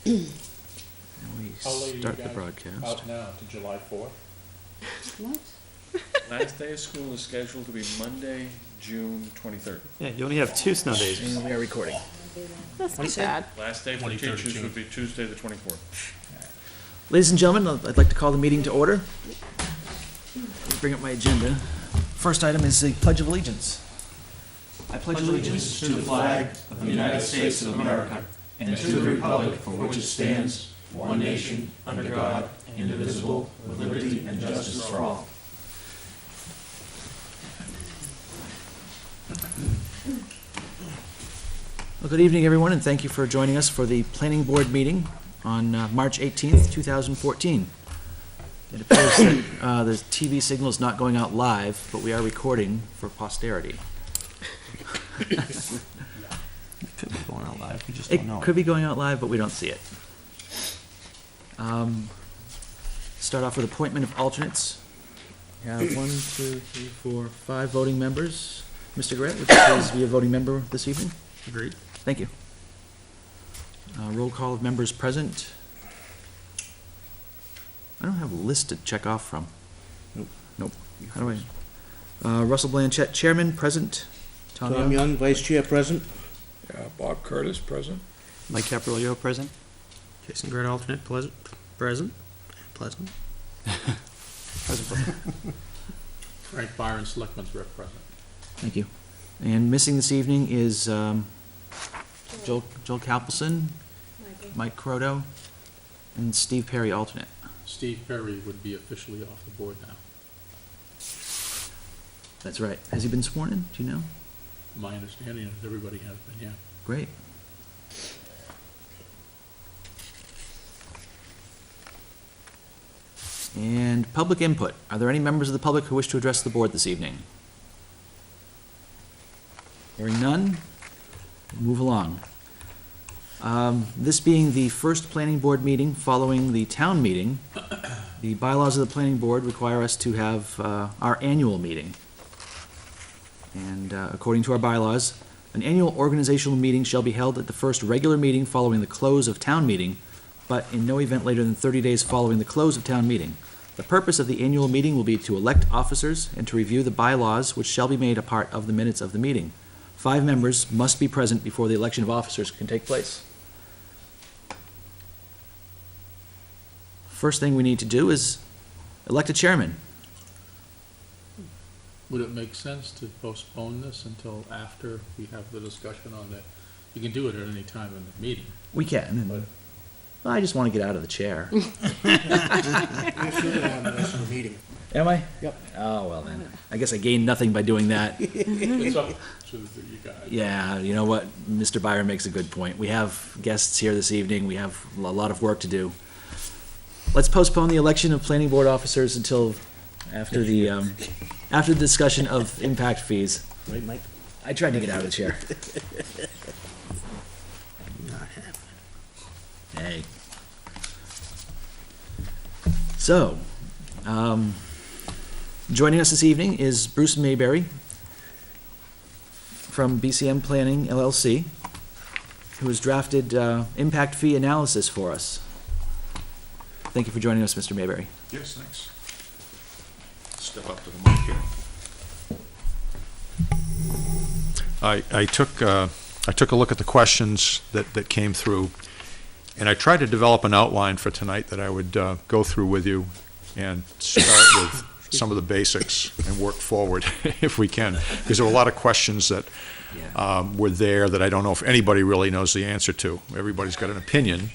And we How late are you start the guys broadcast. out now, to July 4th? What? Last day of school is scheduled to be Monday, June 23rd. Yeah, you only have 2 snow days. And we are recording. That's not bad. Last day for 23rd of teachers June. would be Tuesday, the 24th. Ladies and gentlemen, I'd like to call the meeting to order. Bring up my agenda. First item is the Pledge of Allegiance. I pledge allegiance to the flag of the United States of America and to the republic for which it stands, one nation, under God, indivisible, with liberty and justice for all. Well, good evening, everyone, and thank you for joining us for the Planning Board meeting on March 18th, 2014. It appears that the TV signal is not going out live, but we are recording for posterity. It could be going out live, we just It don't know. could be going out live, but we don't see it. Start off with appointment of alternates. We have 1, 2, 3, 4, 5 voting members. Mr. Grant, would you please be a voting member this evening? Agreed. Thank you. Roll call of members present. I don't have a list to check off from. Nope. How do I? Russell Blanchett, Chairman, present. Tom Young. Young, Vice Chair, present. Bob Curtis, present. Mike Caprillo, present. Jason Grant, alternate, present. Present. Frank Byron, Selectman's Rep, present. Thank you. And missing this evening is Joel Capelson, Mike Croto, and Steve Perry, alternate. Steve Perry would be officially off the board now. That's right. Has he been sworn in? Do you know? My understanding is everybody has been, yeah. Great. And public input. Are there any members of the public who wish to address the board this evening? Hearing none, move along. This being the first planning board meeting following the town meeting, the bylaws of the planning board require us to have our annual meeting. And according to our bylaws, an annual organizational meeting shall be held at the first regular meeting following the close of town meeting, but in no event later than 30 days following the close of town meeting. The purpose of the annual meeting will be to elect officers and to review the bylaws, which shall be made a part of the minutes of the meeting. 5 members must be present before the election of officers can take place. First thing we need to do is elect a chairman. Would it make sense to postpone this until after we have the discussion on that? You can do it at any time in the meeting. We can. And, But- well, I just want to get out of the chair. You're sitting on the rest of the meeting. Am I? Yep. Oh, well then. I guess I gained nothing by doing that. It's up to you guys. Yeah, you know what? Mr. Byron makes a good point. We have guests here this evening. We have a lot of work to do. Let's postpone the election of planning board officers until after the discussion of impact fees. Right, Mike? I tried to get out of the chair. Not happening. Hey. So, joining us this evening is Bruce Mayberry from BCM Planning LLC, who has drafted impact fee analysis for us. Thank you for joining us, Mr. Mayberry. Yes, thanks. Step up to the mic here. I took a look at the questions that came through, and I tried to develop an outline for tonight that I would go through with you and start with some of the basics and work forward if we can, because there were a lot of questions that were there that I don't know if anybody really knows the answer to. Everybody's got an opinion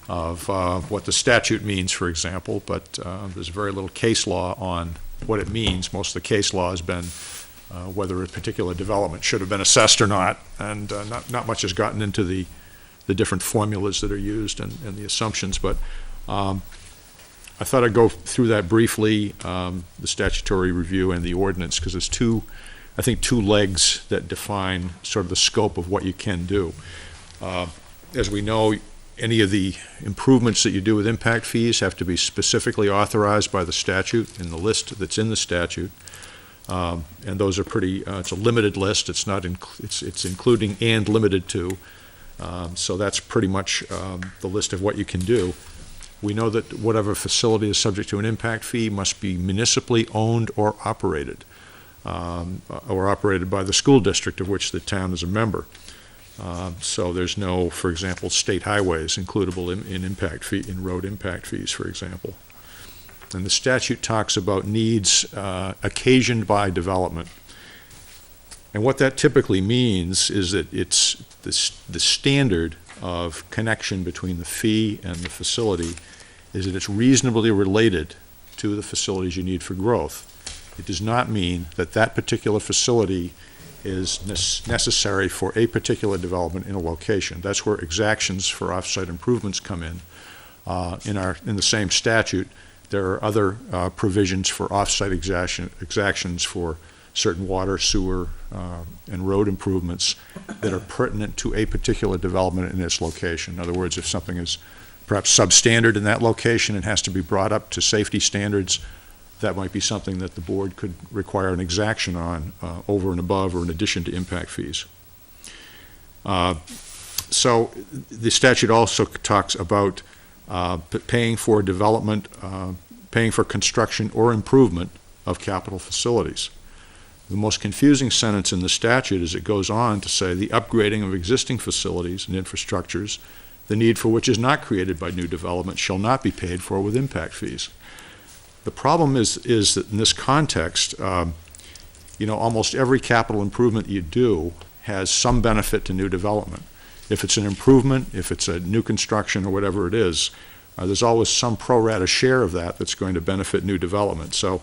of what the statute means, for example, but there's very little case law on what it means. Most of the case law has been whether a particular development should have been assessed or not, and not much has gotten into the different formulas that are used and the assumptions, but I thought I'd go through that briefly, the statutory review and the ordinance, because there's two legs that define sort of the scope of what you can do. As we know, any of the improvements that you do with impact fees have to be specifically authorized by the statute in the list that's in the statute. And those are pretty, it's a limited list. It's not, it's including and limited to. So that's pretty much the list of what you can do. We know that whatever facility is subject to an impact fee must be municipally owned or operated by the school district of which the town is a member. So there's no, for example, state highways includable in impact fee, in road impact fees, for example. And the statute talks about needs occasioned by development. And what that typically means is that it's the standard of connection between the fee and the facility is that it's reasonably related to the facilities you need for growth. It does not mean that that particular facility is necessary for a particular development in a location. That's where exactions for off-site improvements come in. In the same statute, there are other provisions for off-site exactions for certain water, sewer, and road improvements that are pertinent to a particular development in its location. In other words, if something is perhaps substandard in that location and has to be brought up to safety standards, that might be something that the board could require an exaction on over and above or in addition to impact fees. So the statute also talks about paying for development, paying for construction or improvement of capital facilities. The most confusing sentence in the statute is it goes on to say the upgrading of existing facilities and infrastructures, the need for which is not created by new development, shall not be paid for with impact fees. The problem is that in this context, almost every capital improvement you do has some benefit to new development. If it's an improvement, if it's a new construction or whatever it is, there's always some pro rata share of that that's going to benefit new development. So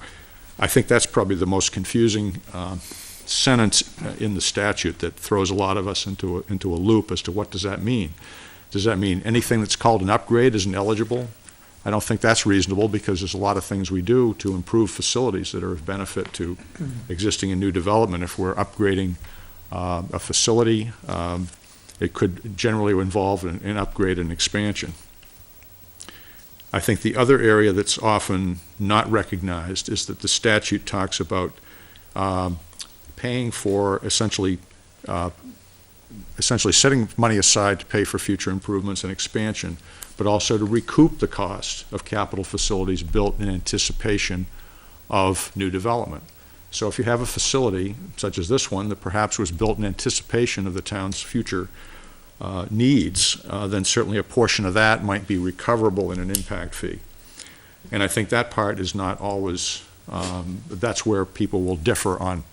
I think that's probably the most confusing sentence in the statute that throws a lot of us into a loop as to what does that mean. Does that mean anything that's called an upgrade isn't eligible? I don't think that's reasonable because there's a lot of things we do to improve facilities that are of benefit to existing and new development. If we're upgrading a facility, it could generally involve an upgrade and expansion. I think the other area that's often not recognized is that the statute talks about paying for essentially setting money aside to pay for future improvements and expansion, but also to recoup the cost of capital facilities built in anticipation of new development. So if you have a facility, such as this one, that perhaps was built in anticipation of the town's future needs, then certainly a portion of that might be recoverable in an impact fee. And I think that part is not always, that's where people will differ on,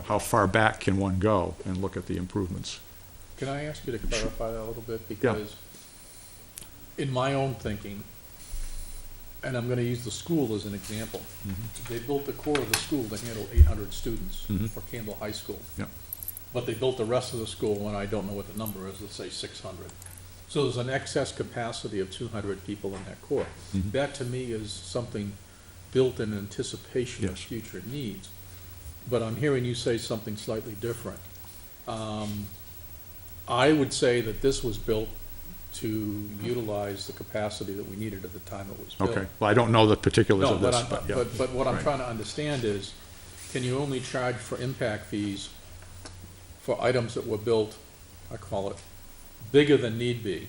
how far back can one go and look at the improvements. Can I ask you to clarify that a little bit? Because in my own thinking, and I'm gonna use the school as an example, they built the core of the school to handle 800 students for Campbell High School. Yep. But they built the rest of the school, and I don't know what the number is, let's say 600. So there's an excess capacity of 200 people in that core. That to me is something built in anticipation of future needs. But I'm hearing you say something slightly different. I would say that this was built to utilize the capacity that we needed at the time it was built. Okay, well, I don't know the particulars of this, but yeah. But what I'm trying to understand is, can you only charge for impact fees for items that were built, I call it, bigger than need be,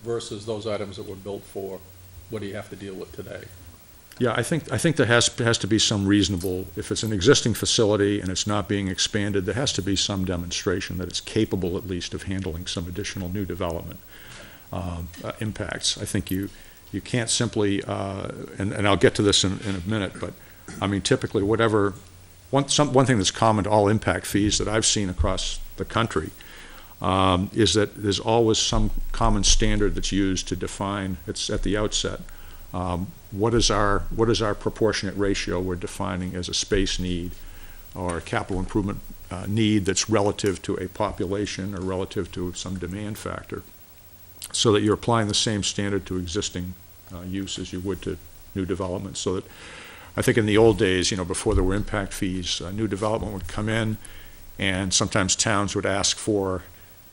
versus those items that were built for what do you have to deal with today? Yeah, I think there has to be some reasonable, if it's an existing facility and it's not being expanded, there has to be some demonstration that it's capable at least of handling some additional new development impacts. I think you can't simply, and I'll get to this in a minute, but I mean typically one thing that's common to all impact fees that I've seen across the country is that there's always some common standard that's used to define, it's at the outset, what is our proportionate ratio we're defining as a space need or a capital improvement need that's relative to a population or relative to some demand factor, so that you're applying the same standard to existing use as you would to new development. So that I think in the old days, before there were impact fees, new development would come in, and sometimes towns would ask for,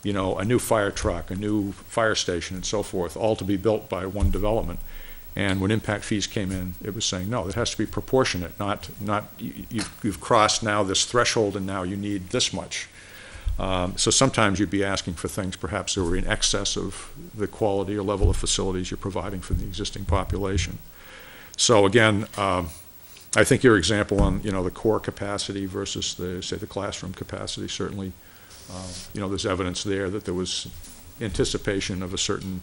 a new fire truck, a new fire station, and so forth, all to be built by one development. And when impact fees came in, it was saying, no, it has to be proportionate, not you've crossed now this threshold and now you need this much. So sometimes you'd be asking for things perhaps that were in excess of the quality or level of facilities you're providing for the existing population. So again, I think your example on, the core capacity versus the classroom capacity, certainly, there's evidence there that there was anticipation of a certain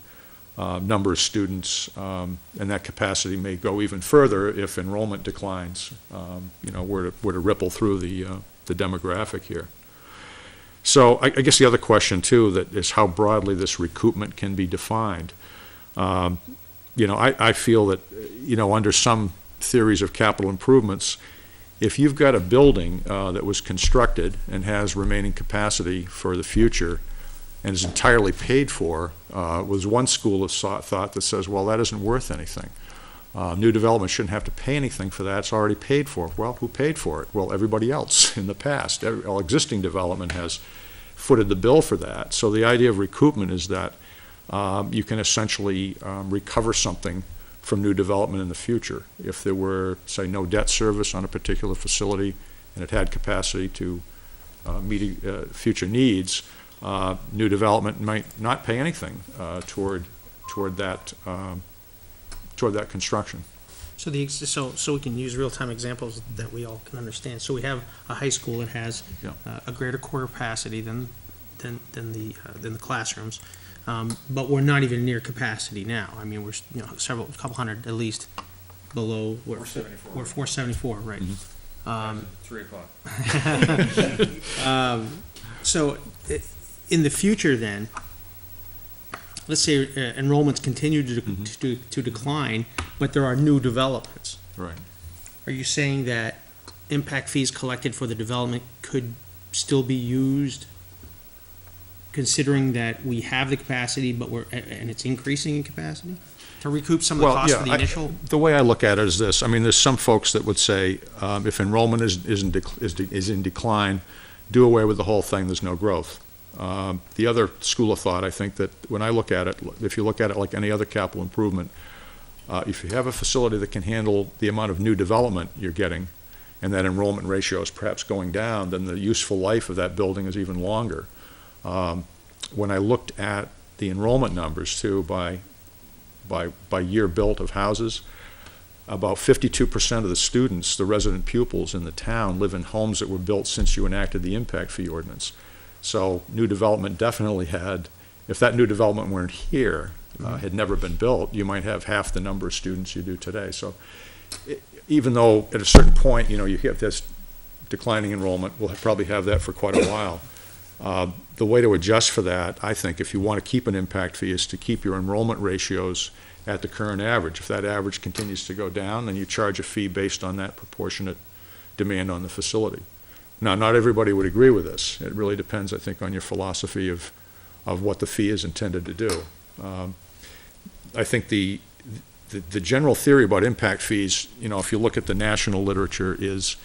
number of students, and that capacity may go even further if enrollment declines, were to ripple through the demographic here. So I guess the other question too that is how broadly this recoupment can be defined. I feel that, under some theories of capital improvements, if you've got a building that was constructed and has remaining capacity for the future and is entirely paid for, was one school of thought that says, well, that isn't worth anything. New development shouldn't have to pay anything for that. It's already paid for. Well, who paid for it? Well, everybody else in the past. All existing development has footed the bill for that. So the idea of recoupment is that you can essentially recover something from new development in the future. If there were, say, no debt service on a particular facility and it had capacity to meet future needs, new development might not pay anything toward that construction. So so we can use real-time examples that we all can understand. So we have a high school that has Yeah. a greater core capacity than the classrooms, but we're not even near capacity now. I mean, we're a couple hundred at least below. We're 474. We're 474, right? 3 o'clock. So in the future, then, let's say enrollments continue to decline, but there are new developments. Right. Are you saying that impact fees collected for the development could still be used, considering that we have the capacity, but and it's increasing in capacity, to recoup some of the costs for the initial? The way I look at it is this. I mean, there's some folks that would say if enrollment is in decline, do away with the whole thing, there's no growth. The other school of thought, I think that when I look at it, if you look at it like any other capital improvement, if you have a facility that can handle the amount of new development you're getting, and that enrollment ratio is perhaps going down, then the useful life of that building is even longer. When I looked at the enrollment numbers too, by year built of houses, about 52% of the students, the resident pupils in the town, live in homes that were built since you enacted the impact fee ordinance. So new development definitely had, if that new development weren't here, had never been built, you might have half the number of students you do today. So even though at a certain point, you hit this declining enrollment, we'll probably have that for quite a while. The way to adjust for that, I think, if you want to keep an impact fee, is to keep your enrollment ratios at the current average. If that average continues to go down, then you charge a fee based on that proportionate demand on the facility. Now, not everybody would agree with this. It really depends, I think, on your philosophy of what the fee is intended to do. I think the general theory about impact fees, if you look at the national literature, is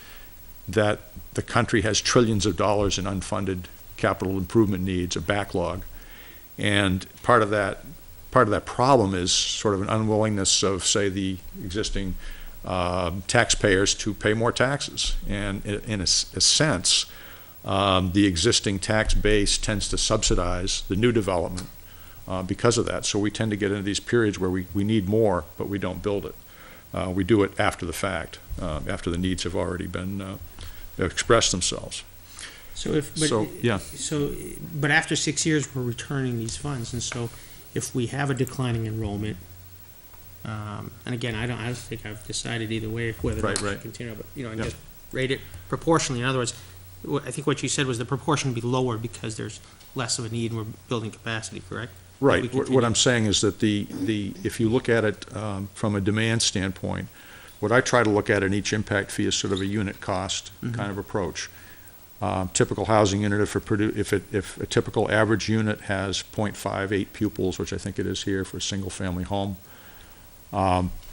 that the country has trillions of dollars in unfunded capital improvement needs, a backlog, and part of that problem is sort of an unwillingness of, say, the existing taxpayers to pay more taxes. And in a sense, the existing tax base tends to subsidize the new development because of that. So we tend to get into these periods where we need more, but we don't build it. We do it after the fact, after the needs have already been expressed themselves. But after 6 years, we're returning these funds, and so if we have a declining enrollment, and again, I don't think I've decided either way whether or not we should continue, but and just rate it proportionally. In other words, I think what you said was the proportion would be lower because there's less of a need and we're building capacity, correct? Right. What I'm saying is that if you look at it from a demand standpoint, what I try to look at in each impact fee is sort of a unit cost kind of approach. Typical housing unit, if a typical average unit has 0.58 pupils, which I think it is here for a single-family home,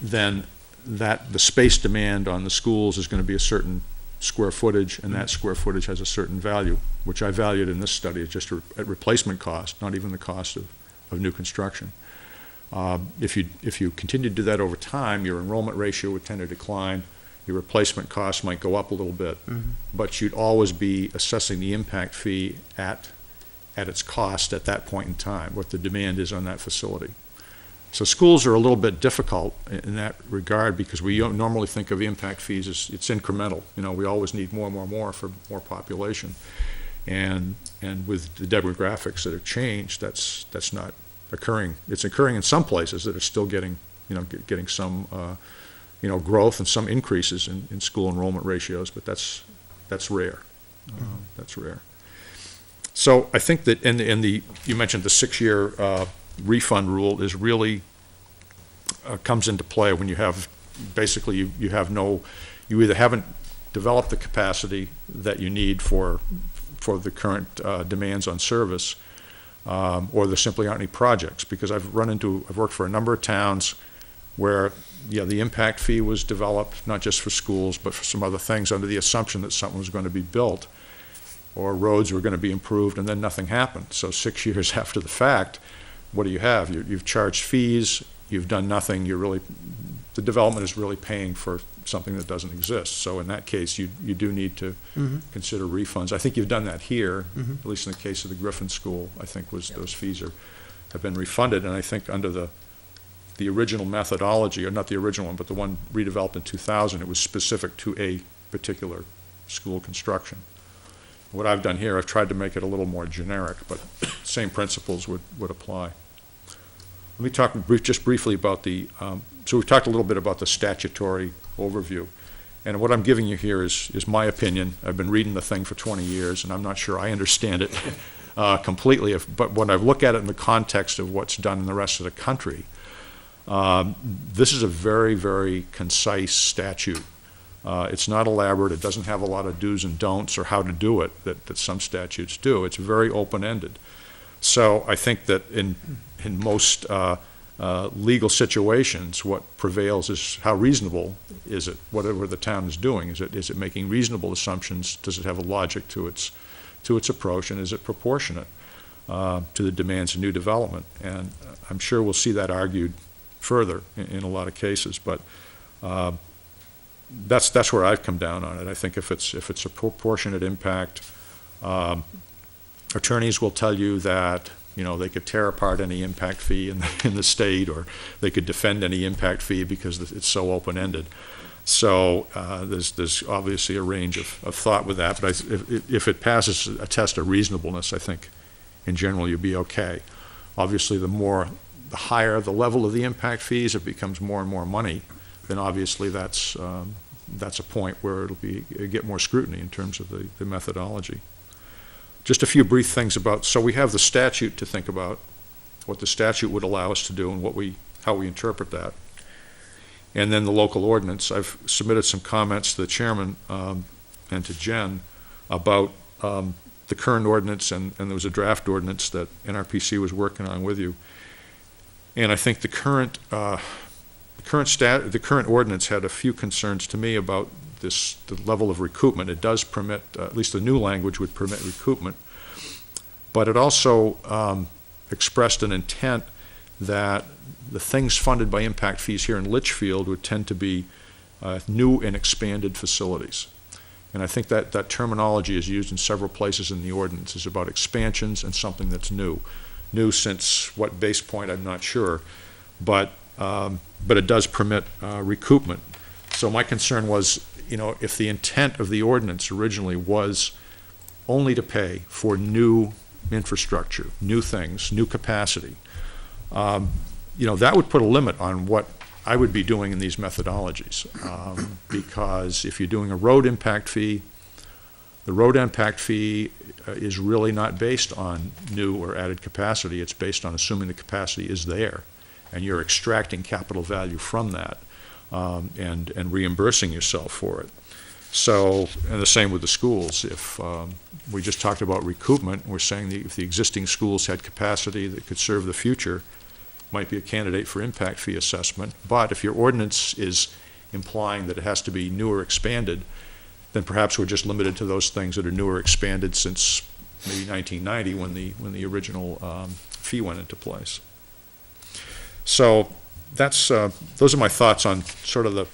then the space demand on the schools is going to be a certain square footage, and that square footage has a certain value, which I valued in this study as just at replacement cost, not even the cost of new construction. If you continue to do that over time, your enrollment ratio would tend to decline, Your replacement costs might go up a little bit, but you'd always be assessing the impact fee at its cost at that point in time, what the demand is on that facility. So schools are a little bit difficult in that regard because we don't normally think of impact fees as it's incremental. You know, we always need more and more and more for more population. And with the demographics that have changed, that's not occurring. It's occurring in some places that are still getting some, growth and some increases in school enrollment ratios, but that's rare. That's rare. So I think that, you mentioned the 6-year refund rule is really comes into play when you have, basically you either haven't developed the capacity that you need for the current demands on service, or there simply aren't any projects, because I've worked for a number of towns where, the impact fee was developed, not just for schools, but for some other things under the assumption that something was going to be built or roads were going to be improved, and then nothing happened. So 6 years after the fact, what do you have? You've charged fees, you've done nothing, the development is really paying for something that doesn't exist. So in that case, you do need to consider refunds. I think you've done that here, at least in the case of the Griffin School, I think those fees have been refunded, and I think under the original methodology, or not the original one, but the one redeveloped in 2000, it was specific to a particular school construction. What I've done here, I've tried to make it a little more generic, but same principles would apply. Let me talk just briefly about so we've talked a little bit about the statutory overview. And what I'm giving you here is my opinion. I've been reading the thing for 20 years, and I'm not sure I understand it completely. But when I look at it in the context of what's done in the rest of the country, this is a very, very concise statute. It's not elaborate. It doesn't have a lot of do's and don'ts or how to do it that some statutes do. It's very open-ended. So I think that in most legal situations, what prevails is how reasonable is it, whatever the town is doing. Is it making reasonable assumptions? Does it have a logic to its approach, and is it proportionate to the demands of new development? And I'm sure we'll see that argued further in a lot of cases, but that's where I've come down on it. I think if it's a proportionate impact, attorneys will tell you that they could tear apart any impact fee in the state, or they could defend any impact fee because it's so open-ended. So there's obviously a range of thought with that, but if it passes a test of reasonableness, I think in general you'll be okay. Obviously, the higher the level of the impact fees, it becomes more and more money, then obviously that's a point where it'll get more scrutiny in terms of the methodology. Just a few brief things so we have the statute to think about, what the statute would allow us to do and how we interpret that. And then the local ordinance. I've submitted some comments to the chairman and to Jen about the current ordinance, and there was a draft ordinance that NRPC was working on with you. And I think the current ordinance had a few concerns to me about the level of recoupment. It does permit, at least the new language would permit recoupment, but it also expressed an intent that the things funded by impact fees here in Litchfield would tend to be new and expanded facilities. And I think that terminology is used in several places in the ordinance. It's about expansions and something that's new. New since what base point, I'm not sure, but it does permit recoupment. So my concern was, if the intent of the ordinance originally was only to pay for new infrastructure, new things, new capacity, that would put a limit on what I would be doing in these methodologies. Because if you're doing a road impact fee, the road impact fee is really not based on new or added capacity. It's based on assuming the capacity is there, and you're extracting capital value from that and reimbursing yourself for it. So, and the same with the schools. If we just talked about recoupment, we're saying that if the existing schools had capacity that could serve the future, might be a candidate for impact fee assessment. But if your ordinance is implying that it has to be new or expanded, then perhaps we're just limited to those things that are new or expanded since maybe 1990 when the original fee went into place. So those are my thoughts on sort of the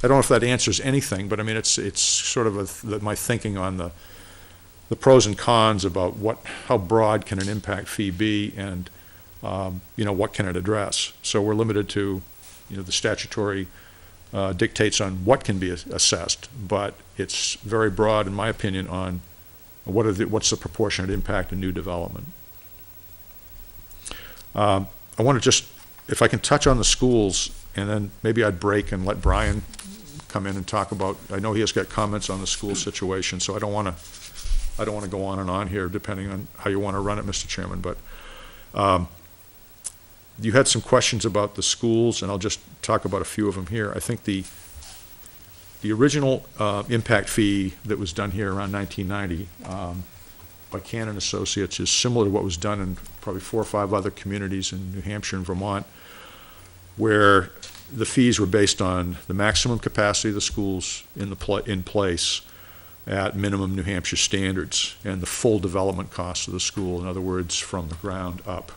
I don't know if that answers anything, but I mean, it's sort of my thinking on the pros and cons about how broad can an impact fee be, and, what can it address? So we're limited to, the statutory dictates on what can be assessed, but it's very broad, in my opinion, on what's the proportionate impact in new development. I want to just, if I can touch on the schools, and then maybe I'd break and let Brian come in and talk about, I know he has got comments on the school situation, so I don't want to go on and on here, depending on how you want to run it, Mr. Chairman, but you had some questions about the schools, and I'll just talk about a few of them here. I think the original impact fee that was done here around 1990 by Cannon Associates is similar to what was done in probably 4 or 5 other communities in New Hampshire and Vermont, where the fees were based on the maximum capacity of the schools in place at minimum New Hampshire standards, and the full development cost of the school, in other words, from the ground up.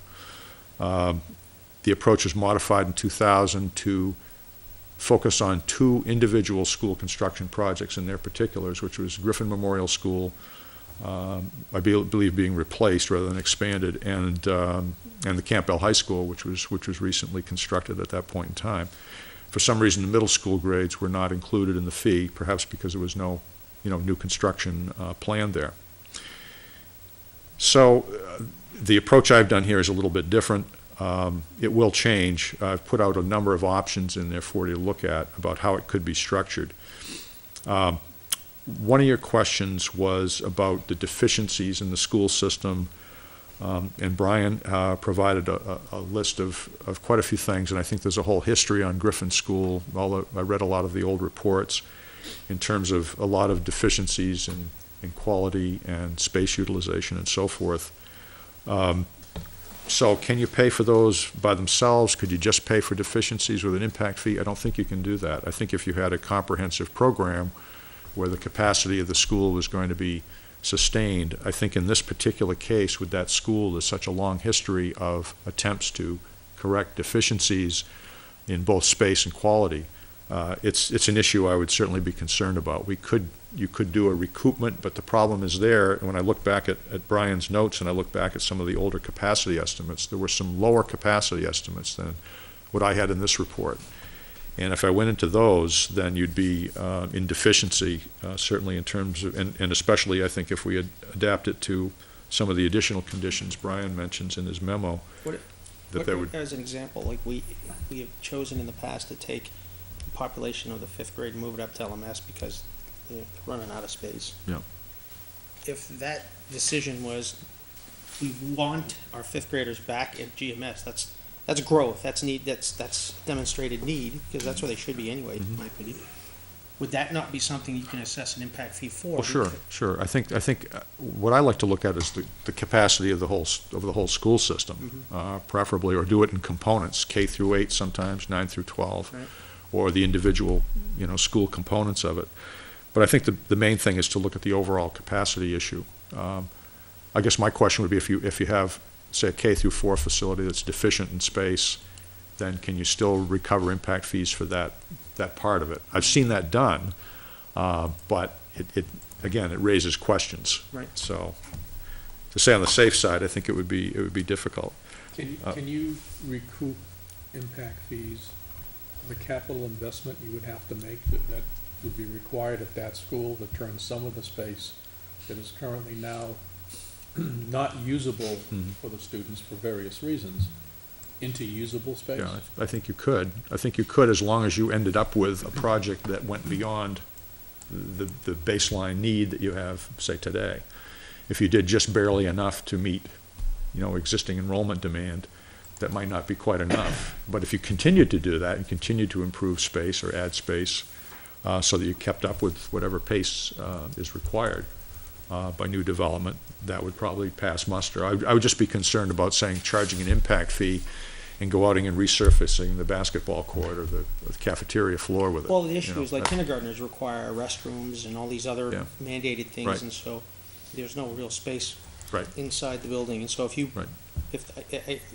The approach was modified in 2000 to focus on 2 individual school construction projects in their particulars, which was Griffin Memorial School, I believe being replaced rather than expanded, and the Campbell High School, which was recently constructed at that point in time. For some reason, the middle school grades were not included in the fee, perhaps because there was no, new construction planned there. So the approach I've done here is a little bit different. It will change. I've put out a number of options in there for you to look at about how it could be structured. One of your questions was about the deficiencies in the school system, and Brian provided a list of quite a few things, and I think there's a whole history on Griffin School. I read a lot of the old reports in terms of a lot of deficiencies in quality and space utilization and so forth. So can you pay for those by themselves? Could you just pay for deficiencies with an impact fee? I don't think you can do that. I think if you had a comprehensive program where the capacity of the school was going to be sustained, I think in this particular case with that school, there's such a long history of attempts to correct deficiencies in both space and quality. It's an issue I would certainly be concerned about. You could do a recoupment, but the problem is there. When I look back at Brian's notes and I look back at some of the older capacity estimates, there were some lower capacity estimates than what I had in this report. And if I went into those, then you'd be in deficiency, certainly in terms of, and especially I think if we had adapted to some of the additional conditions Brian mentions in his memo, as an example, like we have chosen in the past to take the population of the 5th grade and move it up to LMS because they're running out of space. Yeah. If that decision was, we want our 5th graders back at GMS, that's growth, that's need, that's demonstrated need, because that's where they should be anyway, in my opinion. Would that not be something you can assess an impact fee for? Well, sure. I think what I like to look at is the capacity of the whole school system, preferably, or do it in components, K through 8 sometimes, 9 through 12, right, or the individual, school components of it. But I think the main thing is to look at the overall capacity issue. I guess my question would be if you have, say, a K through 4 facility that's deficient in space, then can you still recover impact fees for that part of it? I've seen that done, but it raises questions. Right. So to say on the safe side, I think it would be difficult. Can you recoup impact fees, the capital investment you would have to make that would be required at that school to turn some of the space that is currently now not usable for the students for various reasons into usable space? Yeah, I think you could. I think you could, as long as you ended up with a project that went beyond the baseline need that you have, say, today. If you did just barely enough to meet, existing enrollment demand, that might not be quite enough. But if you continued to do that and continued to improve space or add space so that you kept up with whatever pace is required by new development, that would probably pass muster. I would just be concerned about charging an impact fee and go out and resurfacing the basketball court or the cafeteria floor with it. Well, the issue is like kindergartners require restrooms and all these other mandated things, right, and so there's no real space right inside the building. And so if you, right,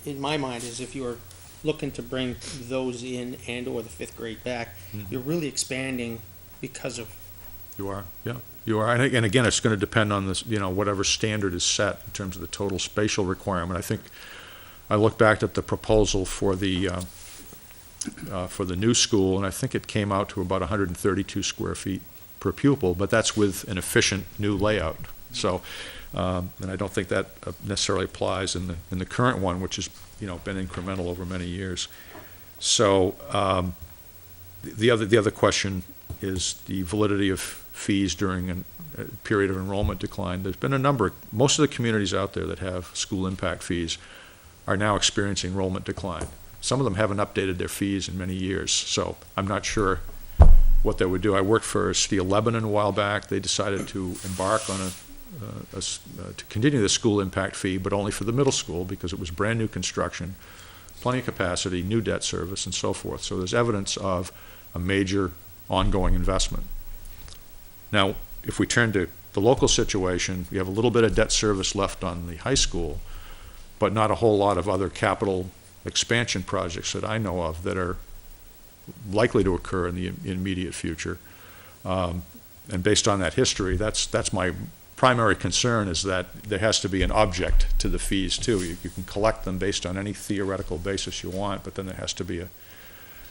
in my mind, is if you are looking to bring those in and/or the fifth grade back, you're really expanding because of, You are, yeah, you are. And again, it's going to depend on this, whatever standard is set in terms of the total spatial requirement. I think I looked back at the proposal for the new school, and I think it came out to about 132 square feet per pupil, but that's with an efficient new layout. So, and I don't think that necessarily applies in the current one, which has, been incremental over many years. So, the other question is the validity of fees during a period of enrollment decline. There's been most of the communities out there that have school impact fees are now experiencing enrollment decline. Some of them haven't updated their fees in many years, so I'm not sure what they would do. I worked for Steel Lebanon a while back. They decided to embark on to continue the school impact fee, but only for the middle school because it was brand new construction, plenty of capacity, new debt service, and so forth. So there's evidence of a major ongoing investment. Now, if we turn to the local situation, we have a little bit of debt service left on the high school, but not a whole lot of other capital expansion projects that I know of that are likely to occur in the immediate future. And based on that history, that's my primary concern, is that there has to be an object to the fees too. You can collect them based on any theoretical basis you want, but then there has to be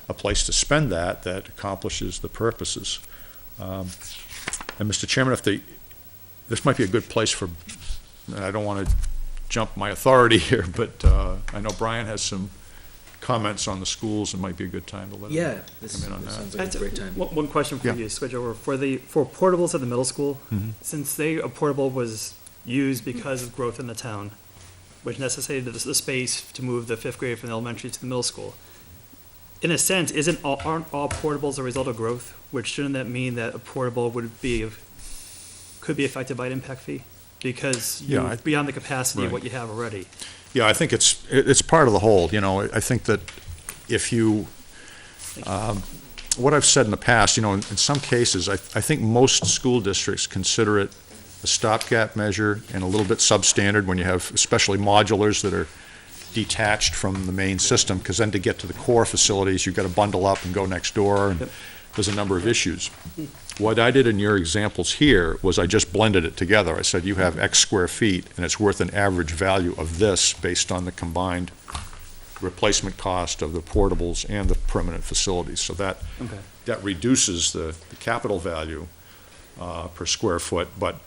a place to spend that accomplishes the purposes. And Mr. Chairman, this might be a good place for, and I don't want to jump my authority here, but I know Brian has some comments on the schools. It might be a good time to let him this come in on that. sounds like a great time. One question for Yeah. you, switch over. For portables at the middle school, since a portable was used because of growth in the town, which necessitated the space to move the fifth grade from the elementary to the middle school, in a sense, aren't all portables a result of growth? Which shouldn't that mean that a portable could be affected by an impact fee? Because you're beyond the capacity of what you have already. Yeah, I think it's part of the whole, I think that if you, what I've said in the past, in some cases, I think most school districts consider it a stopgap measure and a little bit substandard when you have especially modulars that are detached from the main system, because then to get to the core facilities, you've got to bundle up and go next door, and there's a number of issues. What I did in your examples here was I just blended it together. I said you have X square feet, and it's worth an average value of this based on the combined replacement cost of the portables and the permanent facilities. So that reduces the capital value per square foot, but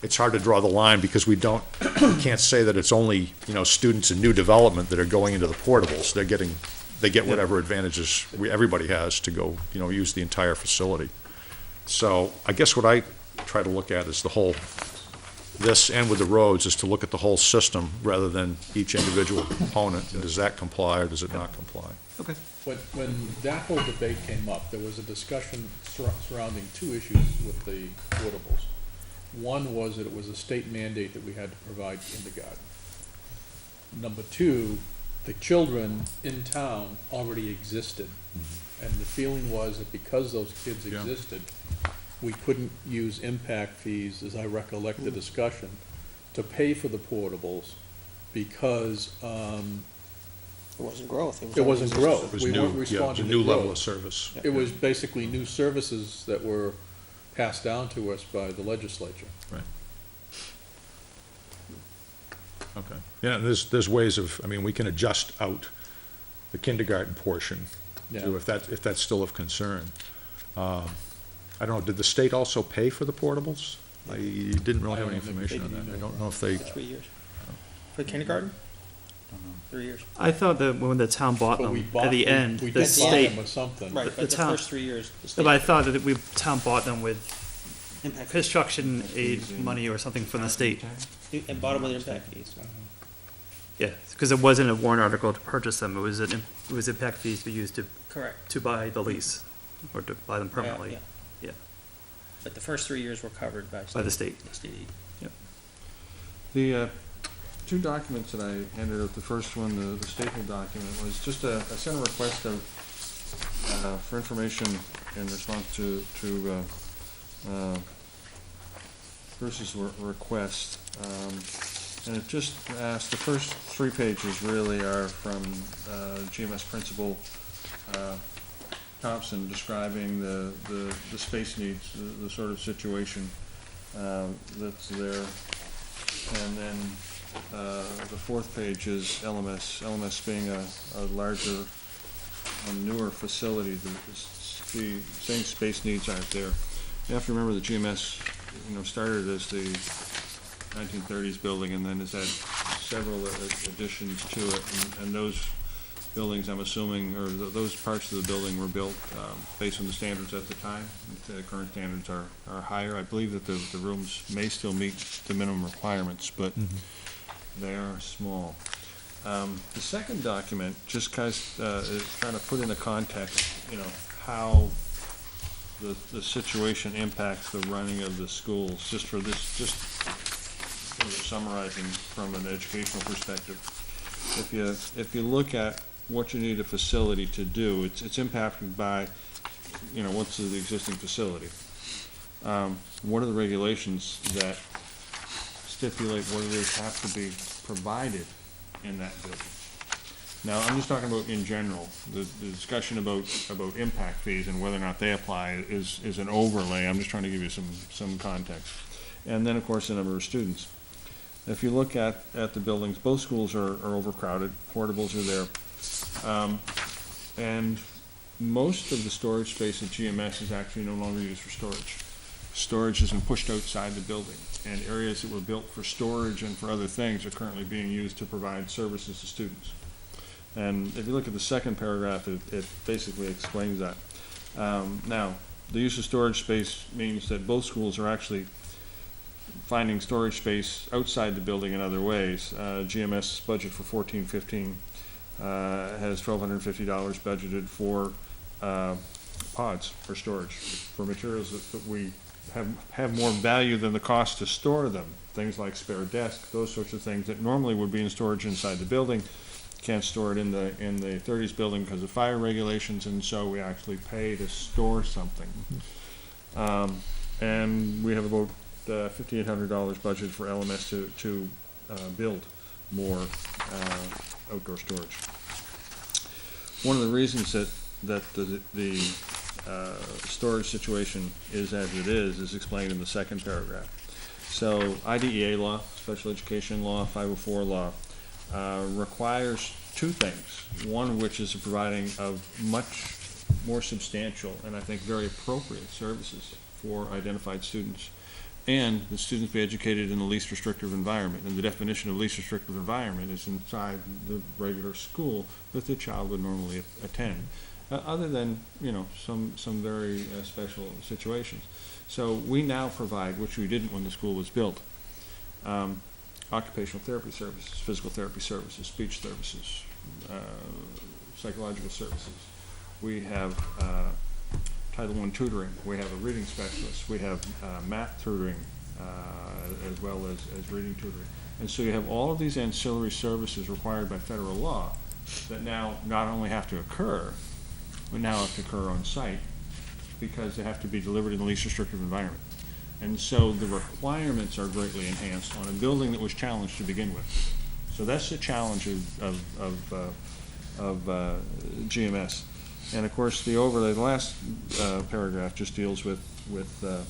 it's hard to draw the line because we can't say that it's only, students in new development that are going into the portables. They get whatever advantages everybody has to go, use the entire facility. So I guess what I try to look at is this and with the roads is to look at the whole system rather than each individual component. And does that comply or does it not comply? Okay. When that whole debate came up, there was a discussion surrounding two issues with the portables. One was that it was a state mandate that we had to provide kindergarten. Number two, the children in town already existed. And the feeling was that because those kids existed, we couldn't use impact fees, as I recollect the discussion, to pay for the portables because it wasn't growth. it wasn't growth. It was We new, weren't yeah, it was a responding to new level of growth. service. It was basically new services that were passed down to us by the legislature. Okay. Yeah, there's ways of, we can adjust out the kindergarten portion too, if that's still of concern. I don't know, did the state also pay for the portables? I didn't really have any information on that. I don't know if they, 3 years. For kindergarten? 3 years. I thought that when the town bought But we them, bought at the end, we the did buy state, them or something. Right, The but the town- first 3 years, the but state. I thought that town bought them with Impact fees. construction aid money or something from the state. And bottom with impact fees. Yeah, because it wasn't a warrant article to purchase them, it was impact fees to be used Correct. to buy the lease, or to buy them permanently, Yeah. yeah. But the first 3 years were covered by By the state. State aid. The two documents that I handed out, the first one, the staple document, was just I sent a request for information in response to Bruce's request. And it just asks, the first 3 pages really are from GMS Principal Thompson describing the space needs, the sort of situation that's there. And then the 4th page is LMS. LMS being a larger, a newer facility, the same space needs aren't there. You have to remember that GMS, started as the 1930s building and then has had several additions to it, and those buildings, I'm assuming, or those parts of the building were built based on the standards at the time. The current standards are higher. I believe that the rooms may still meet the minimum requirements, but they are small. The second document just is trying to put into context, how the situation impacts the running of the schools, just sort of summarizing from an educational perspective. If you look at what you need a facility to do, it's impacted by, what's the existing facility. What are the regulations that stipulate what it is have to be provided in that building? Now, I'm just talking about in general. The discussion about impact fees and whether or not they apply is an overlay. I'm just trying to give you some context. And then, of course, the number of students. If you look at the buildings, both schools are overcrowded. Portables are there. And most of the storage space at GMS is actually no longer used for storage. Storage has been pushed outside the building, and areas that were built for storage and for other things are currently being used to provide services to students. And if you look at the second paragraph, it basically explains that. Now, the use of storage space means that both schools are actually finding storage space outside the building in other ways. GMS budget for 14-15 has $1,250 budgeted for pods for storage, for materials that we have more value than the cost to store them. Things like spare desks, those sorts of things that normally would be in storage inside the building. Can't store it in the 30s building because of fire regulations, and so we actually pay to store something. And we have about $5,800 budget for LMS to build more outdoor storage. One of the reasons that the storage situation is as it is explained in the second paragraph. So IDEA law, special education law, 504 law, requires 2 things. One of which is the providing of much more substantial and I think very appropriate services for identified students. And the students be educated in the least restrictive environment. And the definition of least restrictive environment is inside the regular school that the child would normally attend, other than, some very special situations. So we now provide, which we didn't when the school was built, occupational therapy services, physical therapy services, speech services, psychological services. We have Title I tutoring. We have a reading specialist. We have math tutoring as well as reading tutoring. And so you have all of these ancillary services required by federal law that now not only have to occur, but now have to occur on site because they have to be delivered in the least restrictive environment. And so the requirements are greatly enhanced on a building that was challenged to begin with. So that's the challenge of GMS. And of course, the overlay, the last paragraph just deals with the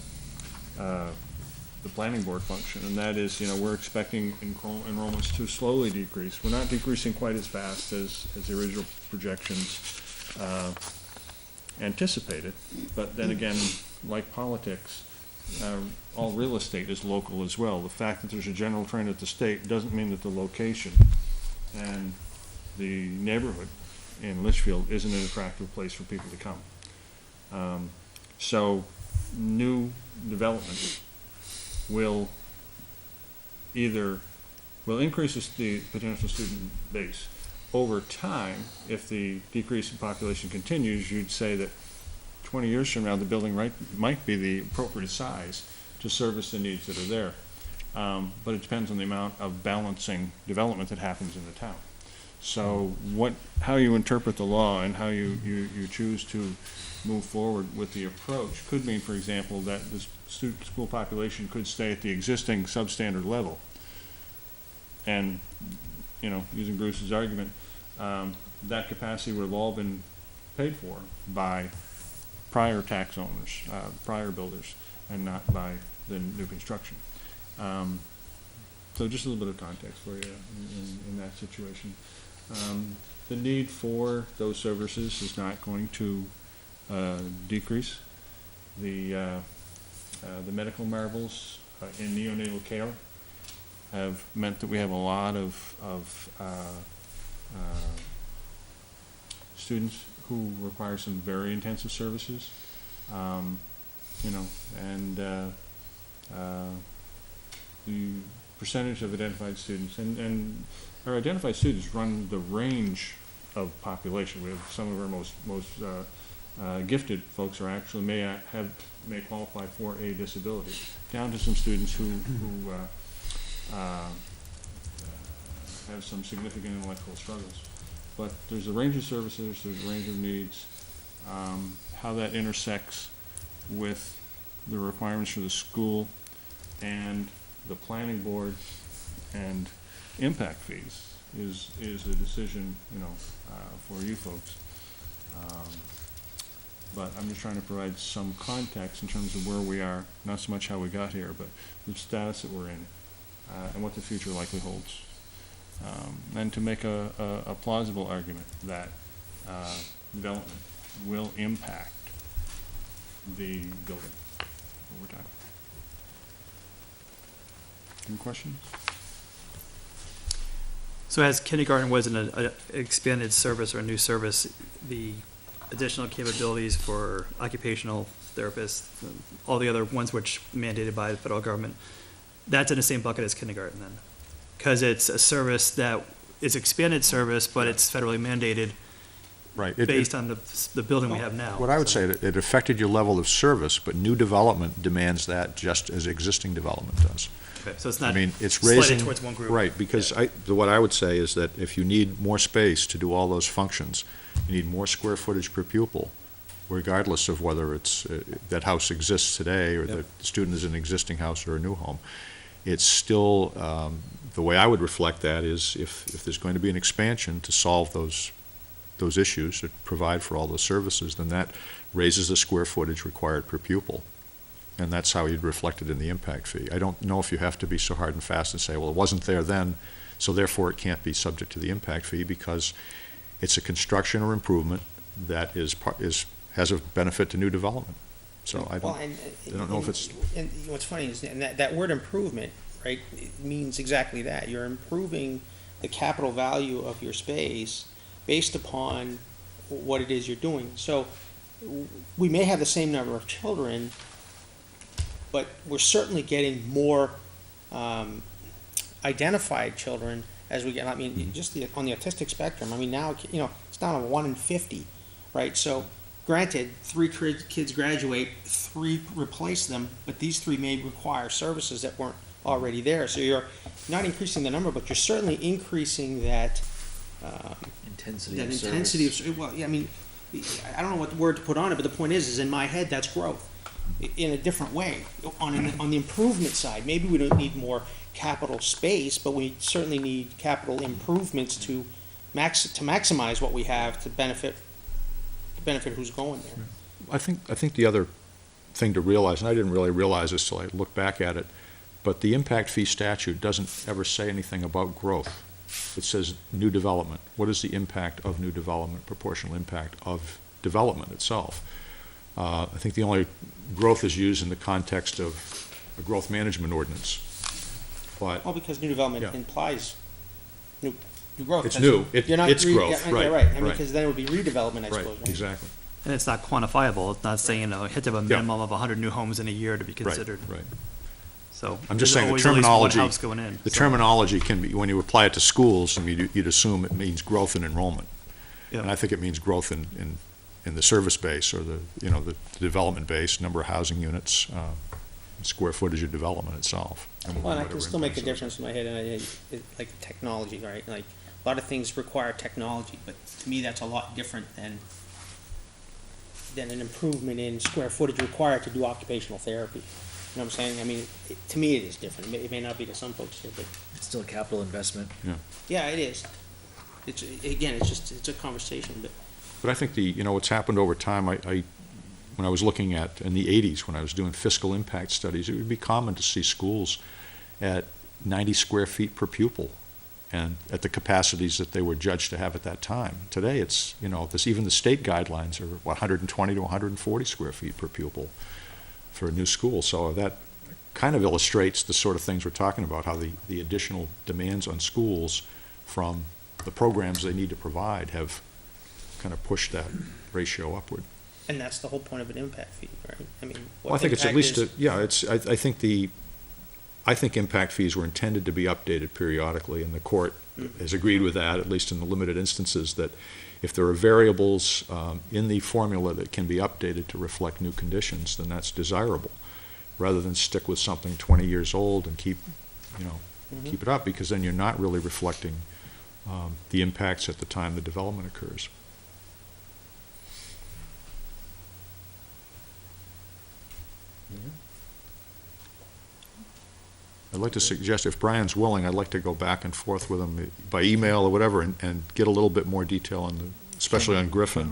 planning board function, and that is, we're expecting enrollments to slowly decrease. We're not decreasing quite as fast as the original projections anticipated, but then again, like politics, all real estate is local as well. The fact that there's a general trend at the state doesn't mean that the location and the neighborhood in Litchfield isn't an attractive place for people to come. So new development will increase the potential student base. Over time, if the decrease in population continues, you'd say that 20 years from now, the building might be the appropriate size to service the needs that are there. But it depends on the amount of balancing development that happens in the town. So how you interpret the law and how you choose to move forward with the approach could mean, for example, that the school population could stay at the existing substandard level and, you know, using Bruce's argument, that capacity would have all been paid for by prior tax owners, prior builders, and not by the new construction. So just a little bit of context for you in that situation. The need for those services is not going to decrease. The medical marvels in neonatal care have meant that we have a lot of students who require some very intensive services, you know, and the percentage of identified students, and our identified students run the range of population. We have some of our most gifted folks are actually may qualify for a disability, down to some students who have some significant intellectual struggles. But there's a range of services, there's a range of needs. How that intersects with the requirements for the school and the planning board and impact fees is a decision, you know, for you folks. But I'm just trying to provide some context in terms of where we are, not so much how we got here, but the status that we're in, and what the future likely holds. And to make a plausible argument that development will impact the building over time. Any questions? So as kindergarten was an expanded service or a new service, the additional capabilities for occupational therapists, all the other ones which mandated by the federal government, that's in the same bucket as kindergarten then? Because it's a service that is expanded service, but it's federally mandated Right. based on the building we have now. What I would So- say, it affected your level of service, but new development demands that just as existing development does. Okay, so it's I not mean, it's slighted raising. towards one group. Right, because what I would say is that if you need more space to do all those functions, you need more square footage per pupil, regardless of whether it's, that house exists today, or the student is in an existing house or a new home. It's still, the way I would reflect that is if there's going to be an expansion to solve those issues, to provide for all those services, then that raises the square footage required per pupil. And that's how you'd reflect it in the impact fee. I don't know if you have to be so hard and fast and say, well, it wasn't there then, so therefore it can't be subject to the impact fee, because it's a construction or improvement that has a benefit to new development. So I don't know if it's. And what's funny is, and that word improvement, right, it means exactly that. You're improving the capital value of your space based upon what it is you're doing. So we may have the same number of children, but we're certainly getting more identified children as we get. I mean, just on the autistic spectrum. I mean, now, you know, it's down to 1 in 50, right? So, granted, 3 kids graduate, 3 replace them, but these 3 may require services that weren't already there. So you're not increasing the number, but you're certainly increasing that Intensity that of intensity service. of. Well, I mean, I don't know what word to put on it, but the point is in my head, that's growth in a different way. On the improvement side, maybe we don't need more capital space, but we certainly need capital improvements to maximize what we have to benefit who's going there. I think the other thing to realize, and I didn't really realize this till I looked back at it, but the impact fee statute doesn't ever say anything about growth. It says new development. What is the impact of new development, proportional impact of development itself? I think the only growth is used in the context of a growth management ordinance. But Well, because new development Yeah. implies new growth. it's That's- new. you're not It's growth, yeah, right. right. I mean, right, because then it would be redevelopment, I right, suppose. Right? exactly. And it's not quantifiable. It's not saying a hit of a minimum of 100 new homes in a year to be Right, considered. right. So I'm just there's saying the always at least one terminology. house going in. The So, terminology can be, when you apply it to schools, I mean, you'd assume it means growth in enrollment. yeah. And I think it means growth in the service base, or the development base, number of housing units, square footage of development itself. And Well, and I whatever can still make a impacts those. difference in my head, and like technology, right? Like, a lot of things require technology, but to me, that's a lot different than an improvement in square footage required to do occupational therapy. what I'm saying? I mean, to me, it is different. It may not be to some folks here, but It's still a capital investment. yeah, it is. It's, again, it's a conversation, but But I think what's happened over time, when I was looking at, in the 80s, when I was doing fiscal impact studies, it would be common to see schools at 90 square feet per pupil and at the capacities that they were judged to have at that time. Today, it's, even the state guidelines are 120 to 140 square feet per pupil for a new school. So that kind of illustrates the sort of things we're talking about, how the additional demands on schools from the programs they need to provide have kind of pushed that ratio upward. and that's the whole point of an impact fee, right? I mean, Well, I think it's at least, I think impact fees were intended to be updated periodically, and the court has agreed with that, at least in the limited instances, that if there are variables in the formula that can be updated to reflect new conditions, then that's desirable, rather than stick with something 20 years old and keep it up, because then you're not really reflecting the impacts at the time the development occurs. I'd like to suggest, if Brian's willing, I'd like to go back and forth with him by email or whatever and get a little bit more detail on especially on Griffin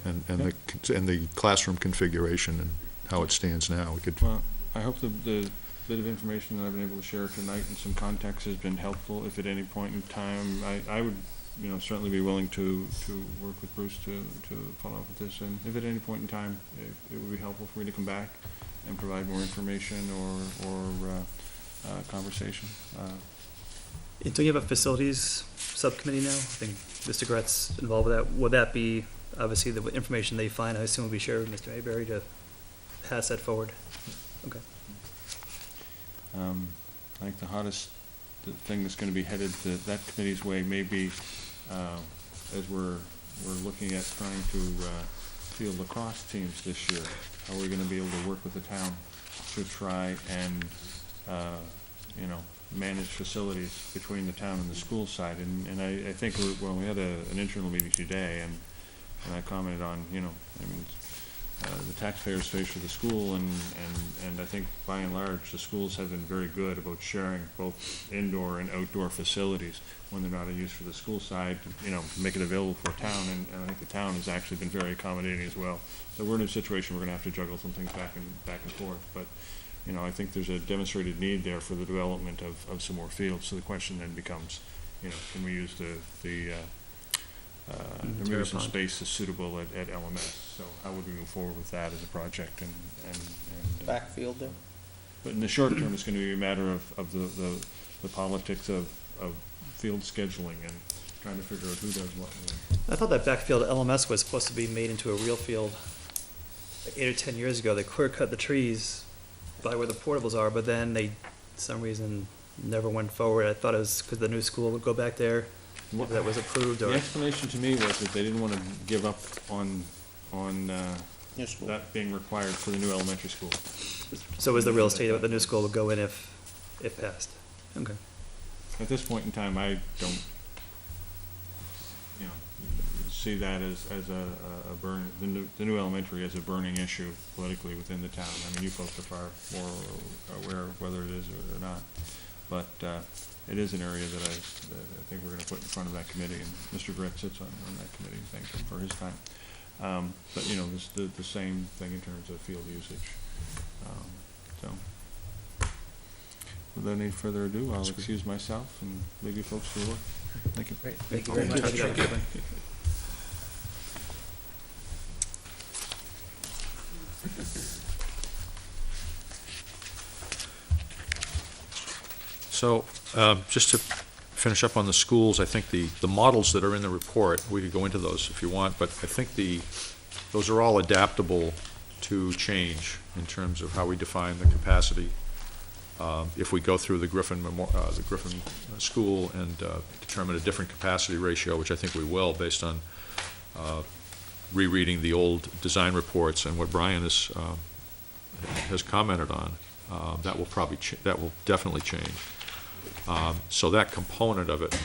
and the classroom configuration and how it stands now. Well, I hope the bit of information that I've been able to share tonight and some context has been helpful. If at any point in time, I would, certainly be willing to work with Bruce to follow up with this. And if at any point in time, it would be helpful for me to come back and provide more information or conversation. And do you have a facilities subcommittee now? I think Mr. Gretz involved with that. Would that be, obviously, the information they find, I assume will be shared with Mr. Mayberry to pass that forward? Okay. I think the hottest thing that's going to be headed that committee's way may be, as we're looking at trying to field lacrosse teams this year, how we're going to be able to work with the town to try and manage facilities between the town and the school side. And I think when we had an internal meeting today, and I commented on, the taxpayers face for the school, and I think by and large the schools have been very good about sharing both indoor and outdoor facilities when they're not in use for the school side, make it available for a town, and I think the town has actually been very accommodating as well. So we're in a situation we're going to have to juggle some things back and forth, but I think there's a demonstrated need there for the development of some more fields. So the question then becomes, can we use there may be some space that's suitable at LMS. So how would we move forward with that as a project? And backfield there. But in the short term, it's going to be a matter of the politics of field scheduling and trying to figure out who does what. I thought that backfield at LMS was supposed to be made into a real field. Like 8 or 10 years ago, they clear cut the trees by where the portables are, but then they, for some reason, never went forward. I thought it was because the new school would go back there. If that was approved, or The explanation to me was that they didn't want to give up on Your school. that being required for the new elementary school. so was the real estate that the new school would go in if passed. Okay. At this point in time, I don't, see that as a burn, the new elementary as a burning issue politically within the town. I mean, you folks are far more aware of whether it is or not, but it is an area that I think we're going to put in front of that committee, and Mr. Brett sits on that committee. Thank him for his time. But it's the same thing in terms of field usage. So, without any further ado, I'll excuse myself and leave you folks to your work. Thank you. Great. Thank you very much. So, just to finish up on the schools, I think the models that are in the report, we could go into those if you want, but I think those are all adaptable to change in terms of how we define the capacity. If we go through the Griffin School and determine a different capacity ratio, which I think we will, based on rereading the old design reports and what Brian has commented on, that will definitely change. So that component of it,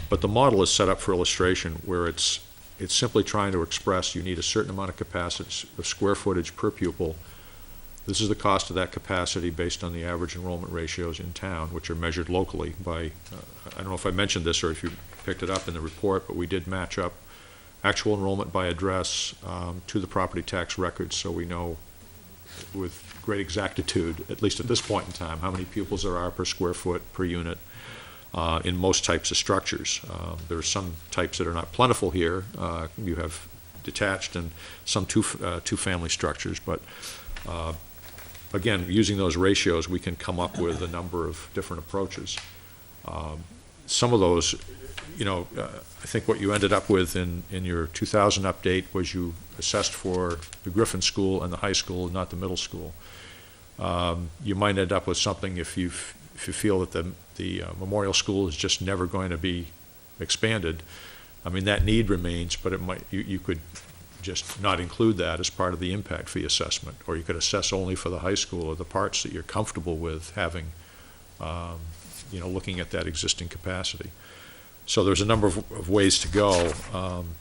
but the model is set up for illustration where it's simply trying to express you need a certain amount of capacity, of square footage per pupil This is the cost of that capacity based on the average enrollment ratios in town, which are measured locally by, I don't know if I mentioned this or if you picked it up in the report, but we did match up actual enrollment by address to the property tax records, so we know with great exactitude, at least at this point in time, how many pupils there are per square foot, per unit, in most types of structures. There are some types that are not plentiful here. You have detached and some two-family structures, but again, using those ratios, we can come up with a number of different approaches. Some of those, I think what you ended up with in your 2000 update was you assessed for the Griffin School and the high school, not the middle school. You might end up with something if you feel that the Memorial School is just never going to be expanded. I mean, that need remains, but you could just not include that as part of the impact fee assessment, or you could assess only for the high school or the parts that you're comfortable with having, looking at that existing capacity. So there's a number of ways to go.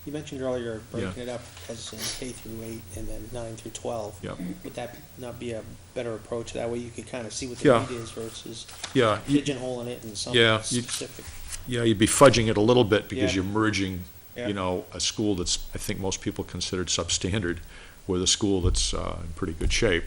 You mentioned earlier breaking Yeah. it up as in K through 8 and then 9 through 12. Yep. Would that not be a better approach? That way you could kind of see what the Yeah. need is versus Yeah, pigeonholing it in something Yeah, specific. you'd be fudging it a little bit because Yeah. you're merging, Yeah. a school that's, I think most people considered substandard with a school that's in pretty good shape.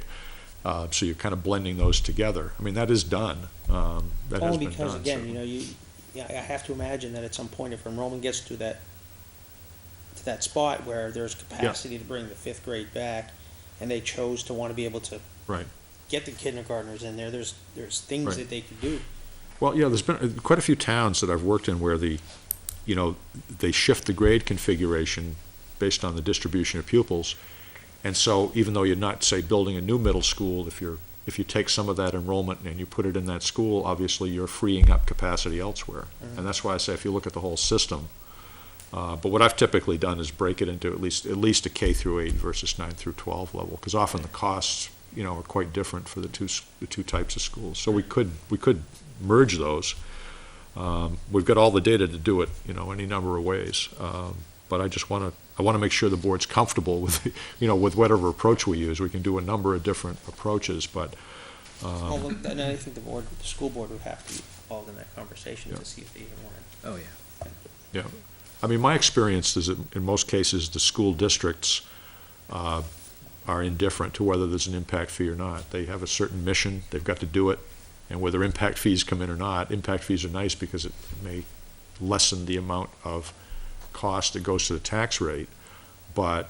So you're kind of blending those together. I mean, that is done. That has Only been because, done, again, certainly. I have to imagine that at some point, if enrollment gets to that spot where there's capacity to bring the 5th grade back, and they chose to want to be able to Right. get the kindergartners in there, there's things Right. that they could do. Well, yeah, there's been quite a few towns that I've worked in where they shift the grade configuration based on the distribution of pupils. And so even though you're not, say, building a new middle school, if you take some of that enrollment and you put it in that school, obviously you're freeing up capacity elsewhere. Mhm. And that's why I say if you look at the whole system. But what I've typically done is break it into at least a K through 8 versus 9 through 12 level, because often the costs, are quite different for the two types of schools. So we could merge those. We've got all the data to do it, any number of ways. But I want to make sure the board's comfortable with, with whatever approach we use. We can do a number of different approaches, but, And I think the school board would have to be involved in that conversation Yeah. to see if they even want it. Oh, yeah. yeah. I mean, my experience is that in most cases, the school districts are indifferent to whether there's an impact fee or not. They have a certain mission, they've got to do it, and whether impact fees come in or not, impact fees are nice because it may lessen the amount of cost that goes to the tax rate, but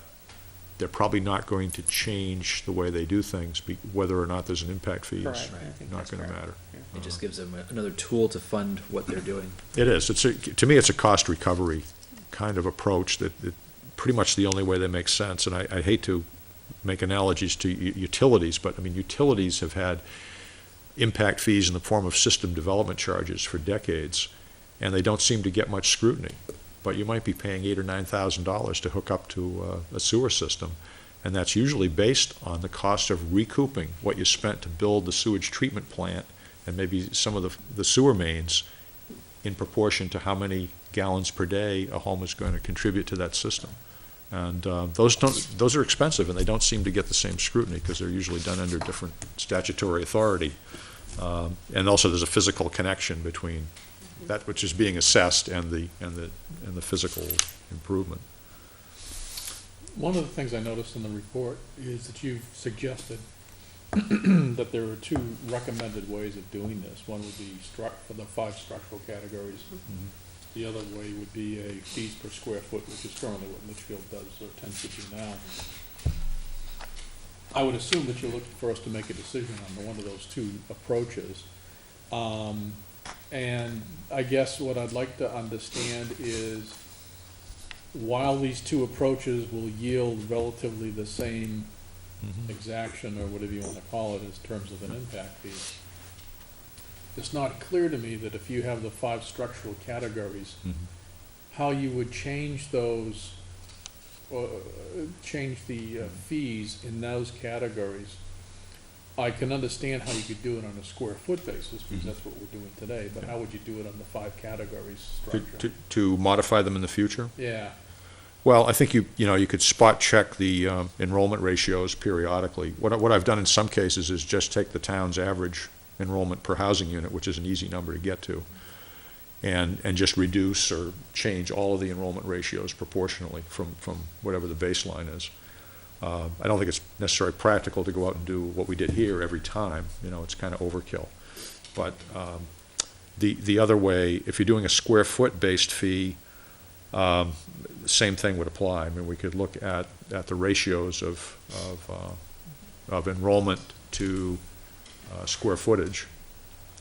they're probably not going to change the way they do things, whether or not there's an impact fee Correct. is I think not that's going to correct. matter. Yeah. It just gives them another tool to fund what they're doing. It is. To me, it's a cost recovery kind of approach that pretty much the only way that makes sense. And I hate to make analogies to utilities, but I mean, utilities have had impact fees in the form of system development charges for decades, and they don't seem to get much scrutiny. But you might be paying $8,000 or $9,000 to hook up to a sewer system, and that's usually based on the cost of recouping what you spent to build the sewage treatment plant and maybe some of the sewer mains in proportion to how many gallons per day a home is going to contribute to that system. And those are expensive, and they don't seem to get the same scrutiny because they're usually done under different statutory authority. And also, there's a physical connection between that which is being assessed and the physical improvement. One of the things I noticed in the report is that you've suggested that there are 2 recommended ways of doing this. One would be for the 5 structural categories. Mm-hmm. The other way would be a fees per square foot, which is currently what Litchfield does or tends to do now. I would assume that you're looking for us to make a decision on one of those 2 approaches. And I guess what I'd like to understand is, while these 2 approaches will yield relatively the same exaction, or whatever you want to call it, in terms of an impact fee, it's not clear to me that if you have the 5 structural categories, how you would change those, change the fees in those categories. I can understand how you could do it on a square foot basis, because that's what we're doing today, but how would you do it on the 5 categories structure? To modify them in the future? Yeah. Well, I think you could spot check the enrollment ratios periodically. What I've done in some cases is just take the town's average enrollment per housing unit, which is an easy number to get to, and just reduce or change all of the enrollment ratios proportionally from whatever the baseline is. I don't think it's necessarily practical to go out and do what we did here every time. It's kind of overkill. But the other way, if you're doing a square foot based fee, the same thing would apply. I mean, we could look at the ratios of enrollment to square footage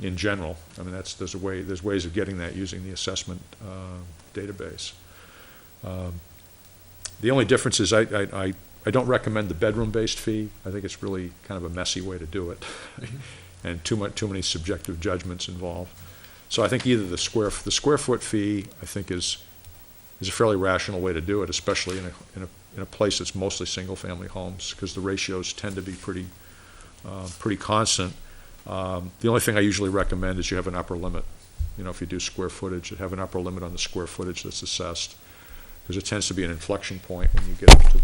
in general. I mean, there's ways of getting that using the assessment database. The only difference is I don't recommend the bedroom-based fee. I think it's really kind of a messy way to do it, and too many subjective judgments involved. So I think either the square foot fee, I think, is a fairly rational way to do it, especially in a place that's mostly single-family homes, because the ratios tend to be pretty constant. The only thing I usually recommend is you have an upper limit. If you do square footage, you have an upper limit on the square footage that's assessed, because it tends to be an inflection point when you get up to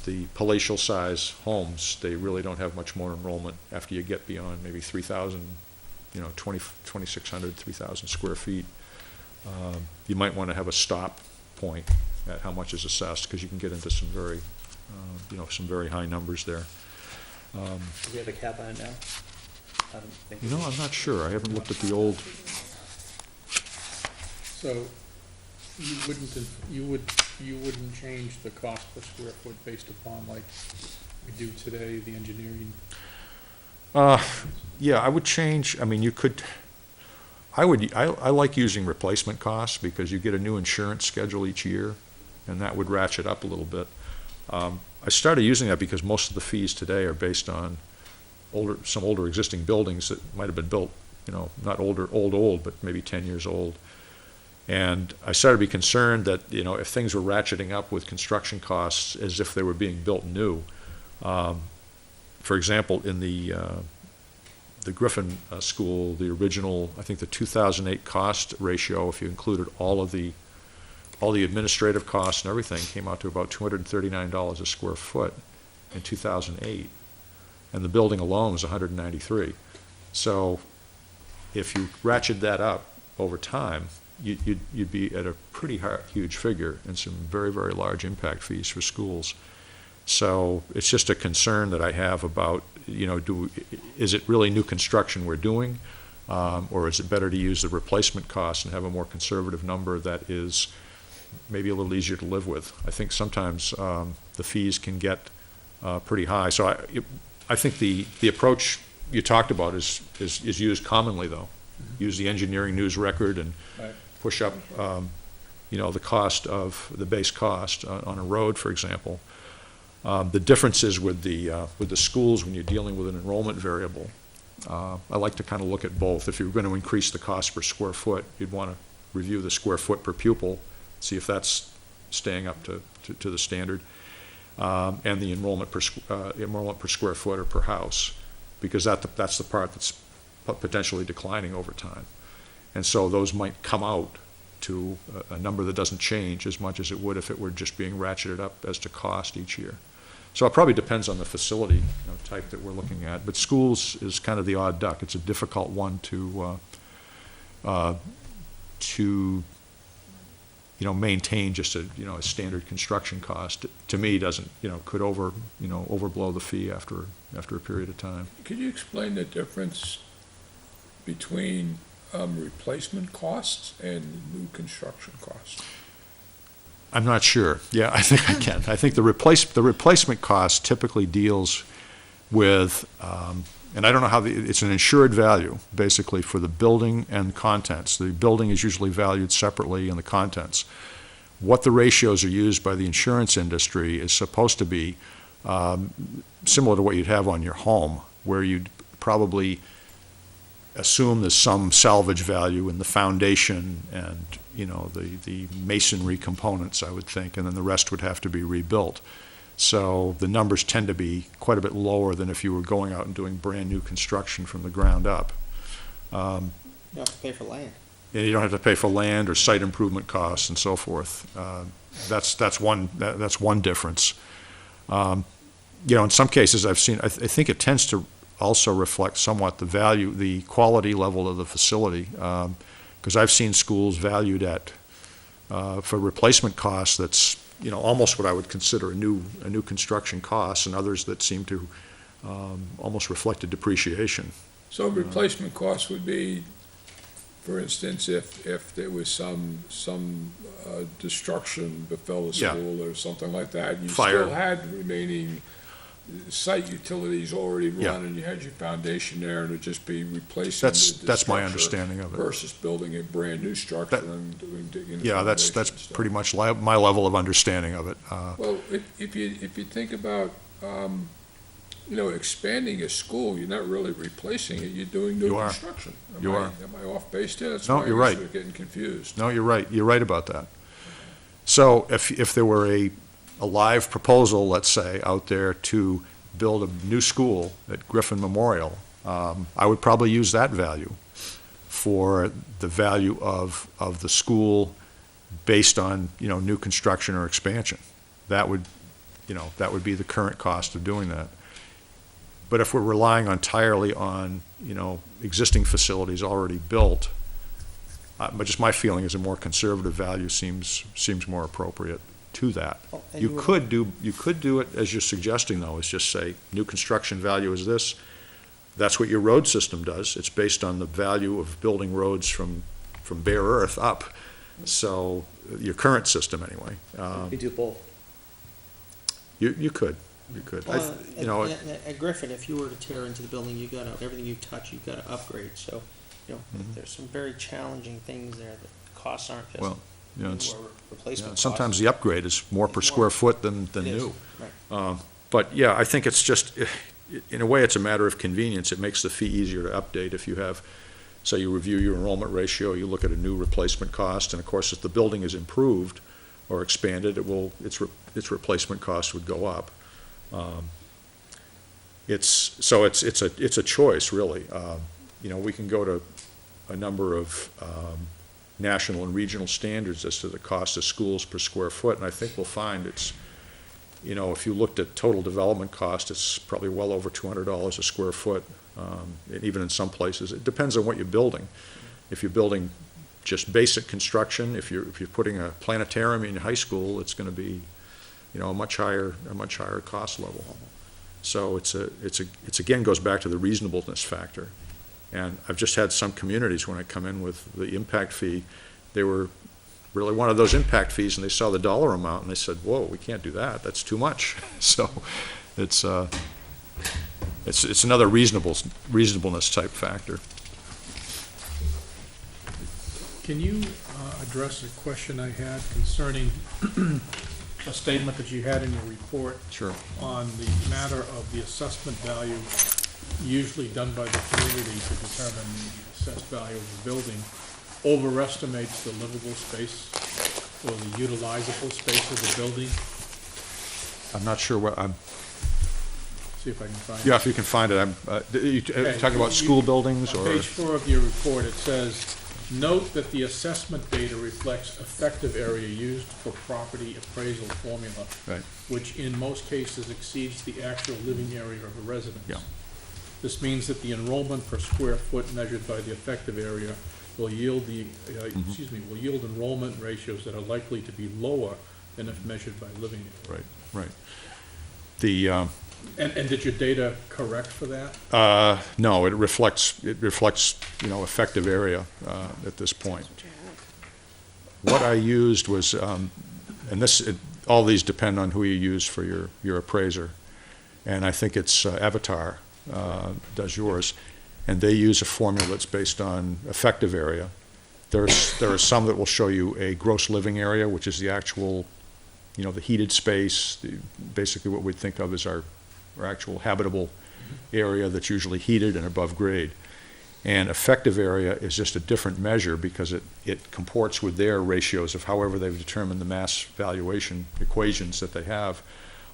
the palatial size homes. They really don't have much more enrollment after you get beyond maybe 3,000, 2,600, 3,000 square feet. You might want to have a stop point at how much is assessed, because you can get into some very high numbers there. Do we have a cap on it now? I don't think. I'm not sure. I haven't looked at the old. So you wouldn't change the cost per square foot based upon, like we do today, the engineering? Yeah, I would change. I mean, you could. I like using replacement costs, because you get a new insurance schedule each year, and that would ratchet up a little bit. I started using that because most of the fees today are based on some older existing buildings that might have been built, not old, but maybe 10 years old. And I started to be concerned that, if things were ratcheting up with construction costs as if they were being built new. For example, in the Griffin School, the original, I think the 2008 cost ratio, if you included all the administrative costs and everything, came out to about $239 a square foot in 2008. And the building alone was $193. So if you ratchet that up over time, you'd be at a pretty huge figure and some very, very large impact fees for schools. So it's just a concern that I have about, is it really new construction we're doing, or is it better to use the replacement cost and have a more conservative number that is maybe a little easier to live with? I think sometimes the fees can get pretty high. So I think the approach you talked about is used commonly, though. Use the engineering news record and push up, the cost of the base cost on a road, for example. The differences with the schools when you're dealing with an enrollment variable, I like to kind of look at both. If you're going to increase the cost per square foot, you'd want to review the square foot per pupil, see if that's staying up to the standard, and the enrollment per square foot or per house, because that's the part that's potentially declining over time. And so those might come out to a number that doesn't change as much as it would if it were just being ratcheted up as to cost each year. So it probably depends on the facility type that we're looking at. But schools is kind of the odd duck. It's a difficult one to maintain just a standard construction cost. To me, doesn't could overblow the fee after a period of time. Could you explain the difference between replacement costs and new construction costs? I'm not sure. Yeah, I think I can. I think the replacement cost typically deals with, and I don't know how it's an insured value, basically, for the building and contents. The building is usually valued separately, and the contents. What the ratios are used by the insurance industry is supposed to be similar to what you'd have on your home, where you'd probably assume there's some salvage value in the foundation and the masonry components, I would think, and then the rest would have to be rebuilt. So the numbers tend to be quite a bit lower than if you were going out and doing brand new construction from the ground up. You don't have to pay for land. And you don't have to pay for land or site improvement costs and so forth. that's one difference. In some cases I've seen, I think it tends to also reflect somewhat the value, the quality level of the facility, because I've seen schools valued at, for replacement costs that's, almost what I would consider a new construction cost, and others that seem to almost reflect a depreciation. So replacement costs would be, for instance, if there was some destruction befell the Yeah. school or something like that, you Fire. still had remaining site utilities already Yeah. run, and you had your foundation there, and it'd just be replacing the That's my structure understanding of it. versus building a brand-new structure That- and digging the Yeah, that's foundation and stuff. pretty much my level of understanding of it. Well, if you think about, expanding a school, you're not really replacing it, you're doing new You are. construction. You are. Am I off base there? That's No, why you're I right. was getting confused. No, you're right. You're right about that. So if there were a live proposal, let's say, out there to build a new school at Griffin Memorial, I would probably use that value for the value of the school based on, new construction or expansion. That would be the current cost of doing that. But if we're relying entirely on, existing facilities already built, but just my feeling is a more conservative value seems more appropriate to that. Oh, and You were- could do it as you're suggesting, though, is just say, new construction value is this. That's what your road system does. It's based on the value of building roads from bare earth up. So, your current system, anyway. You do both. You could. Well, at Griffin, if you were to tear into the building, everything you touch, you've got to upgrade, so, there's some very challenging things there, the costs aren't just Well, new it's, or replacement costs. sometimes the upgrade is more per It's square more- foot than It is, new. right. But yeah, I think it's just, in a way, it's a matter of convenience. It makes the fee easier to update if you have, say, you review your enrollment ratio, you look at a new replacement cost, and of course, if the building is improved or expanded, its replacement cost would go up. It's a choice, really. We can go to a number of national and regional standards as to the cost of schools per square foot, and I think we'll find it's, if you looked at total development cost, it's probably well over $200 a square foot, and even in some places. It depends on what you're building. If you're building just basic construction, if you're putting a planetarium in high school, it's going to be, a much higher cost level. So it's again goes back to the reasonableness factor. And I've just had some communities, when I come in with the impact fee, they were really one of those impact fees, and they saw the dollar amount, and they said, whoa, we can't do that, that's too much. So it's another reasonableness type factor. Can you address a question I had concerning a statement that you had in your report Sure. on the matter of the assessment value usually done by the community to determine the assessed value of the building overestimates the livable space or the utilizable space of the building? I'm not sure what, See if I can find it. yeah, if you can find it, you talking about school buildings On or? page 4 of your report, it says, note that the assessment data reflects effective area used for property appraisal formula, Right. which in most cases exceeds the actual living area of a residence. Yeah. This means that the enrollment per square foot measured by the effective area will yield will yield enrollment ratios that are likely to be lower than if measured by living area. Right. The, And did your data correct for that? no, it reflects, effective area, at this point. What I used was, and all these depend on who you use for your appraiser. And I think it's Avatar does yours, and they use a formula that's based on effective area. There are some that will show you a gross living area, which is the actual, the heated space, basically what we'd think of as our actual habitable area that's usually heated and above grade. And effective area is just a different measure because it comports with their ratios of however they've determined the mass valuation equations that they have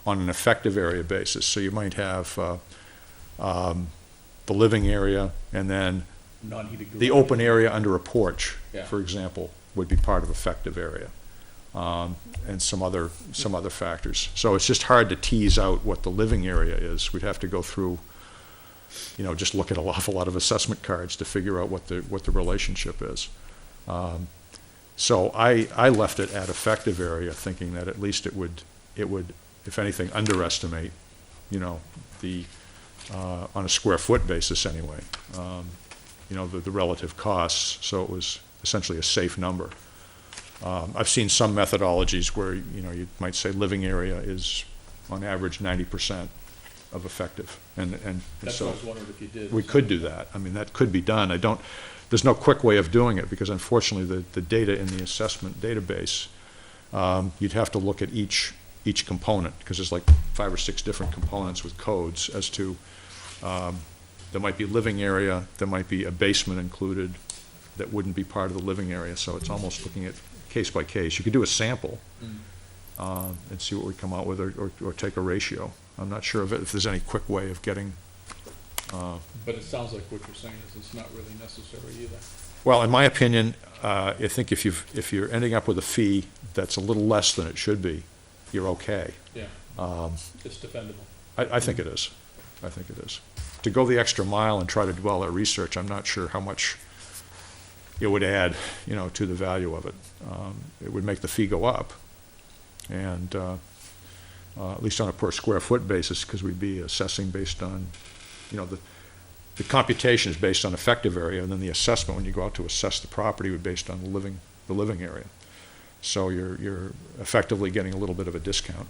on an effective area basis. So you might have the living area, and then Non-heated the garage. open area under a porch, Yeah. for example, would be part of effective area. and some other factors. So it's just hard to tease out what the living area is. We'd have to go through, just look at an awful lot of assessment cards to figure out what the relationship is. So I left it at effective area, thinking that at least it would, if anything, underestimate, the, on a square foot basis anyway, the relative costs, so it was essentially a safe number. I've seen some methodologies where, you might say living area is, on average, 90% of effective, and That's so what I was wondering if you did. we could do that. I mean, that could be done. There's no quick way of doing it, because unfortunately, the data in the assessment database, you'd have to look at each component, because there's like 5 or 6 different components with codes as to, there might be living area, there might be a basement included that wouldn't be part of the living area, so it's almost looking at case by case. You could do a sample and see what we come out with, or take a ratio. I'm not sure if there's any quick way of getting. But it sounds like what you're saying is it's not really necessary either. Well, in my opinion, I think if you're ending up with a fee that's a little less than it should be, you're okay. Yeah, it's defendable. I think it is. I think it is. To go the extra mile and try to do all that research, I'm not sure how much it would add, to the value of it. It would make the fee go up, and at least on a per square foot basis, because we'd be assessing based on, the computation is based on effective area, and then the assessment, when you go out to assess the property, would be based on the living area. So you're effectively getting a little bit of a discount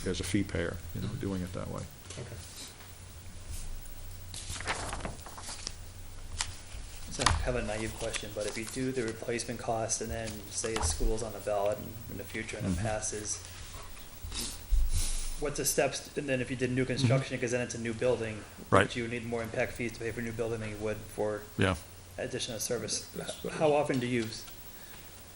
as a fee payer, doing it that way. Okay. It's kind of a naive question, but if you do the replacement cost and then say a school's on the ballot in the future and it passes, what's the steps, and then if you did new construction, because then it's a new building, Right. but you would need more impact fees to pay for a new building than you would for Yeah. additional service. That's what How often do you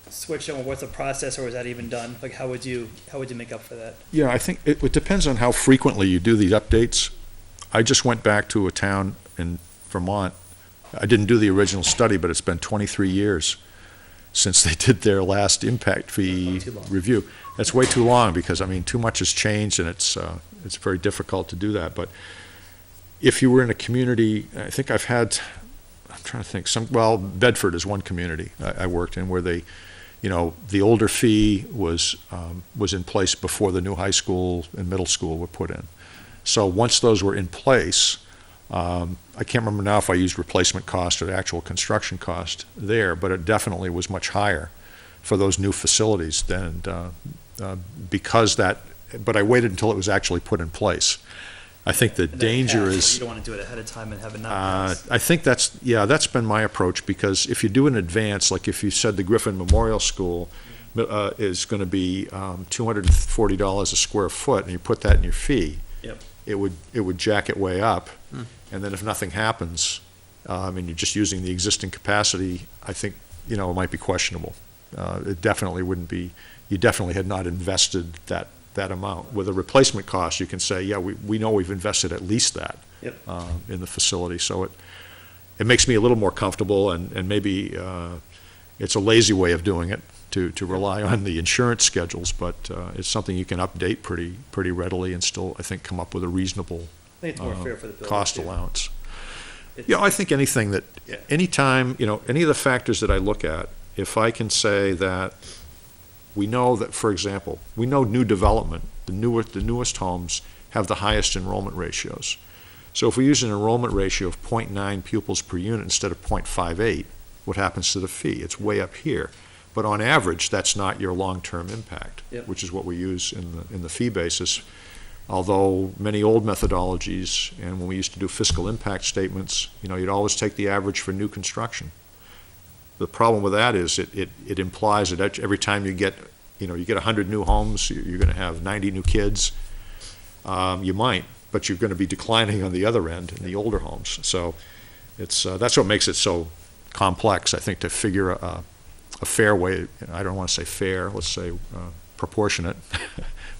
switch them, or what's the process, or is that even done? Like, how would you make up for that? Yeah, I think it depends on how frequently you do these updates. I just went back to a town in Vermont. I didn't do the original study, but it's been 23 years since they did their last impact fee Too long. review. That's way too long, because, too much has changed, and it's very difficult to do that. But if you were in a community, I think I'm trying to think, Bedford is one community I worked in where they, the older fee was in place before the new high school and middle school were put in. So once those were in place, I can't remember now if I used replacement cost or the actual construction cost there, but it definitely was much higher for those new facilities than, but I waited until it was actually put in place. I think the And then danger pass, is. You don't want to do it ahead of time and have it not pass. I think that's been my approach, because if you do in advance, like if you said the Griffin Memorial School is going to be $240 a square foot, and you put that in your fee, Yep. it would jack it way up, and then if nothing happens, and you're just using the existing capacity, I think, it might be questionable. It definitely wouldn't be, you definitely had not invested that amount. With a replacement cost, you can say, yeah, we know we've invested at least that Yep. in the facility. So it makes me a little more comfortable, and maybe it's a lazy way of doing it to rely on the insurance schedules, but it's something you can update pretty readily and still, I think, come up with a reasonable I think it's more fair for the building, cost too. allowance. It's- Yeah, I think anytime, any of the factors that I look at, if I can say that we know that, for example, we know new development, the newest homes have the highest enrollment ratios. So if we use an enrollment ratio of 0.9 pupils per unit instead of 0.58, what happens to the fee? It's way up here. But on average, that's not your long-term impact, Yep. which is what we use in the fee basis. Although many old methodologies, and when we used to do fiscal impact statements, you'd always take the average for new construction. The problem with that is it implies that every time you get 100 new homes, you're going to have 90 new kids. You might, but you're going to be declining on the other end in the older homes. So that's what makes it so complex, I think, to figure a fair way. I don't want to say fair, let's say proportionate So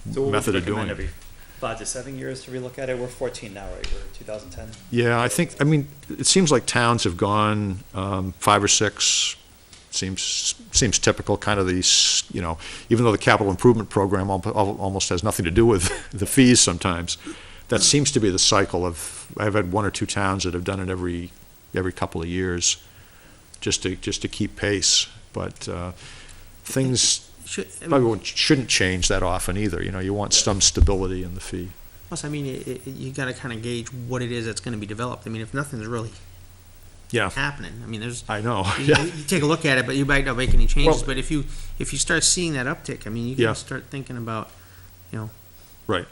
what would method you of doing recommend, it. every 5 to 7 years to relook at it? We're 14 now, right? We're 2010. Yeah, it seems like towns have gone 5 or 6, Seems typical, kind of these, even though the capital improvement program almost has nothing to do with the fees sometimes, that seems to be the cycle of, I've had one or two towns that have done it every couple of years, just to keep pace. But things probably shouldn't change that often either. You want some stability in the fee. Plus, I mean, you gotta kind of gauge what it is that's gonna be developed. I mean, if nothing's really Yeah, happening, I mean, there's, I know. you take a look at it, but you might not make any changes. But if you start seeing that uptick, I mean, you gotta start thinking about, Right.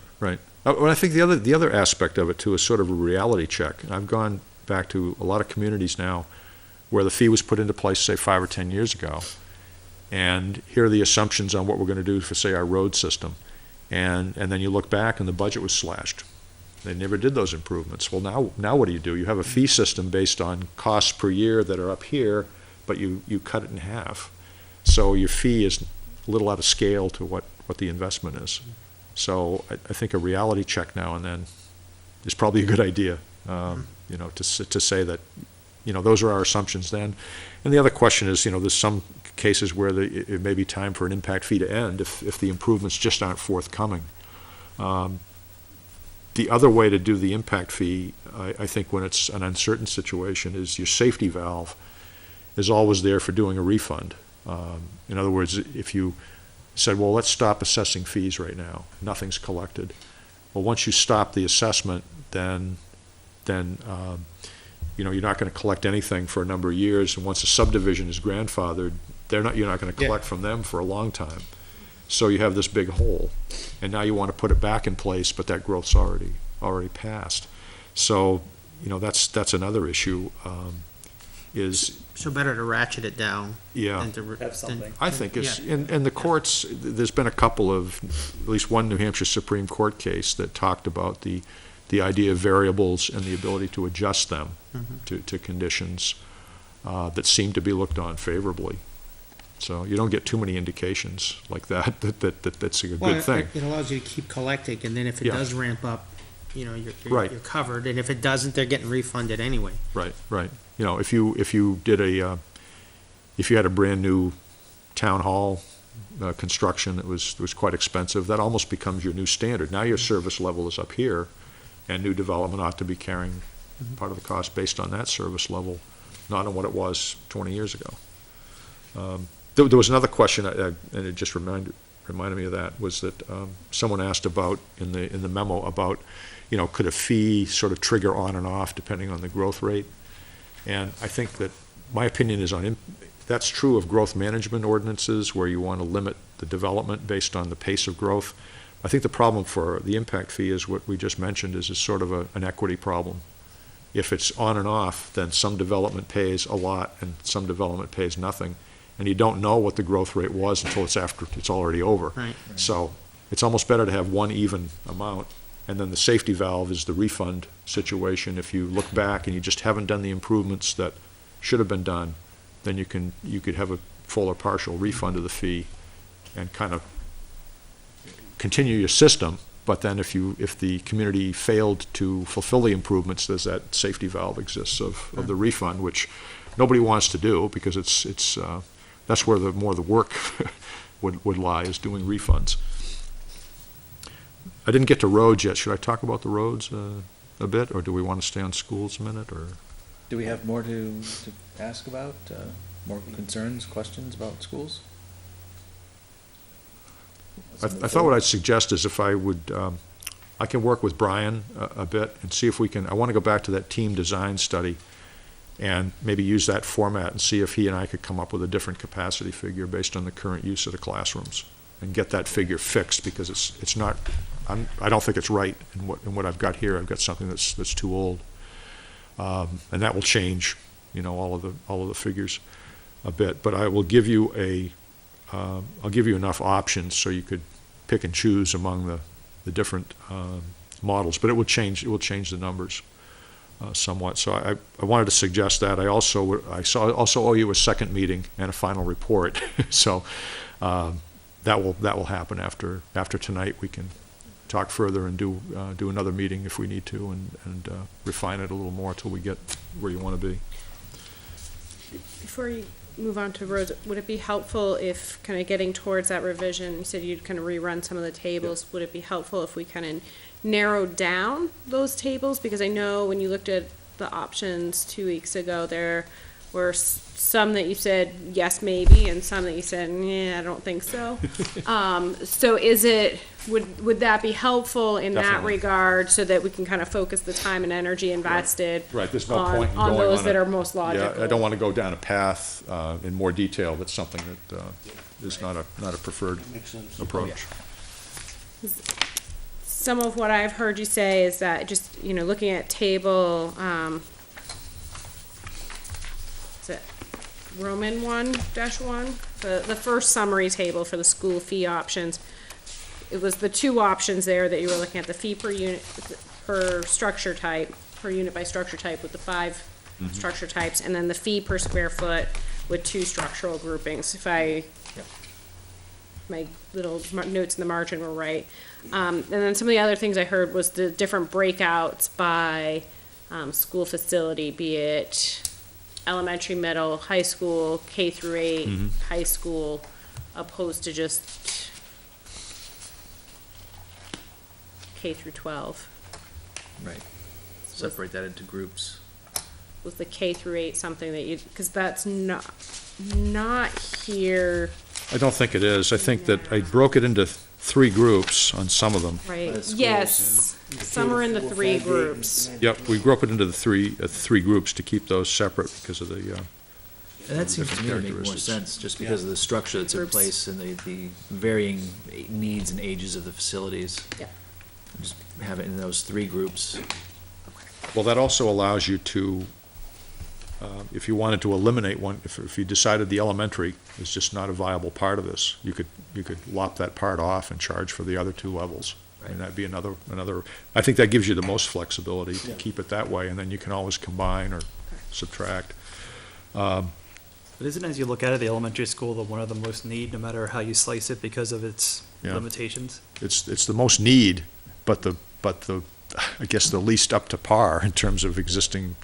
Well, I think the other aspect of it too is sort of a reality check. And I've gone back to a lot of communities now where the fee was put into place, say, 5 or 10 years ago, and here are the assumptions on what we're going to do for, say, our road system, and then you look back and the budget was slashed. They never did those improvements. Well, now what do? You have a fee system based on costs per year that are up here, but you cut it in half. So your fee is a little out of scale to what the investment is. So I think a reality check now and then is probably a good idea, to say that, those are our assumptions then. And the other question is, there's some cases where it may be time for an impact fee to end if the improvements just aren't forthcoming. The other way to do the impact fee, I think when it's an uncertain situation, is your safety valve is always there for doing a refund. In other words, if you said, well, let's stop assessing fees right now, nothing's collected. Well, once you stop the assessment, then you're not going to collect anything for a number of years, and once a subdivision is grandfathered, you're not going to collect from them for a long time. So you have this big hole, and now you want to put it back in place, but that growth's already passed. So, that's another issue, is. so better to ratchet it down. Yeah. Than to Have something. I think it's, and the courts, there's been a couple of, at least one New Hampshire Supreme Court case that talked about the idea of variables and the ability to adjust them to conditions that seem to be looked on favorably. So you don't get too many indications like that's a good thing. It allows you to keep collecting, and then if it does ramp up, you're Right. you're covered, and if it doesn't, they're getting refunded anyway. Right. If you had a brand new town hall construction that was quite expensive, that almost becomes your new standard. Now your service level is up here, and new development ought to be carrying part of the cost based on that service level, not on what it was 20 years ago. There was another question, and it just reminded me of that, was that someone asked about, in the memo, about, could a fee sort of trigger on and off depending on the growth rate? And I think that my opinion is that's true of growth management ordinances where you want to limit the development based on the pace of growth. I think the problem for the impact fee is what we just mentioned, is sort of an equity problem. If it's on and off, then some development pays a lot and some development pays nothing. And you don't know what the growth rate was until it's already over. Right. So it's almost better to have one even amount. And then the safety valve is the refund situation. If you look back and you just haven't done the improvements that should have been done, then you could have a full or partial refund of the fee and kind of continue your system. But then if the community failed to fulfill the improvements, there's that safety valve exists of the refund, which nobody wants to do, because it's that's where more of the work would lie, is doing refunds. I didn't get to roads yet. Should I talk about the roads a bit, or do we want to stay on schools a minute, or? Do we have more to ask about, more concerns, questions about schools? I thought what I'd suggest is if I can work with Brian a bit and see if we can, I want to go back to that team design study and maybe use that format and see if he and I could come up with a different capacity figure based on the current use of the classrooms and get that figure fixed, because it's not, I don't think it's right in what I've got here. I've got something that's too old. And that will change, all of the figures a bit, but I will give you I'll give you enough options so you could pick and choose among the different models, but it will change the numbers somewhat. So I wanted to suggest that. I also owe you a second meeting and a final report. So that will happen after tonight. We can talk further and do another meeting if we need to, and refine it a little more till we get where you want to be. Before you move on to roads, would it be helpful if, kind of getting towards that revision, you said you'd kind of rerun some of the tables, would it be helpful if we kind of narrowed down those tables? Because I know when you looked at the options 2 weeks ago, there were some that you said, yes, maybe, and some that you said, yeah, I don't think so. So would that be helpful in that Definitely. regard, so that we can kind of focus the time and energy invested Right, there's no on, point in on going those on that a- are most logical? Yeah, I don't want to go down a path in more detail that's something that is not a preferred approach. Some of what I've heard you say is that just, looking at table, is it Roman 1-1? The first summary table for the school fee options. It was the two options there that you were looking at, the fee per unit, per structure type, per unit by structure type with the 5 structure types, and then the fee per square foot with 2 structural groupings, my little notes in the margin were right. And then some of the other things I heard was the different breakouts by school facility, be it elementary, middle, high school, K through 8, high school, opposed to just K through 12. Right. Separate that into groups. Was the K through 8 something that because that's not here, I don't think it is. I think that I broke it into 3 groups on some of them. right? schools, Yes, some are in the 3 groups. Yep, we broke it into the three groups to keep those separate because of the, And that seems to me to make more Characteristics. sense, just because of the structure that's in Groups. place and the varying needs and ages of the facilities. Yeah. Just have it in those 3 groups. well, that also allows you to, if you wanted to eliminate one, if you decided the elementary is just not a viable part of this, you could lop that part off and charge for the other 2 levels. And that'd be another, I think that gives you the most flexibility to keep it that way, and then you can always combine or subtract. But isn't, as you look at it, the elementary school, the one of the most need, no matter how you slice it, because of its Yeah. limitations? It's the most need, but the, I guess the least up to par in terms of existing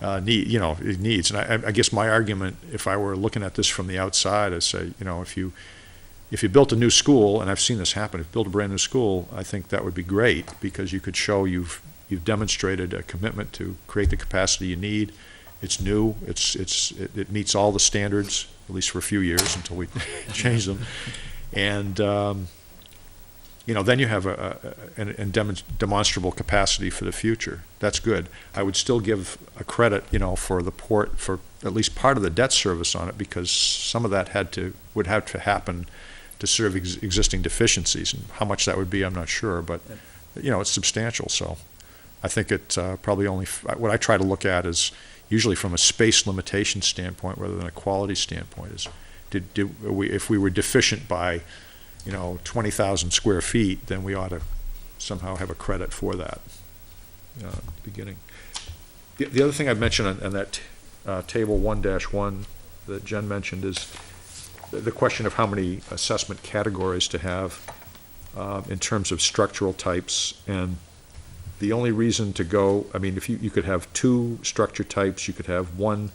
needs. And I guess my argument, if I were looking at this from the outside, is say, if you built a new school, and I've seen this happen, if you built a brand new school, I think that would be great, because you could show you've demonstrated a commitment to create the capacity you need. It's new, it meets all the standards, at least for a few years until we change them. And, then you have a demonstrable capacity for the future. That's good. I would still give a credit, for the port, for at least part of the debt service on it, because some of that would have to happen to serve existing deficiencies. And how much that would be, I'm not sure, but, it's substantial. So I think it probably only, what I try to look at is usually from a space limitation standpoint rather than a quality standpoint, is if we were deficient by 20,000 square feet, then we ought to somehow have a credit for that at the beginning. The other thing I'd mention on that table 1-1 that Jen mentioned is the question of how many assessment categories to have in terms of structural types. And the only reason to go, if you could have 2 structure types, you could have 1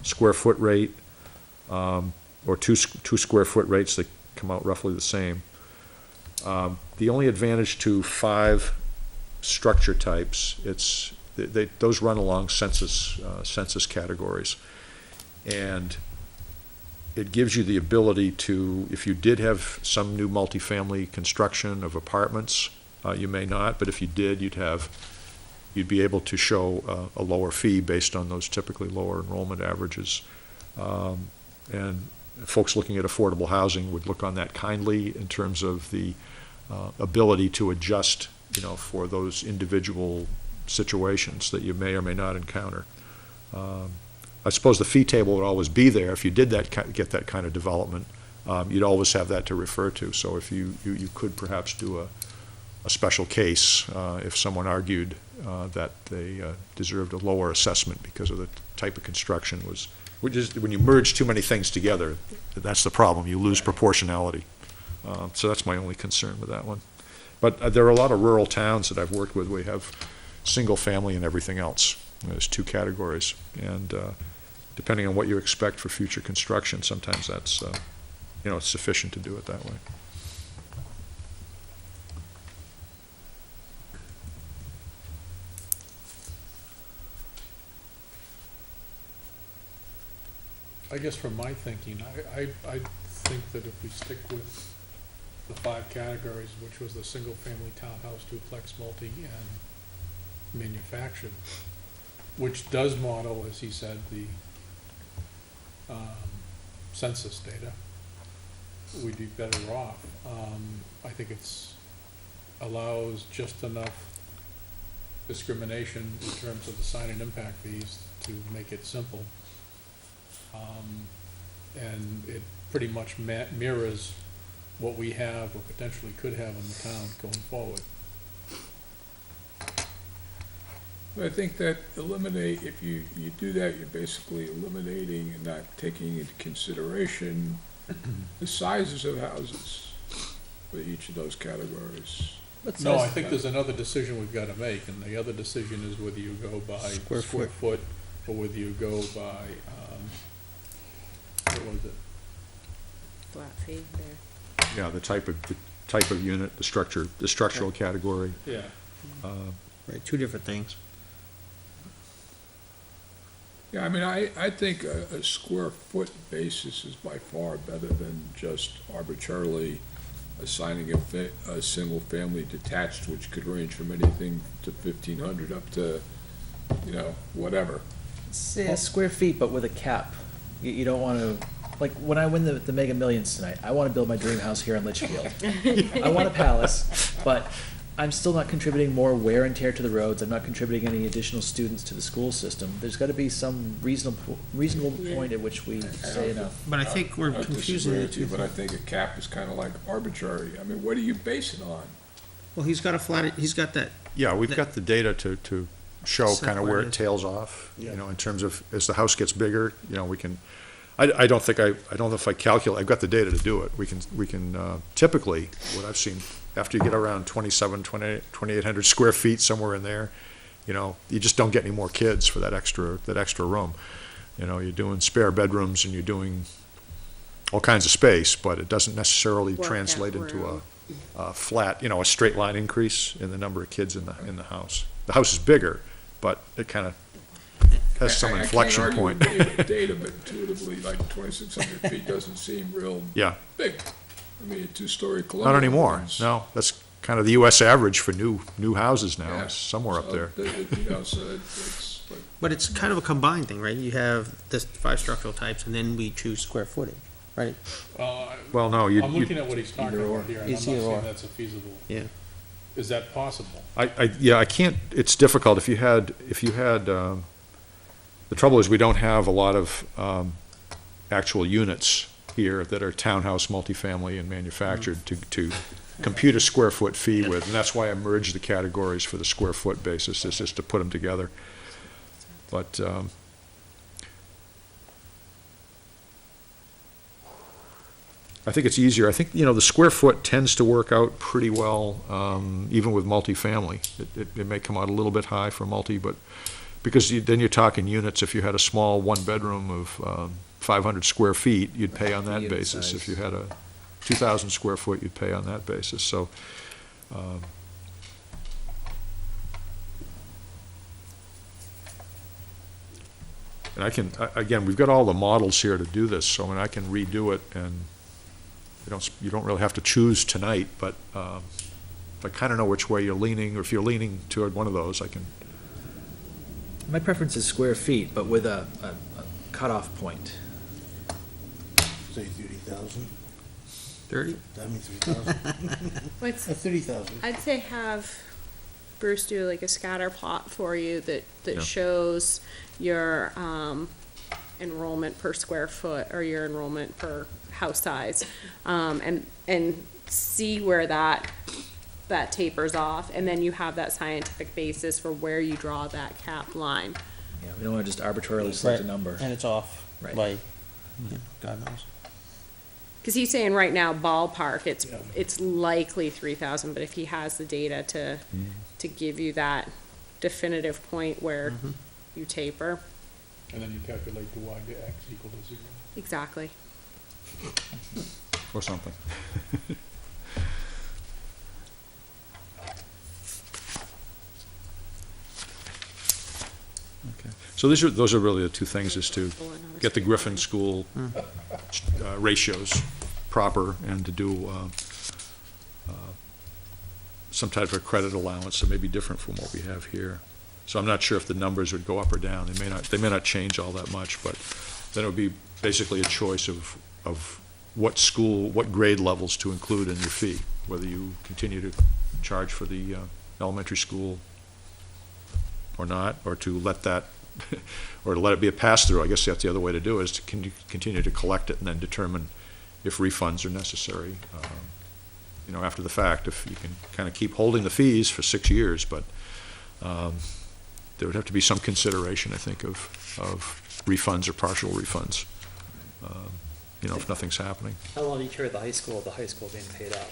square foot rate, or two square foot rates that come out roughly the same. The only advantage to 5 structure types, those run along census categories, and it gives you the ability to, if you did have some new multifamily construction of apartments, you may not, but if you did, you'd be able to show a lower fee based on those typically lower enrollment averages. And folks looking at affordable housing would look on that kindly in terms of the ability to adjust, for those individual situations that you may or may not encounter. I suppose the fee table would always be there. If you did get that kind of development, you'd always have that to refer to. So if you could perhaps do a special case if someone argued that they deserved a lower assessment because of the type of construction which is, when you merge too many things together, that's the problem. You lose proportionality. So that's my only concern with that one. But there are a lot of rural towns that I've worked with where you have single family and everything else. There's 2 categories. And depending on what you expect for future construction, sometimes that's, it's sufficient to do it that way. I guess from my thinking, I think that if we stick with the 5 categories, which was the single-family townhouse, duplex, multi, and manufactured, which does model, as he said, the census data, we'd be better off. I think it's allows just enough discrimination in terms of the sign and impact fees to make it simple. And it pretty much mirrors what we have or potentially could have in the town going forward. I think that if you do that, you're basically eliminating and not taking into consideration the sizes of houses for each of those categories. No, I think there's another decision we've got to make, and the other decision is whether you go by Square foot or whether you go by, what was it? Flat fee there. Yeah, the type of unit, the structural category. Yeah. Right, two different things. Yeah, I mean, I think a square foot basis is by far better than just arbitrarily assigning a single family detached, which could range from anything to 1,500 up to, whatever. Say square feet, but with a cap. You don't want to, like, when I win the Mega Millions tonight, I want to build my dream house here in Litchfield. I want a palace, but I'm still not contributing more wear and tear to the roads. I'm not contributing any additional students to the school system. There's got to be some reasonable point at which we say enough. But I think we're I confusing disagree the with you, two. but I think a cap is kind of like arbitrary. I mean, what do you base it on? Well, he's got that, Yeah, we've got the data to show Set kind of where where it it is. tails off, in terms of, as the house gets bigger, we can, I don't know if I calculate, I've got the data to do it. We can typically, what I've seen, after you get around 2,800 square feet, somewhere in there, you just don't get any more kids for that extra room. You're doing spare bedrooms and you're doing all kinds of space, but it doesn't necessarily Workout translate into room. a flat, a straight line increase in the number of kids in the house. The house is bigger, but it kind of has some inflection point. I can't argue with data, but intuitively, like 2,600 feet doesn't seem real Yeah, big. I mean, a two-story colonial. not anymore. ones. No, that's kind of the US average for new houses now, Yeah. is somewhere up So, there. So it's like, but it's kind of a combined thing, right? You have this 5 structural types, and then we choose square footage, right? Well, no, I'm looking at what he's talking Either or. about here, and I'm not It's either or. saying that's a feasible. Yeah. Is that possible? I can't, it's difficult. If you had, the trouble is we don't have a lot of actual units here that are townhouse, multifamily, and manufactured to compute a square foot fee with, and that's why I merged the categories for the square foot basis, is just to put them together. But, I think it's easier. I think, the square foot tends to work out pretty well, even with multifamily. It may come out a little bit high for multi, but, because then you're talking units. If you had a small one-bedroom of 500 square feet, you'd pay on that Unit basis. size. If you had a 2,000 square foot, you'd pay on that basis. So, and again, we've got all the models here to do this, so I can redo it, and you don't really have to choose tonight, but if I kind of know which way you're leaning, or if you're leaning toward one of those, I can. My preference is square feet, but with a cutoff point. Say 30,000, 30? that means 3,000. What's, 30,000. I'd say have Bruce do like a scatter plot for you that Yeah. shows your enrollment per square foot or your enrollment per house size, and see where that tapers off, and then you have that scientific basis for where you draw that cap line. Yeah, we don't want to just arbitrarily select a Right. number. And it's off Right. by, God knows. Because he's saying right now ballpark, it's likely 3,000, but if he has the data to give you that definitive point where you taper. And then you calculate the y to x equal to 0. Exactly. Or something. Okay. So those are really the two things, is to get the Griffin School ratios proper, and to do some type of credit allowance that may be different from what we have here. So I'm not sure if the numbers would go up or down. They may not change all that much, but then it would be basically a choice of what grade levels to include in your fee, whether you continue to charge for the elementary school or not, or to let that, or to let it be a pass-through. I guess that's the other way to do it, is to continue to collect it and then determine if refunds are necessary, after the fact, if you can kind of keep holding the fees for 6 years, but there would have to be some consideration, I think, of refunds or partial refunds, if nothing's happening. How long do you carry the high school being paid out?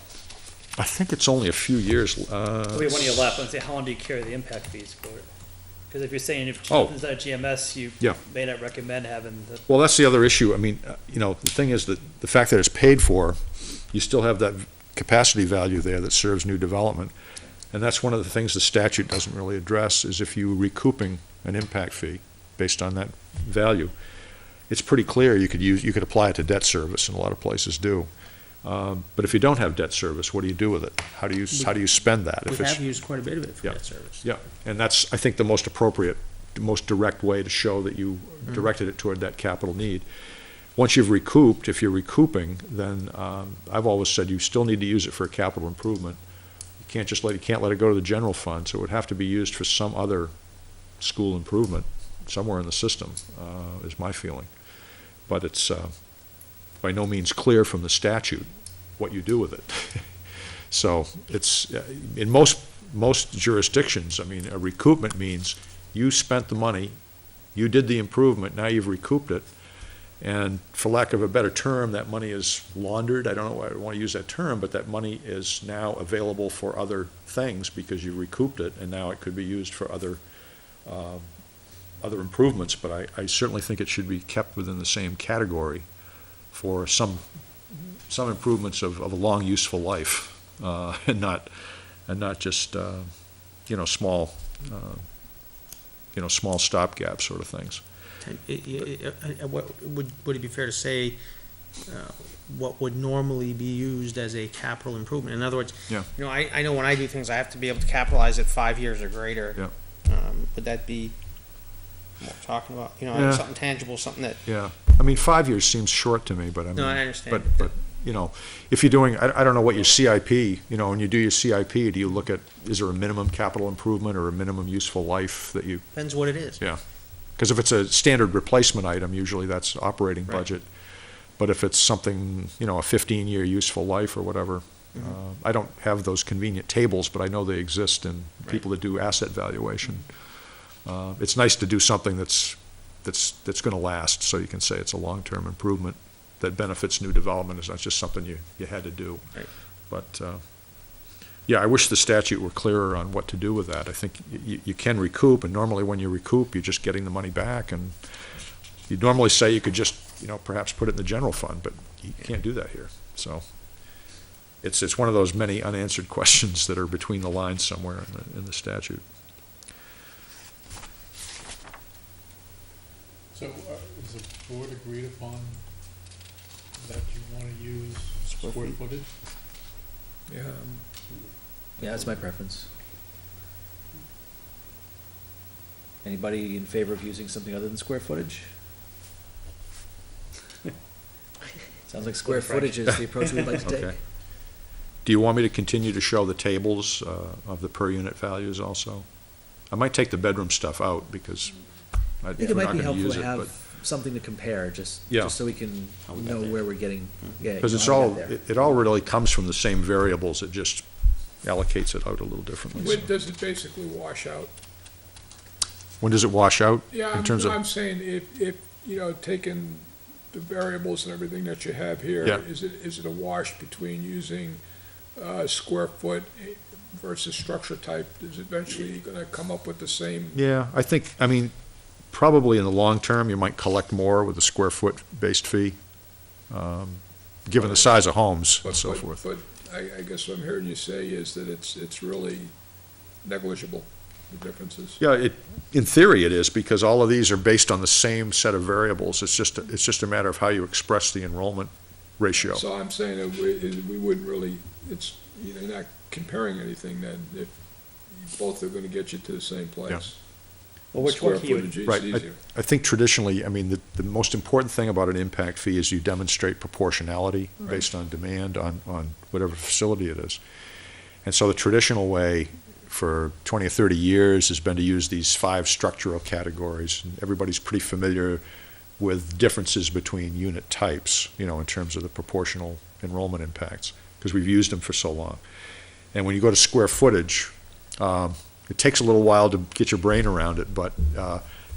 I think it's only a few years. We have 1 year left. Let's say, how long do you carry the impact fees for? Because if you're saying if Oh. it's not a GMS, you Yeah. may not recommend having the. Well, that's the other issue. I mean, the thing is that the fact that it's paid for, you still have that capacity value there that serves new development. And that's one of the things the statute doesn't really address, is if you're recouping an impact fee based on that value, it's pretty clear you could apply it to debt service, and a lot of places do. But if you don't have debt service, what do you do with it? How do you spend that? We If it's- have used quite a bit of it for Yeah. debt service. Yeah, and that's, I think, the most appropriate, the most direct way to show that you directed it toward that capital need. Once you've recouped, if you're recouping, then I've always said you still need to use it for a capital improvement. You can't let it go to the general fund, so it would have to be used for some other school improvement somewhere in the system, is my feeling. But it's by no means clear from the statute what you do with it. So it's, in most jurisdictions, I mean, a recoupment means you spent the money, you did the improvement, now you've recouped it, and for lack of a better term, that money is laundered. I don't know why I want to use that term, but that money is now available for other things because you recouped it, and now it could be used for other improvements. But I certainly think it should be kept within the same category for some improvements of a long, useful life, and not just small stopgap sort of things. Would it be fair to say what would normally be used as a capital improvement? In other words, Yeah. I know when I do things, I have to be able to capitalize it 5 years or greater. Yeah. Would that be what we're talking about? Yeah. Something tangible, something that. Yeah, I mean, 5 years seems short to me, but I mean. No, I understand. But, if you're doing, I don't know what your CIP, when you do your CIP, do you look at, is there a minimum capital improvement or a minimum useful life that you, Depends what it is. yeah. Because if it's a standard replacement item, usually that's operating Right. budget. But if it's something, a 15-year useful life or whatever, I don't have those convenient tables, but I know they exist in people that do asset valuation. It's nice to do something that's going to last, so you can say it's a long-term improvement that benefits new development. It's not just something you had to do. Right. But, yeah, I wish the statute were clearer on what to do with that. I think you can recoup, and normally when you recoup, you're just getting the money back, and you'd normally say you could just, perhaps put it in the general fund, but you can't do that here. So it's one of those many unanswered questions that are between the lines somewhere in the statute. So is the board agreed upon that you want to use Square square feet. footage? Yeah, Yeah, that's my preference. Anybody in favor of using something other than square footage? Sounds like square footage is the approach we'd like to take. Okay. Do you want me to continue to show the tables of the per unit values also? I might take the bedroom stuff out because I if think we're it might not be gonna helpful use to it, but. have something to compare, just Yeah. so we can How we got know there. where we're getting, yeah. Because it's how we all, got there. it all really comes from the same variables, it just allocates it out a little differently. when so. does it basically wash out? When does it wash out? Yeah, In terms of, I'm saying if, taking the variables and everything that you have here, Yeah. is it a wash between using, square foot versus structure type? Is eventually gonna come up with the same? yeah, I think, probably in the long term, you might collect more with a square foot based fee, given the size of homes and so forth. But I guess what I'm hearing you say is that it's really negligible, the differences. Yeah, in theory it is, because all of these are based on the same set of variables. It's just a matter of how you express the enrollment ratio. So I'm saying that we wouldn't really, you're not comparing anything then, if both are gonna get you to the same place. Well, which Square one can you, footage is Right. easier. I think traditionally, I mean, the most important thing about an impact fee is you demonstrate proportionality based on demand on whatever facility it is. And so the traditional way for 20 or 30 years has been to use these 5 structural categories. And everybody's pretty familiar with differences between unit types, in terms of the proportional enrollment impacts, because we've used them for so long. And when you go to square footage, it takes a little while to get your brain around it, but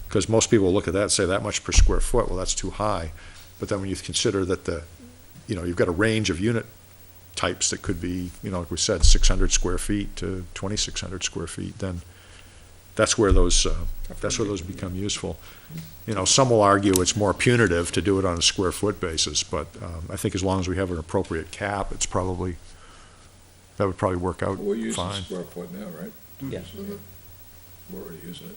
because most people look at that and say that much per square foot, well, that's too high. But then when you consider that you've got a range of unit types that could be, like we said, 600 square feet to 2,600 square feet, then that's where those become useful. Some will argue it's more punitive to do it on a square foot basis, but I think as long as we have an appropriate cap, that would probably work out We're using fine. square foot now, right? yeah. We're already using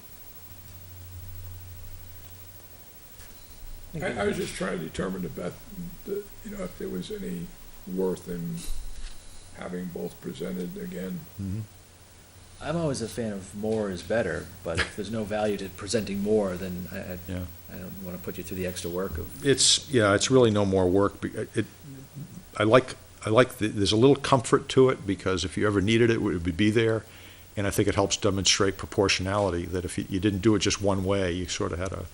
it. I was just trying to determine if there was any worth in having both presented again. I'm always a fan of more is better, but if there's no value to presenting more, then Yeah. I don't want to put you through the extra work of. It's really no more work. There's a little comfort to it, because if you ever needed it, it would be there. And I think it helps demonstrate proportionality, that if you didn't do it just one way, you sort of had a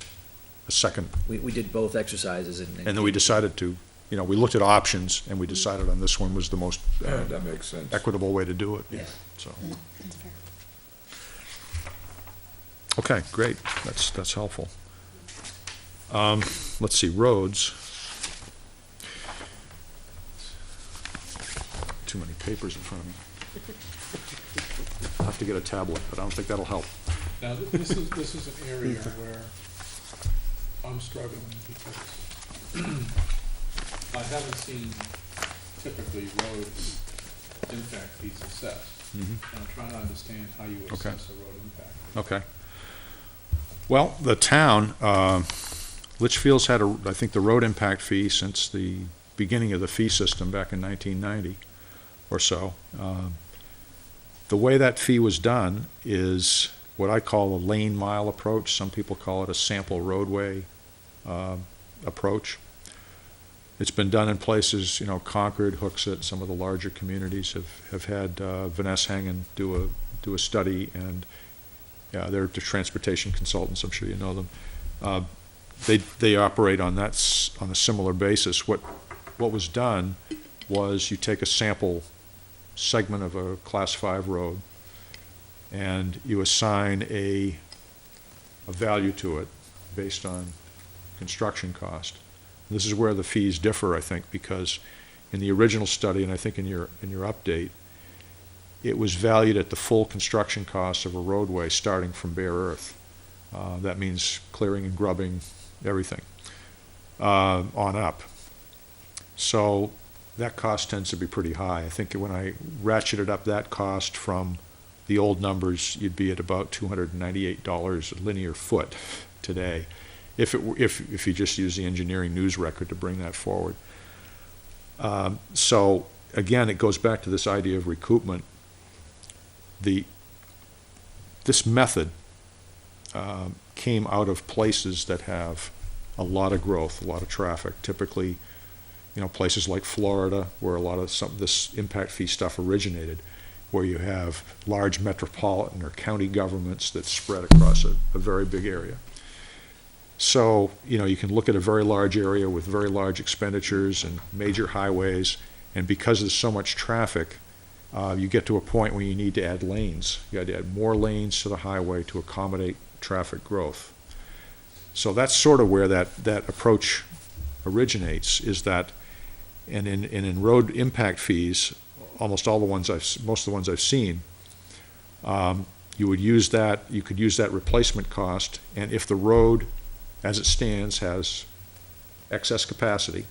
second. We did both exercises and. And then we decided to, we looked at options, and we decided on this one was the most That makes sense. equitable way to do it. Yeah. So. Okay, great. That's helpful. Let's see, roads. Too many papers in front of me. I'll have to get a tablet, but I don't think that'll help. Now, this is an area where I'm struggling, because I haven't seen typically road impact fees assessed. And I'm trying to understand how you assess a road impact. Okay. Well, the town, Litchfield's had I think the road impact fee since the beginning of the fee system back in 1990 or so. The way that fee was done is what I call a lane mile approach. Some people call it a sample roadway approach. It's been done in places, Concord, Hooksett, some of the larger communities have had Vanessa Hangen do a study, and they're the transportation consultants, I'm sure you know them. They operate on a similar basis. What was done was you take a sample segment of a Class 5 road, and you assign a value to it based on construction cost. This is where the fees differ, I think, because in the original study, and I think in your update, it was valued at the full construction cost of a roadway starting from bare earth. That means clearing and grubbing, everything, on up. So that cost tends to be pretty high. I think when I ratcheted up that cost from the old numbers, you'd be at about $298 a linear foot today, if you just use the engineering news record to bring that forward. So again, it goes back to this idea of recoupment. This method came out of places that have a lot of growth, a lot of traffic. Typically, places like Florida, where a lot of this impact fee stuff originated, where you have large metropolitan or county governments that spread across a very big area. So, you can look at a very large area with very large expenditures and major highways, and because there's so much traffic, you get to a point where you need to add lanes. You got to add more lanes to the highway to accommodate traffic growth. So that's sort of where that approach originates, is that, and in road impact fees, most of the ones I've seen, you would use that, you could use that replacement cost, and if the road, as it stands, has excess capacity,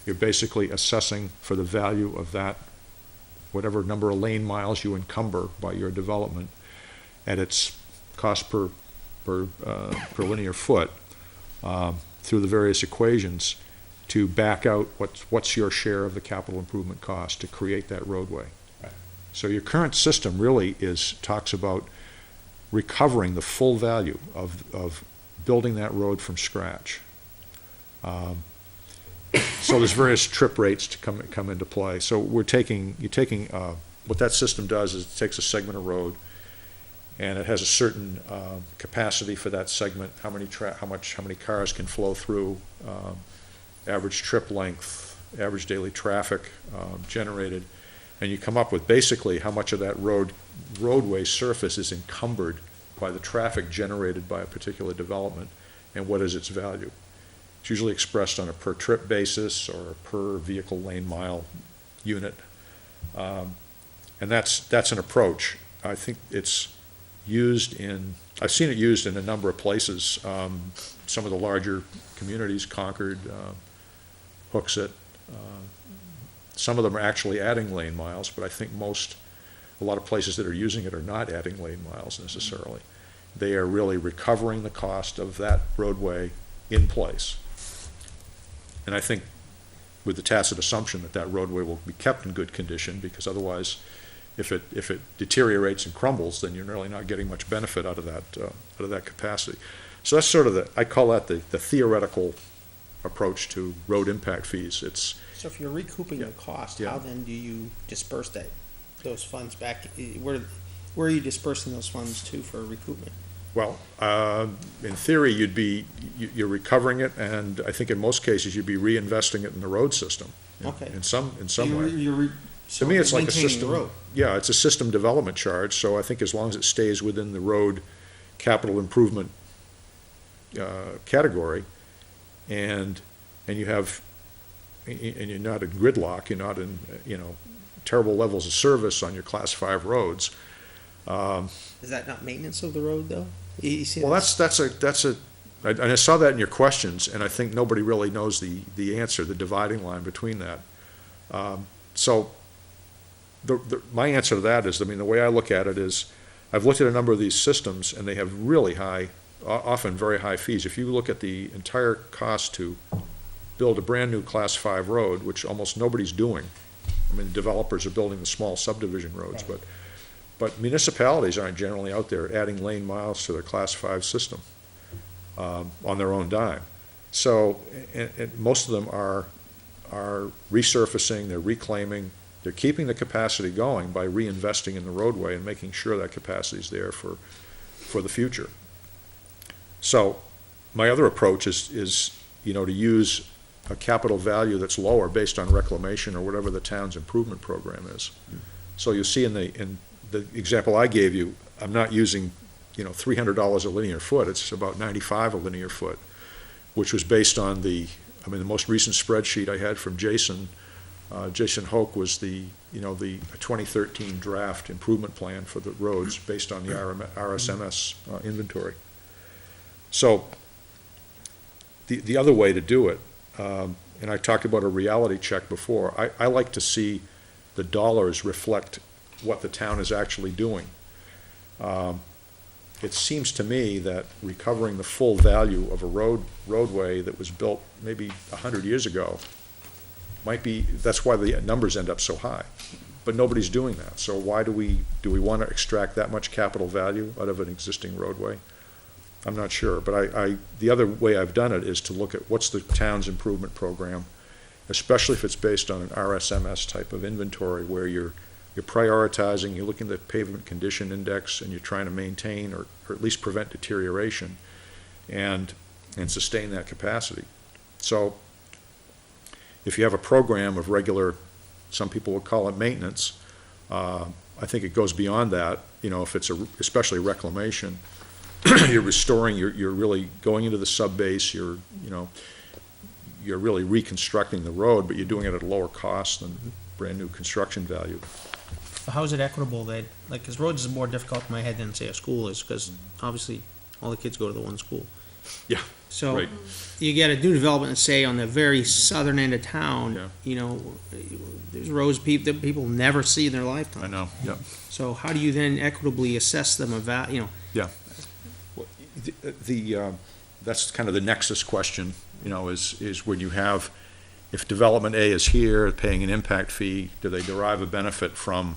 you're basically assessing for the value of that, whatever number of lane miles you encumber by your development, at its cost per linear foot, through the various equations, to back out what's your share of the capital improvement cost to create that roadway. Right. So your current system really talks about recovering the full value of building that road from scratch. So there's various trip rates to come into play. So you're taking what that system does is it takes a segment of road, and it has a certain capacity for that segment, how many cars can flow through, average trip length, average daily traffic generated, and you come up with basically how much of that roadway surface is encumbered by the traffic generated by a particular development, and what is its value. It's usually expressed on a per trip basis or a per vehicle lane mile unit, and that's an approach. I think it's I've seen it used in a number of places. Some of the larger communities, Concord, Hooksett, some of them are actually adding lane miles, but I think a lot of places that are using it are not adding lane miles necessarily. They are really recovering the cost of that roadway in place. And I think with the tacit assumption that that roadway will be kept in good condition, because otherwise, if it deteriorates and crumbles, then you're really not getting much benefit out of that capacity. So that's sort of I call that the theoretical approach to road impact fees. So if you're recouping the cost, how then do you disperse those funds back? Where are you dispersing those funds to for recoupment? Well, in theory, you're recovering it, and I think in most cases you'd be reinvesting it in the road system. Okay. In some way. So to me, it's like a maintaining system. the road. Yeah, it's a system development charge. So I think as long as it stays within the road capital improvement category, and you're not in gridlock, you're not in terrible levels of service on your Class 5 roads. Is that not maintenance of the road, though? Well, and I saw that in your questions, and I think nobody really knows the answer, the dividing line between that. So my answer to that is, the way I look at it is, I've looked at a number of these systems, and they have really high, often very high fees. If you look at the entire cost to build a brand-new Class 5 road, which almost nobody's doing, developers are building the small subdivision roads, but municipalities aren't generally out there adding lane miles to their Class 5 system on their own dime. So, and most of them are resurfacing, they're reclaiming, they're keeping the capacity going by reinvesting in the roadway and making sure that capacity is there for the future. So, my other approach is to use a capital value that's lower based on reclamation or whatever the town's improvement program is. So you'll see in the example I gave you, I'm not using, $300 a linear foot. It's about $95 a linear foot, which was based on the most recent spreadsheet I had from Jason. Jason Hoke was the 2013 draft improvement plan for the roads based on the RSMS inventory. So the other way to do it, and I talked about a reality check before, I like to see the dollars reflect what the town is actually doing. It seems to me that recovering the full value of a roadway that was built maybe 100 years ago that's why the numbers end up so high. But nobody's doing that. So why do we want to extract that much capital value out of an existing roadway? I'm not sure, but the other way I've done it is to look at what's the town's improvement program, especially if it's based on an RSMS type of inventory where you're prioritizing, you're looking at the pavement condition index, and you're trying to maintain or at least prevent deterioration and sustain that capacity. So if you have a program of regular, some people would call it maintenance, I think it goes beyond that. If it's especially reclamation, you're restoring, you're really going into the sub-base, you're really reconstructing the road, but you're doing it at a lower cost than brand new construction value. how is it equitable that, like, because roads is more difficult in my head than, say, a school is, because obviously all the kids go to the one school. Yeah, So right. you get a new development, say, on the very southern end of Yeah. town, you know, there's roads that people never see in their lifetime. I know, yeah. So how do you then equitably assess them, you know? That's kind of the nexus question, you know, is when you have, if development A is here, paying an impact fee, do they derive a benefit from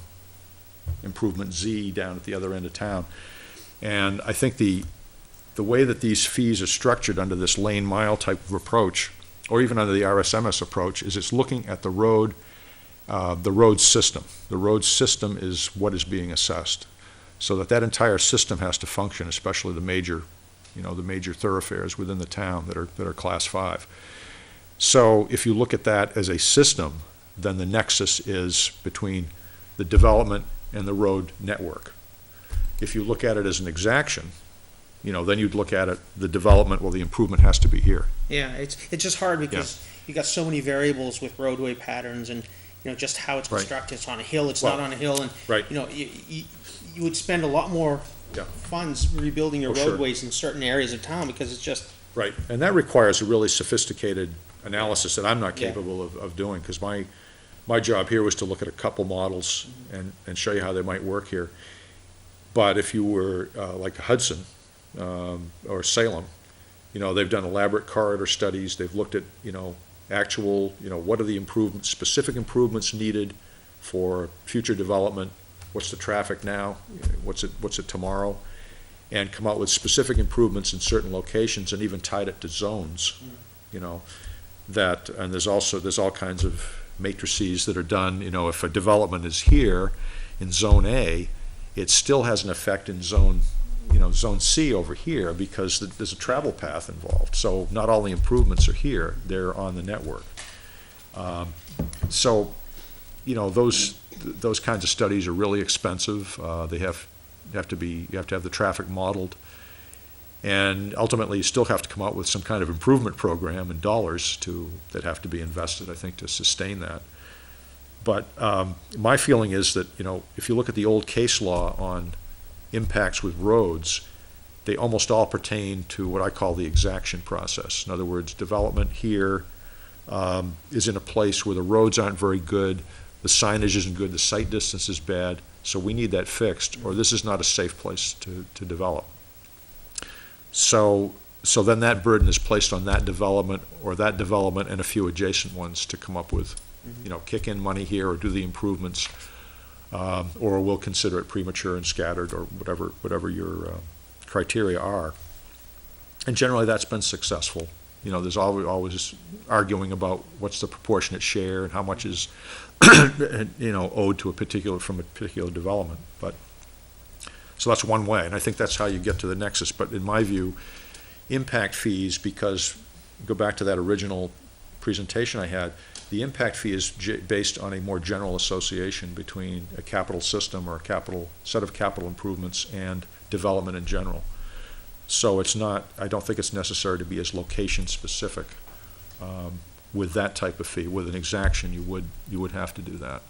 improvement Z down at the other end of town? And I think the way that these fees are structured under this lane mile type of approach, or even under the RSMS approach, is it's looking at the road system. The road system is what is being assessed. So that entire system has to function, especially the major thoroughfares within the town that are class 5. So if you look at that as a system, then the nexus is between the development and the road network. If you look at it as an exaction, you know, then you'd look at it, the development, well, the improvement has to be here. Yeah, it's just hard because you got so many variables with roadway patterns and, you know, just how it's Right. constructed. It's on a hill, it's Well, not on a hill, and, right. you know, you would spend a lot more Yeah. funds rebuilding your Oh, sure. roadways in certain areas of town because it's just, Right, and that requires a really sophisticated analysis that I'm not Yeah. capable of doing, because my job here was to look at a couple models and show you how they might work here. But if you were like Hudson or Salem, you know, they've done elaborate corridor studies, they've looked at, you know, actual, you know, what are the improvements, specific improvements needed for future development, what's the traffic now, what's it tomorrow, and come out with specific improvements in certain locations and even tied it to zones, you know, and there's all kinds of matrices that are done, you know, if a development is here in Zone A, it still has an effect in Zone C over here because there's a travel path involved. So not all the improvements are here, they're on the network. So, you know, those kinds of studies are really expensive. You have to have the traffic modeled. And ultimately, you still have to come out with some kind of improvement program and dollars that have to be invested, I think, to sustain that. But my feeling is that, you know, if you look at the old case law on impacts with roads, they almost all pertain to what I call the exaction process. In other words, development here is in a place where the roads aren't very good, the signage isn't good, the sight distance is bad, so we need that fixed, or this is not a safe place to develop. So then that burden is placed on that development and a few adjacent ones to come up with, you know, kick in money here or do the improvements, or we'll consider it premature and scattered or whatever your criteria are. And generally that's been successful. You know, there's always arguing about what's the proportionate share and how much is, you know, owed from a particular development. But so that's one way, and I think that's how you get to the nexus. But in my view, impact fees, because go back to that original presentation I had, the impact fee is based on a more general association between a capital system or a set of capital improvements and development in general. So I don't think it's necessary to be as location specific with that type of fee. With an exaction, you would have to do that.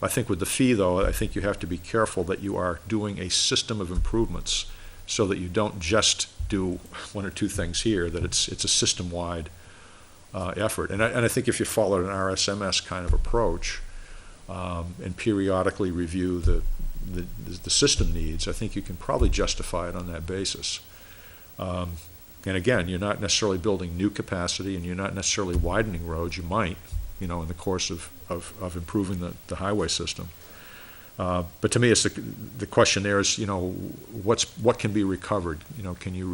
I think with the fee, though, I think you have to be careful that you are doing a system of improvements so that you don't just do one or two things here, that it's a system-wide effort. And I think if you follow an RSMS kind of approach and periodically review the system needs, I think you can probably justify it on that basis. And again, you're not necessarily building new capacity and you're not necessarily widening roads. You might, you know, in the course of improving the highway system. But to me, it's the question there is, you know, what can be recovered? You know, can you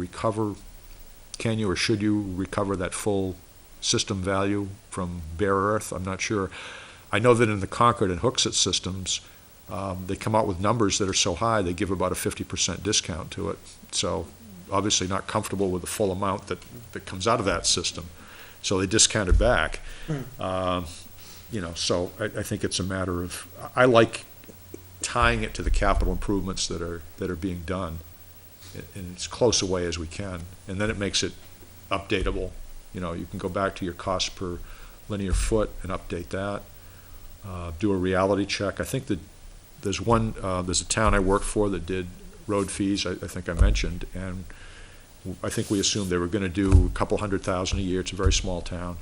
or should you recover that full system value from bare earth? I'm not sure. I know that in the Concord and Hooksett systems, they come out with numbers that are so high, they give about a 50% discount to it. So obviously not comfortable with the full amount that comes out of that system. So they discount it back. You know, so I think it's a matter of, I like tying it to the capital improvements that are being done in as close a way as we can. And then it makes it updatable. You know, you can go back to your cost per linear foot and update that. Do a reality check. I think that there's a town I work for that did road fees, I think I mentioned, and I think we assumed they were gonna do a couple $100,000 a year, it's a very small town,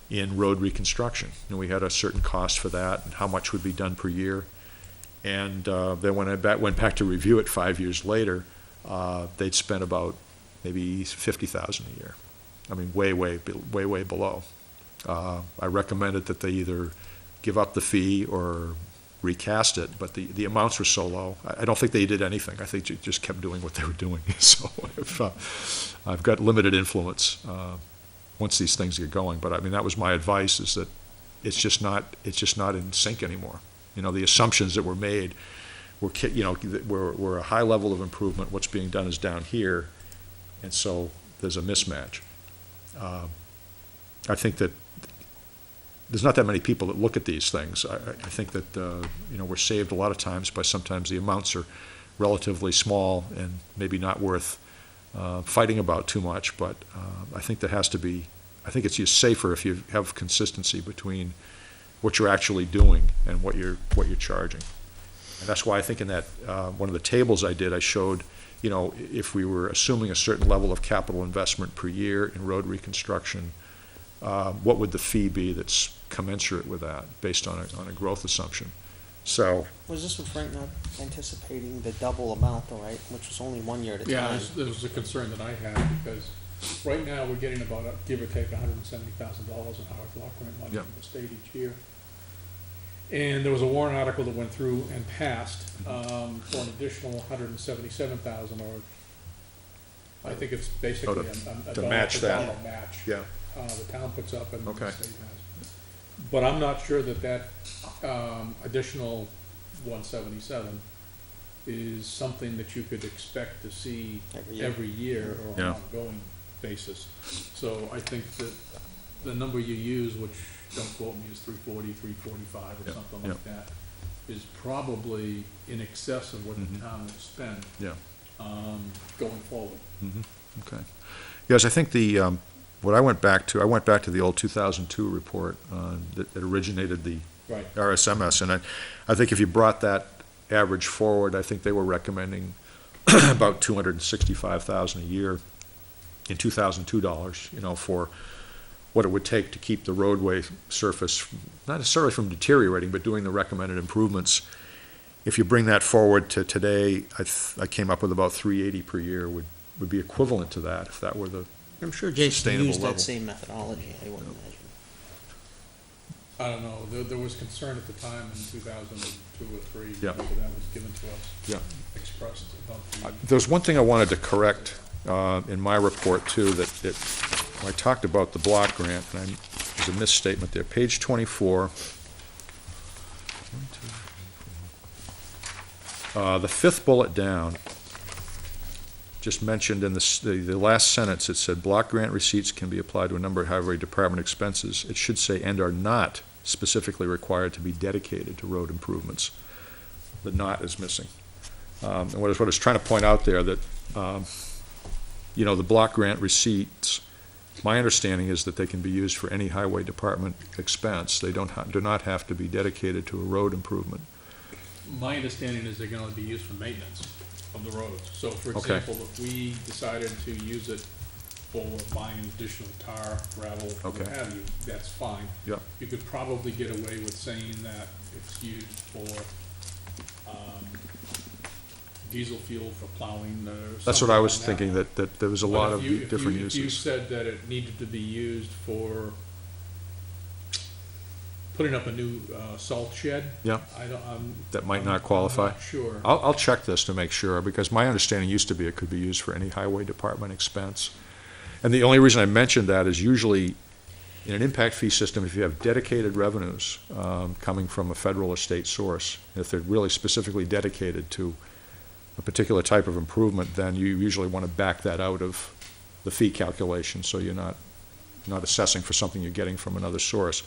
in road reconstruction. And we had a certain cost for that, and how much would be done per year. And then when I went back to review it 5 years later, they'd spent about maybe $50,000 a year. I mean, way below. I recommended that they either give up the fee or recast it, but the amounts were so low. I don't think they did anything. I think they just kept doing what they were doing. So I've got limited influence once these things get going. But I mean, that was my advice: is that it's just not in sync anymore. You know, the assumptions that were made were a high level of improvement. What's being done is down here, and so there's a mismatch. I think that there's not that many people that look at these things. I think that, we're saved a lot of times by sometimes the amounts are relatively small and maybe not worth fighting about too much, but I think I think it's just safer if you have consistency between what you're actually doing and what you're charging. And that's why I think in that, one of the tables I did, I showed, if we were assuming a certain level of capital investment per year in road reconstruction, what would the fee be that's commensurate with that, based on a growth assumption? So, Was this with Frank not anticipating the double amount though, right, which was only 1 year at a time? Yeah, there was a concern that I had, because right now, we're getting about, give or take, $170,000 in Howard Block grant money Yep. from the state each year. And there was a warrant article that went through and passed for an additional $177,000, or I think it's basically a to dollar match for that. dollar match. yeah, The town puts up and the Okay. state has. But I'm not sure that additional 177 is something that you could expect to see every year or on Yeah. an ongoing basis. So I think that the number you use, which, don't quote me, is 340, 345 or Yeah, something like that, is probably in excess of what the town will spend yeah. going forward. Okay. Yes, I think what I went back to the old 2002 report that originated the Right. RSMS, and I think if you brought that average forward, I think they were recommending about $265,000 a year in 2002 dollars, for what it would take to keep the roadway surface, not necessarily from deteriorating, but doing the recommended improvements. If you bring that forward to today, I came up with about $380 per year would be equivalent to that, if that were the I'm sure Jason sustainable used level. that same methodology, I would imagine. I don't know, there was concern at the time in 2002 or 3, Yeah. whether that was given to us, Yeah. expressed about the. There's one thing I wanted to correct in my report, too, that when I talked about the block grant, and there's a misstatement there. Page 24. The fifth bullet down, just mentioned in the last sentence, it said, block grant receipts can be applied to a number of highway department expenses. It should say, and are not specifically required to be dedicated to road improvements. The "not" is missing. And what I was trying to point out there, that, the block grant receipts, my understanding is that they can be used for any highway department expense. They do not have to be dedicated to a road improvement. My understanding is they're gonna be used for maintenance of the roads. So, for Okay. example, if we decided to use it for buying additional tar, gravel, what Okay. have you, that's fine. Yeah. You could probably get away with saying that it's used for, diesel fuel for plowing or something. That's what I was along that thinking, line. that there was a But lot if of you- if different you- If you uses. said that it needed to be used for putting up a new, salt shed. Yeah. That might not qualify? I'm not sure. I'll check this to make sure, because my understanding used to be it could be used for any highway department expense. And the only reason I mentioned that is usually in an impact fee system, if you have dedicated revenues coming from a federal or state source, if they're really specifically dedicated to a particular type of improvement, then you usually want to back that out of the fee calculation, so you're not assessing for something you're getting from another source.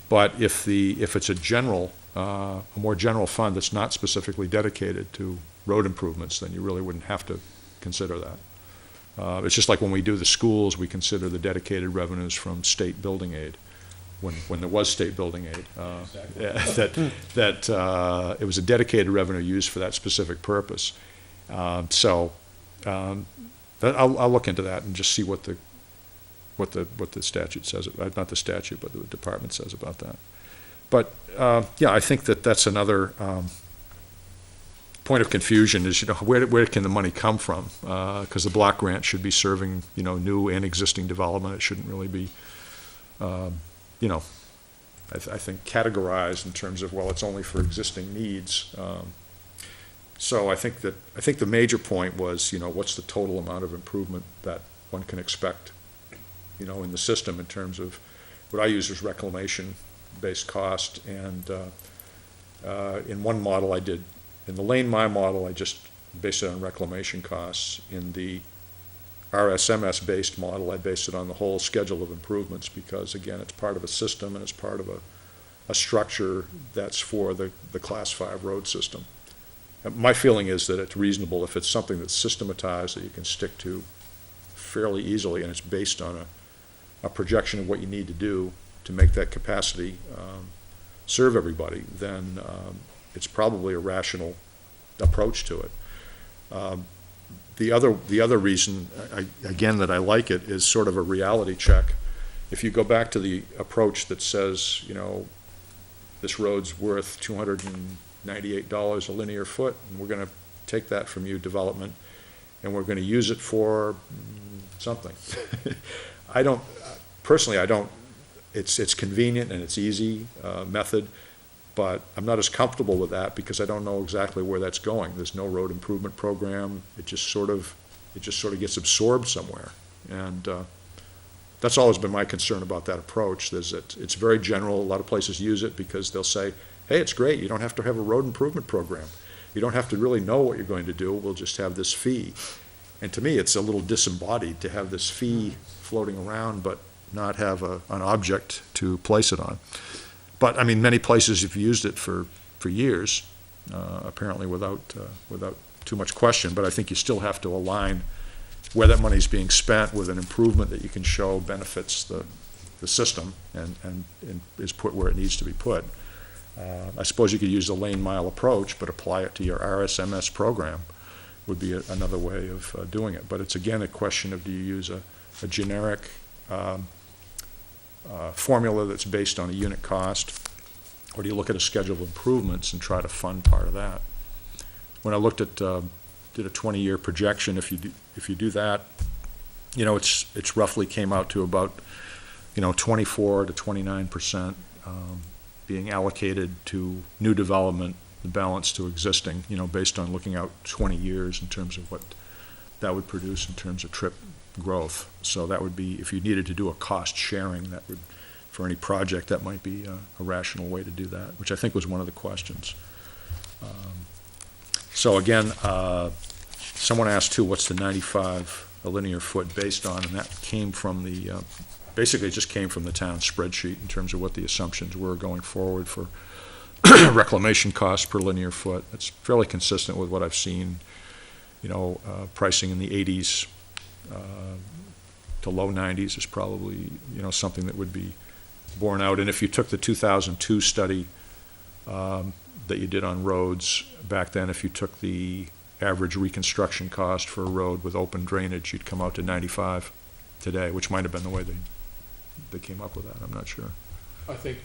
But if it's a more general fund that's not specifically dedicated to road improvements, then you really wouldn't have to consider that. It's just like when we do the schools, we consider the dedicated revenues from state building aid. when there was state building aid, Exactly. that it was a dedicated revenue used for that specific purpose. So I'll look into that and just see what the statute says, not the statute, but the department says about that. But, yeah, I think that's another point of confusion is, where can the money come from? Because the block grant should be serving, new and existing development. It shouldn't really be, I think categorized in terms of, well, it's only for existing needs. So I think the major point was, what's the total amount of improvement that one can expect, in the system in terms of what I use as reclamation-based cost. And in one model in the lane mile model, I just based it on reclamation costs. In the RSMS-based model, I based it on the whole schedule of improvements because, again, it's part of a system and it's part of a structure that's for the Class 5 road system. My feeling is that it's reasonable if it's something that's systematized that you can stick to fairly easily and it's based on a projection of what you need to do to make that capacity serve everybody, then it's probably a rational approach to it. The other reason, again, that I like it is sort of a reality check. If you go back to the approach that says, this road's worth $298 a linear foot, and we're going to take that from you, development, and we're going to use it for something. Personally, I don't, it's convenient and it's easy method, but I'm not as comfortable with that because I don't know exactly where that's going. There's no road improvement program. It just sort of gets absorbed somewhere. And that's always been my concern about that approach. It's very general. A lot of places use it because they'll say, hey, it's great. You don't have to have a road improvement program. You don't have to really know what you're going to do. We'll just have this fee. And to me, it's a little disembodied to have this fee floating around but not have an object to place it on. But, I mean, many places have used it for years, apparently without too much question. But I think you still have to align where that money's being spent with an improvement that you can show benefits the system and is put where it needs to be put. I suppose you could use the lane mile approach, but apply it to your RSMS program would be another way of doing it. But it's, again, a question of do you use a generic formula that's based on a unit cost, or do you look at a schedule of improvements and try to fund part of that? When I looked at, did a 20-year projection, if you do that, it's roughly came out to about, 24 to 29% being allocated to new development, the balance to existing, based on looking out 20 years in terms of what that would produce in terms of trip growth. So that would be, if you needed to do a cost sharing, that would, for any project, that might be a rational way to do that, which I think was one of the questions. So again, someone asked too, what's the 95 a linear foot based on? And that came from the, basically it just came from the town spreadsheet in terms of what the assumptions were going forward for reclamation costs per linear foot. It's fairly consistent with what I've seen, pricing in the 80s to low 90s is probably, something that would be borne out. And if you took the 2002 study that you did on roads back then, if you took the average reconstruction cost for a road with open drainage, you'd come out to 95 today, which might have been the way they came up with that. I'm not sure. I think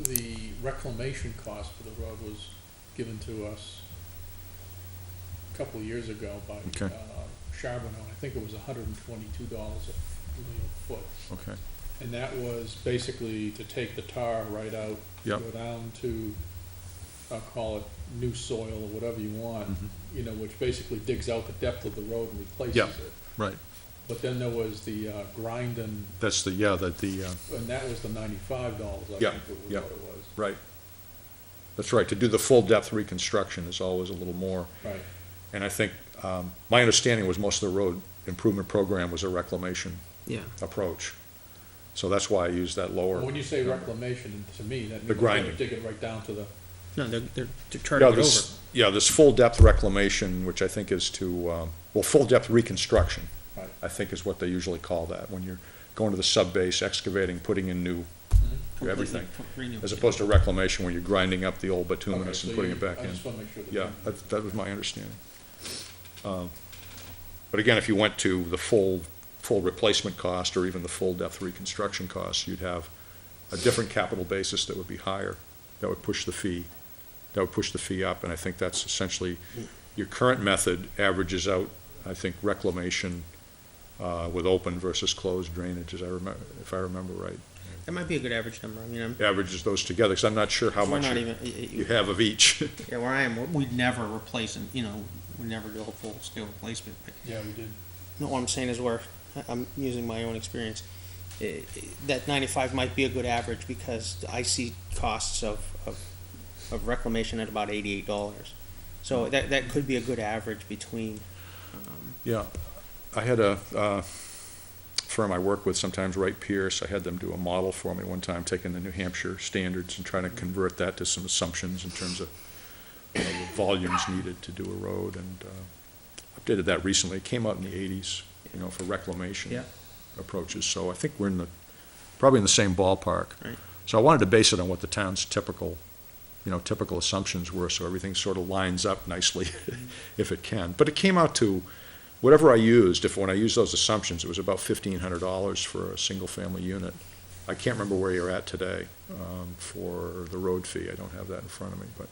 the reclamation cost for the road was given to us a couple of years ago by Okay. Charbonneau. I think it was $122 a linear foot. Okay. And that was basically to take the tar right out, Yep. go down to, I'll call it new soil or whatever you want, which basically digs out the depth of the road and replaces Yep. it. Right. But then there was the grind and That's the, and that was the $95, I Yeah, think it was yeah. what it was. right. That's right. To do the full depth reconstruction is always a little more. Right. And I think, my understanding was most of the road improvement program was a reclamation Yeah. approach. So that's why I used that lower. Well, when you say reclamation, to me, that The means they're grinding. digging right down to the, No, they're turning it over. This full depth reclamation, which I think is to, full depth reconstruction, Right. I think is what they usually call that, when you're going to the sub-base, excavating, putting in new, everything, Renewable. as opposed to reclamation where you're grinding up the old Okay, bituminous so and putting you- it back I in. just wanna make sure that. Yeah, that was my understanding. But again, if you went to the full replacement cost or even the full depth reconstruction cost, you'd have a different capital basis that would be higher, that would push the fee up, and I think that's essentially, your current method averages out, I think, reclamation with open versus closed drainage, if I remember right. That might be a good average number. I mean, Averages those together, because I'm not sure how we're much not you even, have of each. yeah, where I am, we'd never replace, we never do a full-scale replacement. But Yeah, we did. no, what I'm saying is I'm using my own experience. That 95 might be a good average because I see costs of reclamation at about $88. So that could be a good average between. Yeah, I had a firm I work with sometimes, Wright Pierce. I had them do a model for me one time, taking the New Hampshire standards and trying to convert that to some assumptions in terms of the volumes needed to do a road, and updated that recently. It came out in the 80s, for reclamation Yeah. approaches. So I think we're probably in the same ballpark. Right. So I wanted to base it on what the town's typical assumptions were, so everything sort of lines up nicely, if it can. But it came out to, whatever I used, when I used those assumptions, it was about $1,500 for a single-family unit. I can't remember where you're at today for the road fee. I don't have that in front of me, but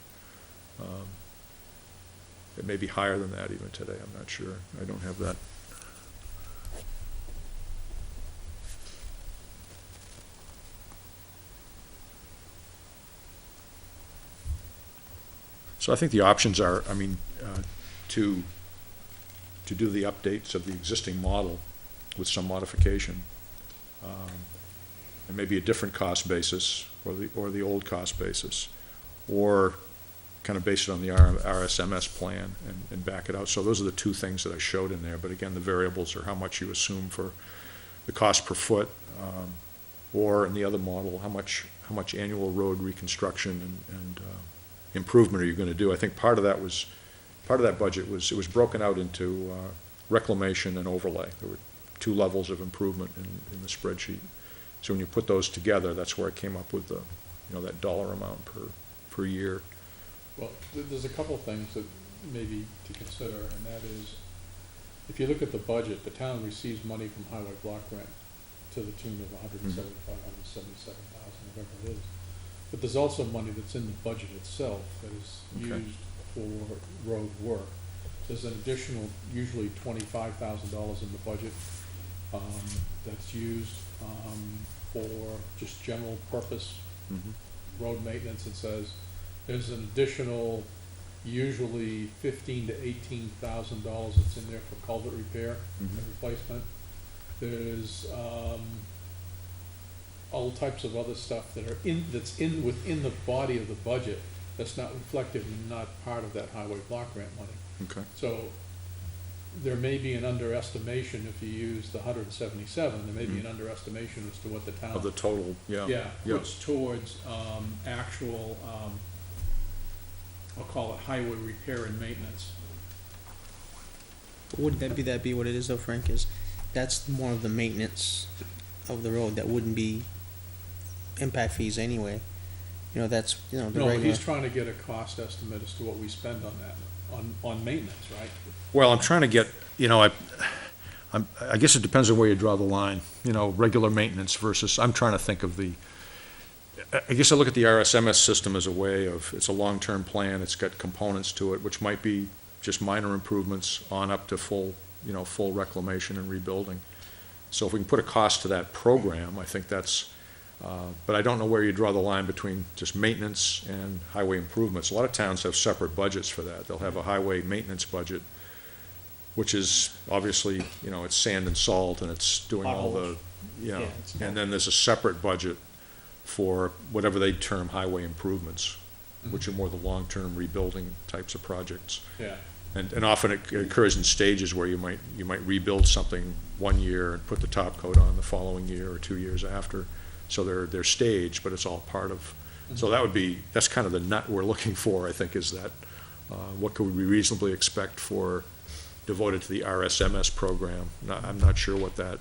it may be higher than that even today. I'm not sure. I don't have that. So I think the options are, to do the updates of the existing model with some modification, and maybe a different cost basis, or the old cost basis, or kind of base it on the RSMS plan and back it out. So those are the two things that I showed in there, but again, the variables are how much you assume for the cost per foot, or in the other model, how much annual road reconstruction and improvement are you going to do. I think part of that budget was, it was broken out into reclamation and overlay. There were two levels of improvement in the spreadsheet. So when you put those together, that's where I came up with that dollar amount per year. Well, there's a couple things that maybe to consider, and that is, if you look at the budget, the town receives money from highway block grant to the tune of $175,000, $177,000, whatever it is. But there's also money that's in the budget itself that is Okay. used for road work. There's an additional, usually $25,000 in the budget that's used for just general purpose road maintenance. It says there's an additional, usually $15,000 to $18,000 that's in there for culvert repair and replacement. There's all types of other stuff that's within the body of the budget that's not reflected and not part of that highway block grant money. Okay. So there may be an underestimation if you use the 177, there may be an underestimation as to what the town. Of the total, yeah. Puts towards actual, I'll call it highway repair and maintenance. Would that be what it is though, Frank? Is that's more of the maintenance of the road that wouldn't be impact fees anyway. That's the No, regular. he's trying to get a cost estimate as to what we spend on that, on maintenance, right? Well, I'm trying to get, I guess it depends on where you draw the line, regular maintenance versus, I'm trying to think of I guess I look at the RSMS system as a way of, it's a long-term plan, it's got components to it, which might be just minor improvements on up to full reclamation and rebuilding. So if we can put a cost to that program, I think that's, but I don't know where you draw the line between just maintenance and highway improvements. A lot of towns have separate budgets for that. They'll have a highway maintenance budget, which is obviously, it's sand and salt and it's doing all the, and then there's a separate budget for whatever they term highway improvements, which are more the long-term rebuilding types of projects. Yeah. And often it occurs in stages where you might rebuild something one year and put the top coat on the following year or 2 years after. So they're staged, but it's all part of. So that's kind of the nut we're looking for, I think, is that what could we reasonably expect for devoted to the RSMS program. I'm not sure what that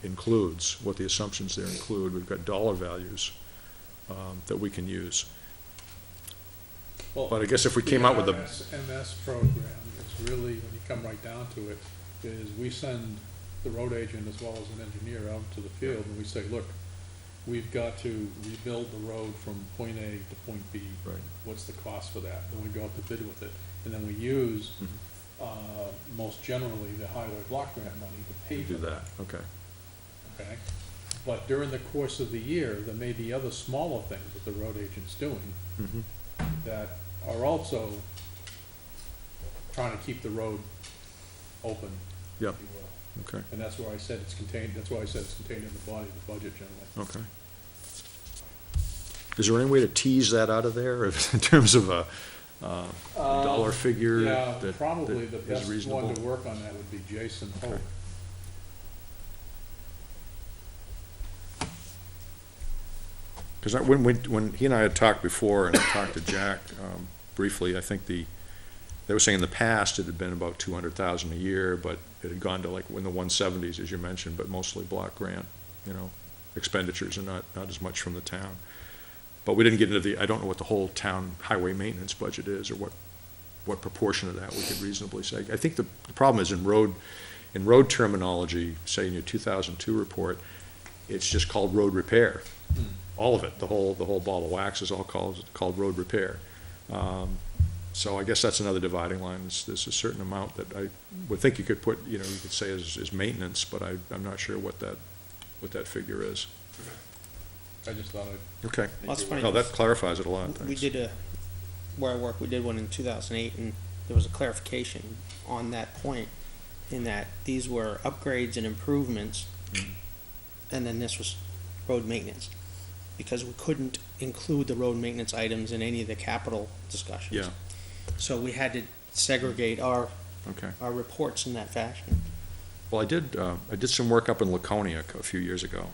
includes, what the assumptions there include. We've got dollar values that we can use. Well, But I guess if we came out with a, MS program is really, when you come right down to it, is we send the road agent as well as an engineer out to the field, and we say, look, we've got to rebuild the road from point A to point B. Right. What's the cost for that? Then we go out to bid with it, and then we use, most generally, the highway block grant money to pay we for do that, okay. Okay? But during the course of the year, there may be other smaller things that the road agent's doing Mhm. that are also trying to keep the road open, if Yep. you will. Okay, And that's why I said it's contained in the body of the budget generally. okay. Is there any way to tease that out of there, in terms of a dollar figure Yeah, that probably that the is best reasonable? one to work on that would be Jason Hope. Because when he and I had talked before, and I talked to Jack briefly, I think they were saying in the past it had been about 200,000 a year, but it had gone to like in the 170s, as you mentioned, but mostly block grant, expenditures and not as much from the town. But we didn't get into I don't know what the whole town highway maintenance budget is, or what proportion of that we could reasonably say. I think the problem is in road terminology, say in your 2002 report, it's just called road repair. All of it, the whole ball of wax is all called road repair. So I guess that's another dividing line. There's a certain amount that I would think you could put, you could say is maintenance, but I'm not sure what that figure is. I just thought I'd. Okay. Well, it's funny, No, that clarifies it a lot, we thanks. did where I work, we did one in 2008, and there was a clarification on that point, in that these were upgrades and improvements, and then this was road maintenance, because we couldn't include the road maintenance items in any of the capital discussions. Yeah, So we had to segregate our okay. reports in that fashion. Well, I did some work up in Laconia a few years ago,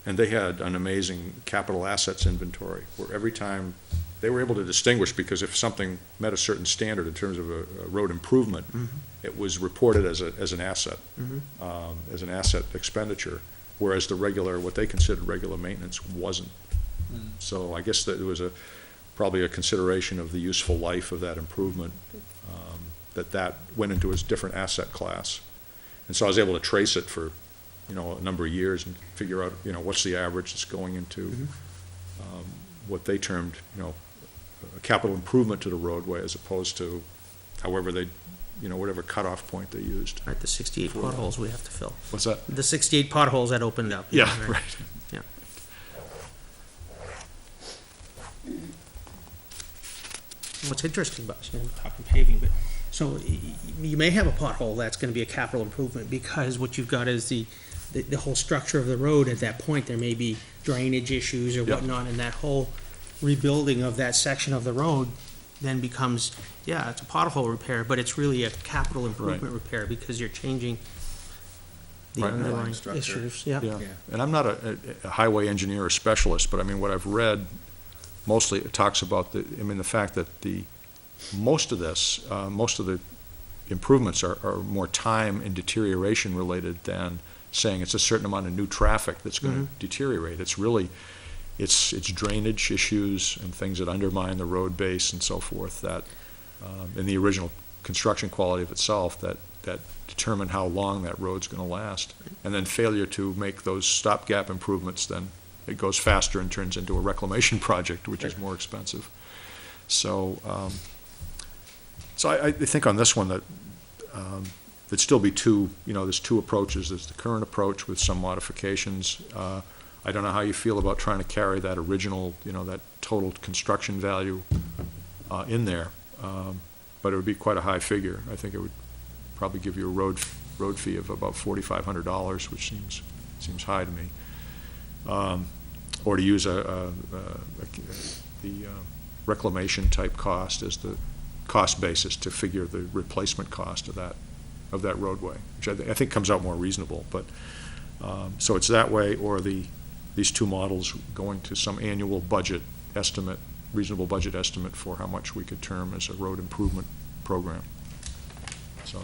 and they had an amazing capital assets inventory, where every time they were able to distinguish, because if something met a certain standard in terms of a road improvement, it was reported as an asset, as an asset expenditure, whereas the regular, what they considered regular maintenance, wasn't. So I guess that there was probably a consideration of the useful life of that improvement, that went into a different asset class. And so I was able to trace it for, a number of years and figure out, what's the average that's going into what they termed, a capital improvement to the roadway, as opposed to however they, whatever cutoff point they used. Right, the 68 potholes we have to fill. What's that? The 68 potholes that opened up. Yeah, right. Yeah. What's interesting about, talking paving, but, so you may have a pothole that's gonna be a capital improvement, because what you've got is the whole structure of the road at that point. There may be drainage issues or Yep. whatnot, and that whole rebuilding of that section of the road then becomes, it's a pothole repair, but it's really a capital improvement repair, because you're changing the Right. underlying Structure. issues, yeah. Yeah, and I'm not a highway engineer or specialist, but I mean, what I've read, mostly it talks about the fact that most of the improvements are more time and deterioration related than saying it's a certain amount of new traffic that's gonna deteriorate. It's really, it's drainage issues and things that undermine the road base and so forth, that, in the original construction quality of itself, that determine how long that road's gonna last. And then failure to make those stopgap improvements, then it goes faster and turns into a reclamation project, which is more expensive. So, I think on this one that, there'd still be there's two approaches. There's the current approach with some modifications. I don't know how you feel about trying to carry that original, that total construction value, in there. But it would be quite a high figure. I think it would probably give you a road fee of about $4,500, which seems high to me. Or to use the reclamation type cost as the cost basis to figure the replacement cost of that roadway, which I think comes out more reasonable. But so it's that way, or these two models going to some annual budget estimate, reasonable budget estimate for how much we could term as a road improvement program. So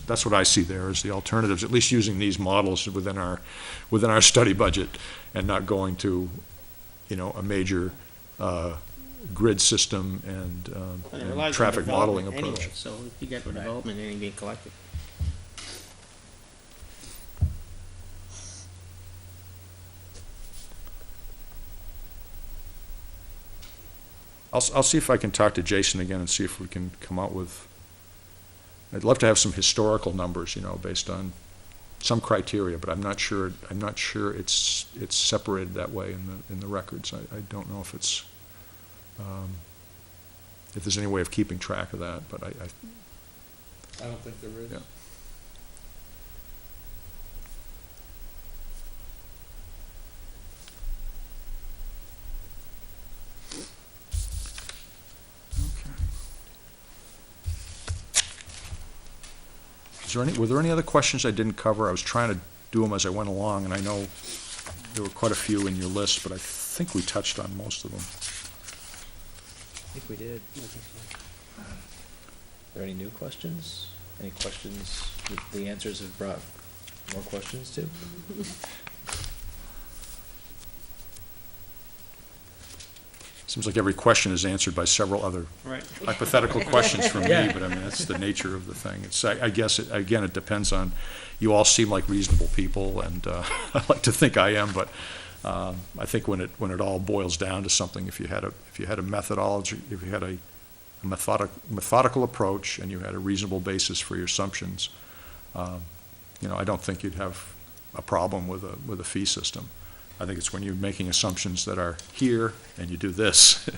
that's what I see there as the alternatives, at least using these models within our study budget and not going to, a major grid system and And it relies on traffic modeling development approach. anyway, so if you get the development, anything being collected. I'll see if I can talk to Jason again and see if we can come out with, I'd love to have some historical numbers, based on some criteria, but I'm not sure it's separated that way in the records. I don't know if it's, if there's any way of keeping track of that, but I don't think there is. Yeah. Were there any other questions I didn't cover? I was trying to do them as I went along, and I know there were quite a few in your list, but I think we touched on most of them. I think we did. Are there any new questions? Any questions that the answers have brought more questions to? Seems like every question is answered by several other Right. hypothetical questions from me, but I mean, that's the nature of the thing. I guess, again, it depends on, you all seem like reasonable people, and I like to think I am, but I think when it all boils down to something, if you had a methodology, if you had a methodical approach, and you had a reasonable basis for your assumptions, I don't think you'd have a problem with a fee system. I think it's when you're making assumptions that are here and you do this,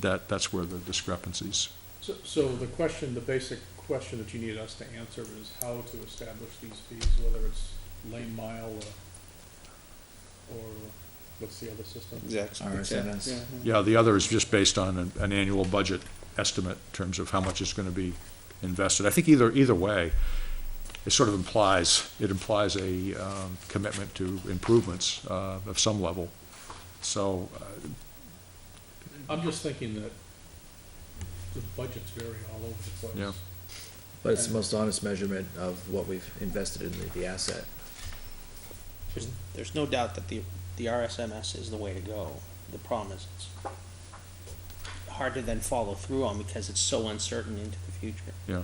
that's where the discrepancies. So the basic question that you need us to answer is how to establish these fees, whether it's lane mile or what's the other system? RSNS. Yeah, the other is just based on an annual budget estimate in terms of how much is going to be invested. I think either way, it sort of implies a commitment to improvements of some level. So I'm just thinking that the budgets vary all over the place. Yeah. But it's the most honest measurement of what we've invested in the asset. There's no doubt that the RSMS is the way to go. The problem is it's hard to then follow through on because it's so uncertain into the future. Yeah.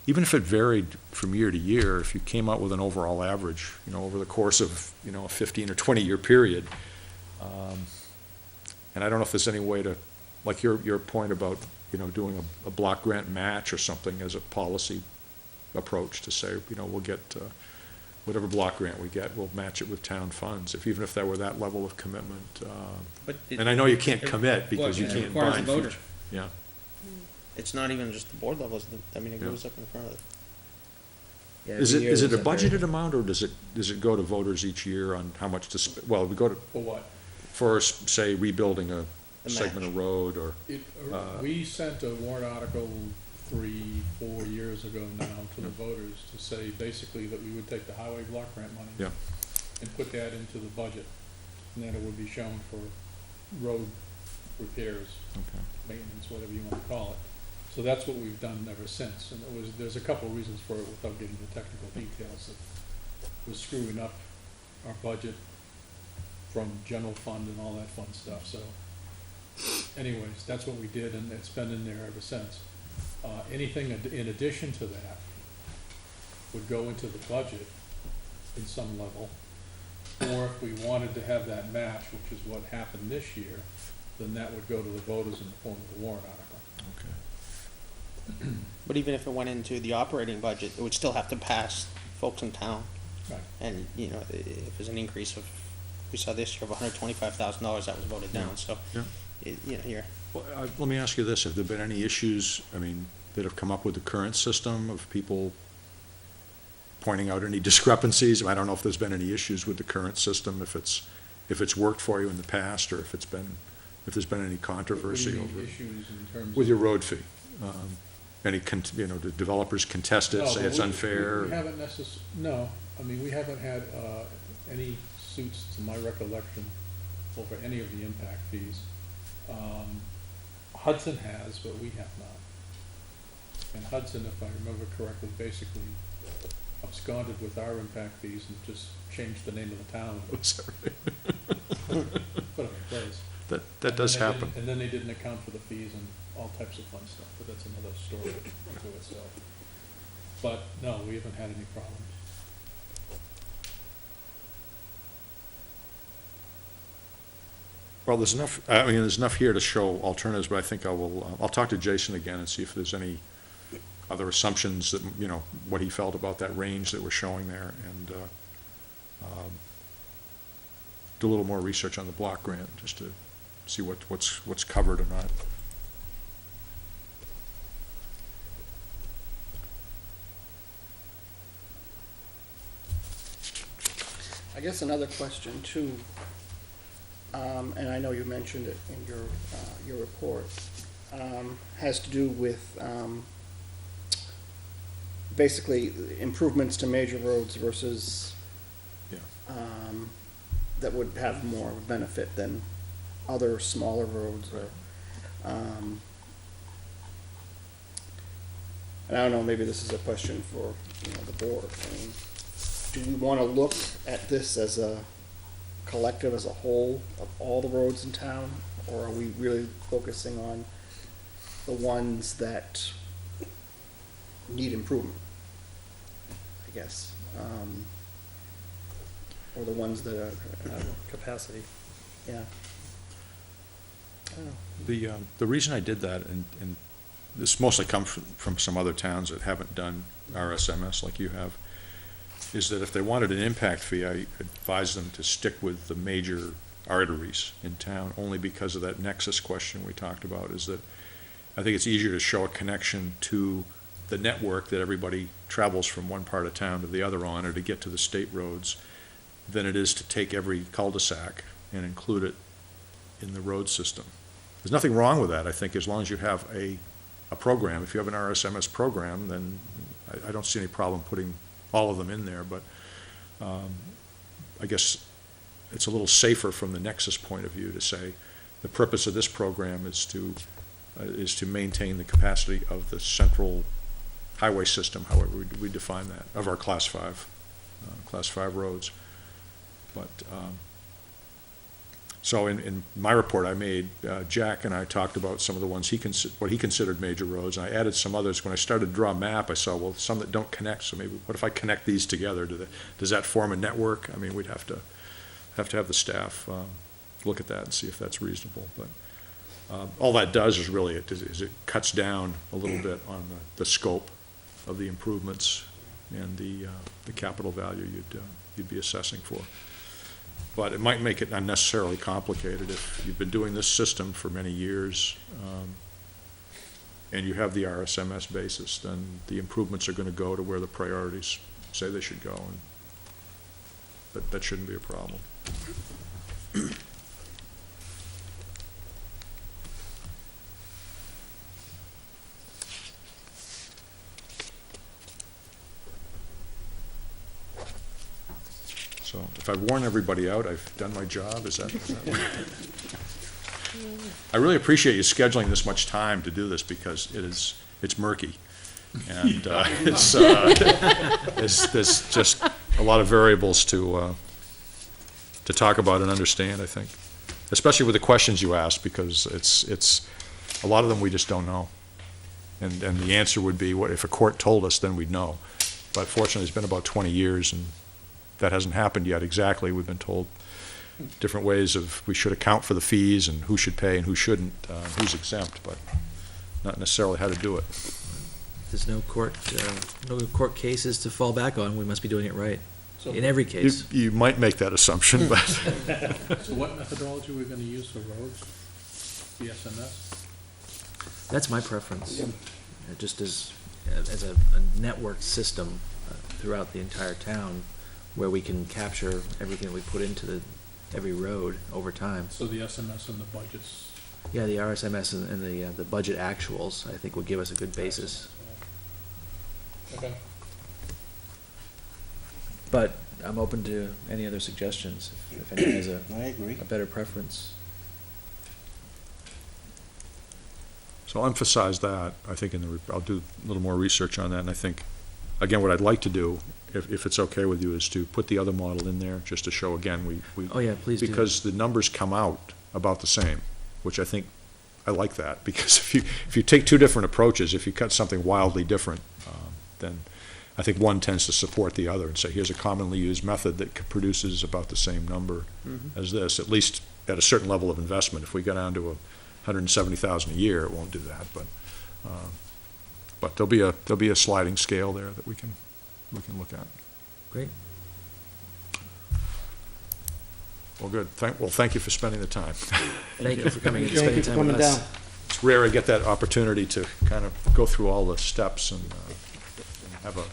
Even if it varied from year to year, if you came out with an overall average, over the course of, a 15 or 20-year period, and I don't know if there's any way to, like your point about, doing a block grant match or something as a policy approach to say, we'll get, whatever block grant we get, we'll match it with town funds, even if there were that level of commitment. And I know you can't commit because you can't requires a bind voter. future. Yeah. It's not even just the board levels, it Yeah. goes up in front of it. Yeah, Is every year it a there's budgeted amount, or does it go to voters each year on how much to, well, we go to, For what? for, say, rebuilding a The segment match. of road, or, We sent a warrant article 3-4 years ago now to the voters to say basically that we would take the highway block grant money Yeah. and put that into the budget, and then it would be shown for road repairs, okay. maintenance, whatever you want to call it. So that's what we've done ever since, and there's a couple of reasons for it without getting the technical details that was screwing up our budget from general fund and all that fun stuff, so anyways, that's what we did, and it's been in there ever since. Anything in addition to that would go into the budget in some level, or if we wanted to have that match, which is what happened this year, then that would go to the voters in the form of a warrant article. Okay. But even if it went into the operating budget, it would still have to pass folks in town. Right. And, if there's an increase of, we saw this year of $125,000, that was voted down, so, Yeah. here. Well, let me ask you this, have there been any issues, that have come up with the current system of people pointing out any discrepancies? I don't know if there's been any issues with the current system, if it's worked for you in the past, or if there's been any controversy What do you over mean issues in terms with of- your road fee. Do developers contest it, No, say but it's unfair? We haven't no, we haven't had, any suits, to my recollection, over any of the impact fees. Hudson has, but we have not. And Hudson, if I remember correctly, basically absconded with our impact fees and just changed the name of the town. Put them in place. That does And then they happen. didn't- And then they didn't account for the fees and all types of fun stuff, but that's another story unto itself. But no, we haven't had any problems. Well, there's enough, I mean, there's enough here to show alternatives, but I think I'll talk to Jason again and see if there's any other assumptions that, you know, what he felt about that range that we're showing there, and do a little more research on the block grant, just to see what's covered or not. I guess another question too, and I know you mentioned it in your report, has to do with, basically improvements to major roads versus, Yeah. that would have more benefit than other smaller roads or, and I don't know, maybe this is a question for, you know, the board. I mean, do we want to look at this as a collective, as a whole, of all the roads in town? Or are we really focusing on the ones that need improvement, I guess? Or the ones that are, Capacity. yeah. I don't know. The reason I did that, and this mostly comes from some other towns that haven't done RSMS like you have, is that if they wanted an impact fee, I advised them to stick with the major arteries in town, only because of that nexus question we talked about, is that I think it's easier to show a connection to the network that everybody travels from one part of town to the other on, or to get to the state roads, than it is to take every cul-de-sac and include it in the road system. There's nothing wrong with that, I think, as long as you have a program. If you have an RSMS program, then I don't see any problem putting all of them in there, but I guess it's a little safer from the nexus point of view to say the purpose of this program is to maintain the capacity of the central highway system, however we define that, of our Class 5 roads. But so in my report I made, Jack and I talked about some of the ones what he considered major roads, and I added some others. When I started to draw a map, I saw, well, some that don't connect, so maybe, what if I connect these together? Does that form a network? I mean, we'd have to have the staff look at that and see if that's reasonable, but all that does is really, it cuts down a little bit on the scope of the improvements and the capital value you'd be assessing for. But it might make it unnecessarily complicated. If you've been doing this system for many years, and you have the RSMS basis, then the improvements are going to go to where the priorities say they should go, and that shouldn't be a problem. So if I've worn everybody out, I've done my job, is that I really appreciate you scheduling this much time to do this, because it's murky. And there's just a lot of variables to talk about and understand, I think. Especially with the questions you asked, because it's a lot of them we just don't know. And the answer would be, what if a court told us, then we'd know. But fortunately, it's been about 20 years, and that hasn't happened yet exactly. We've been told different ways of, we should account for the fees and who should pay and who shouldn't, who's exempt, but not necessarily how to do it. There's no court cases to fall back on. We must be doing it right, So- in every case. You might make that assumption, but So what methodology are we gonna use for roads? The SMS? That's my preference. Just as a network system throughout the entire town, where we can capture everything we put into every road over time. So the SMS and the budgets. Yeah, the RSMS and the budget actuals, I think, would give us a good basis. Okay. But I'm open to any other suggestions, if anyone has I agree. a better preference. So I'll emphasize that, I think, I'll do a little more research on that, and I think, again, what I'd like to do, if it's okay with you, is to put the other model in there, just to show, again, we. Oh, yeah, please do. Because the numbers come out about the same, which I think, I like that, because if you take two different approaches, if you cut something wildly different, then I think one tends to support the other and say, here's a commonly used method that produces about the same number as this, at least at a certain level of investment. If we go down to $170,000 a year, it won't do that, but there'll be a sliding scale there that we can look at. Great. Well, good. Thank you for spending the time. Thank you for coming and spending time with us. It's rare I get that opportunity to kind of go through all the steps and have an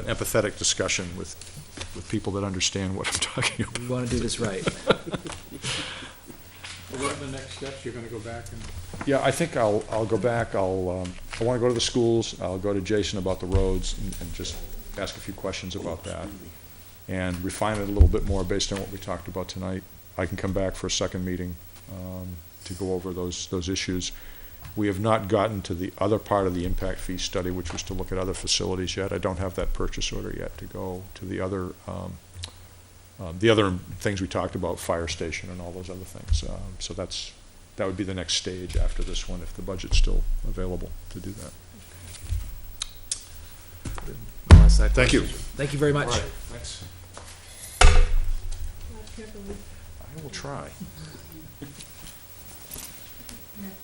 empathetic discussion with people that understand what I'm talking about. We want to do this right. What are the next steps? You're gonna go back and? Yeah, I think I'll go back. I want to go to the schools. I'll go to Jason about the roads and just ask a few questions about that and refine it a little bit more based on what we talked about tonight. I can come back for a second meeting to go over those issues. We have not gotten to the other part of the impact fee study, which was to look at other facilities yet. I don't have that purchase order yet to go to the other things we talked about, fire station and all those other things. So that would be the next stage after this one, if the budget's still available to do that. Thank you. Thank you very much. All right, thanks. I will try.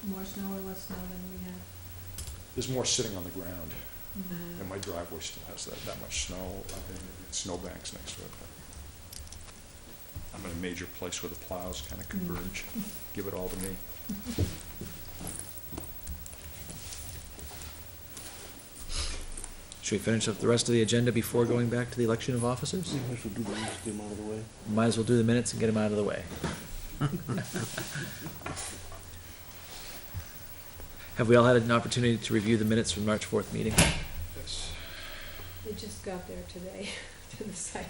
More snow or less snow than we have? There's more sitting on the ground, and my driveway still has that much snow, and snowbanks next to it. I'm in a major place where the plows kind of converge. Give it all to me. Should we finish up the rest of the agenda before going back to the election of officers? Might as well do the minutes and get them out of the way. Have we all had an opportunity to review the minutes from March 4th meeting? Yes. We just got there today to the site. I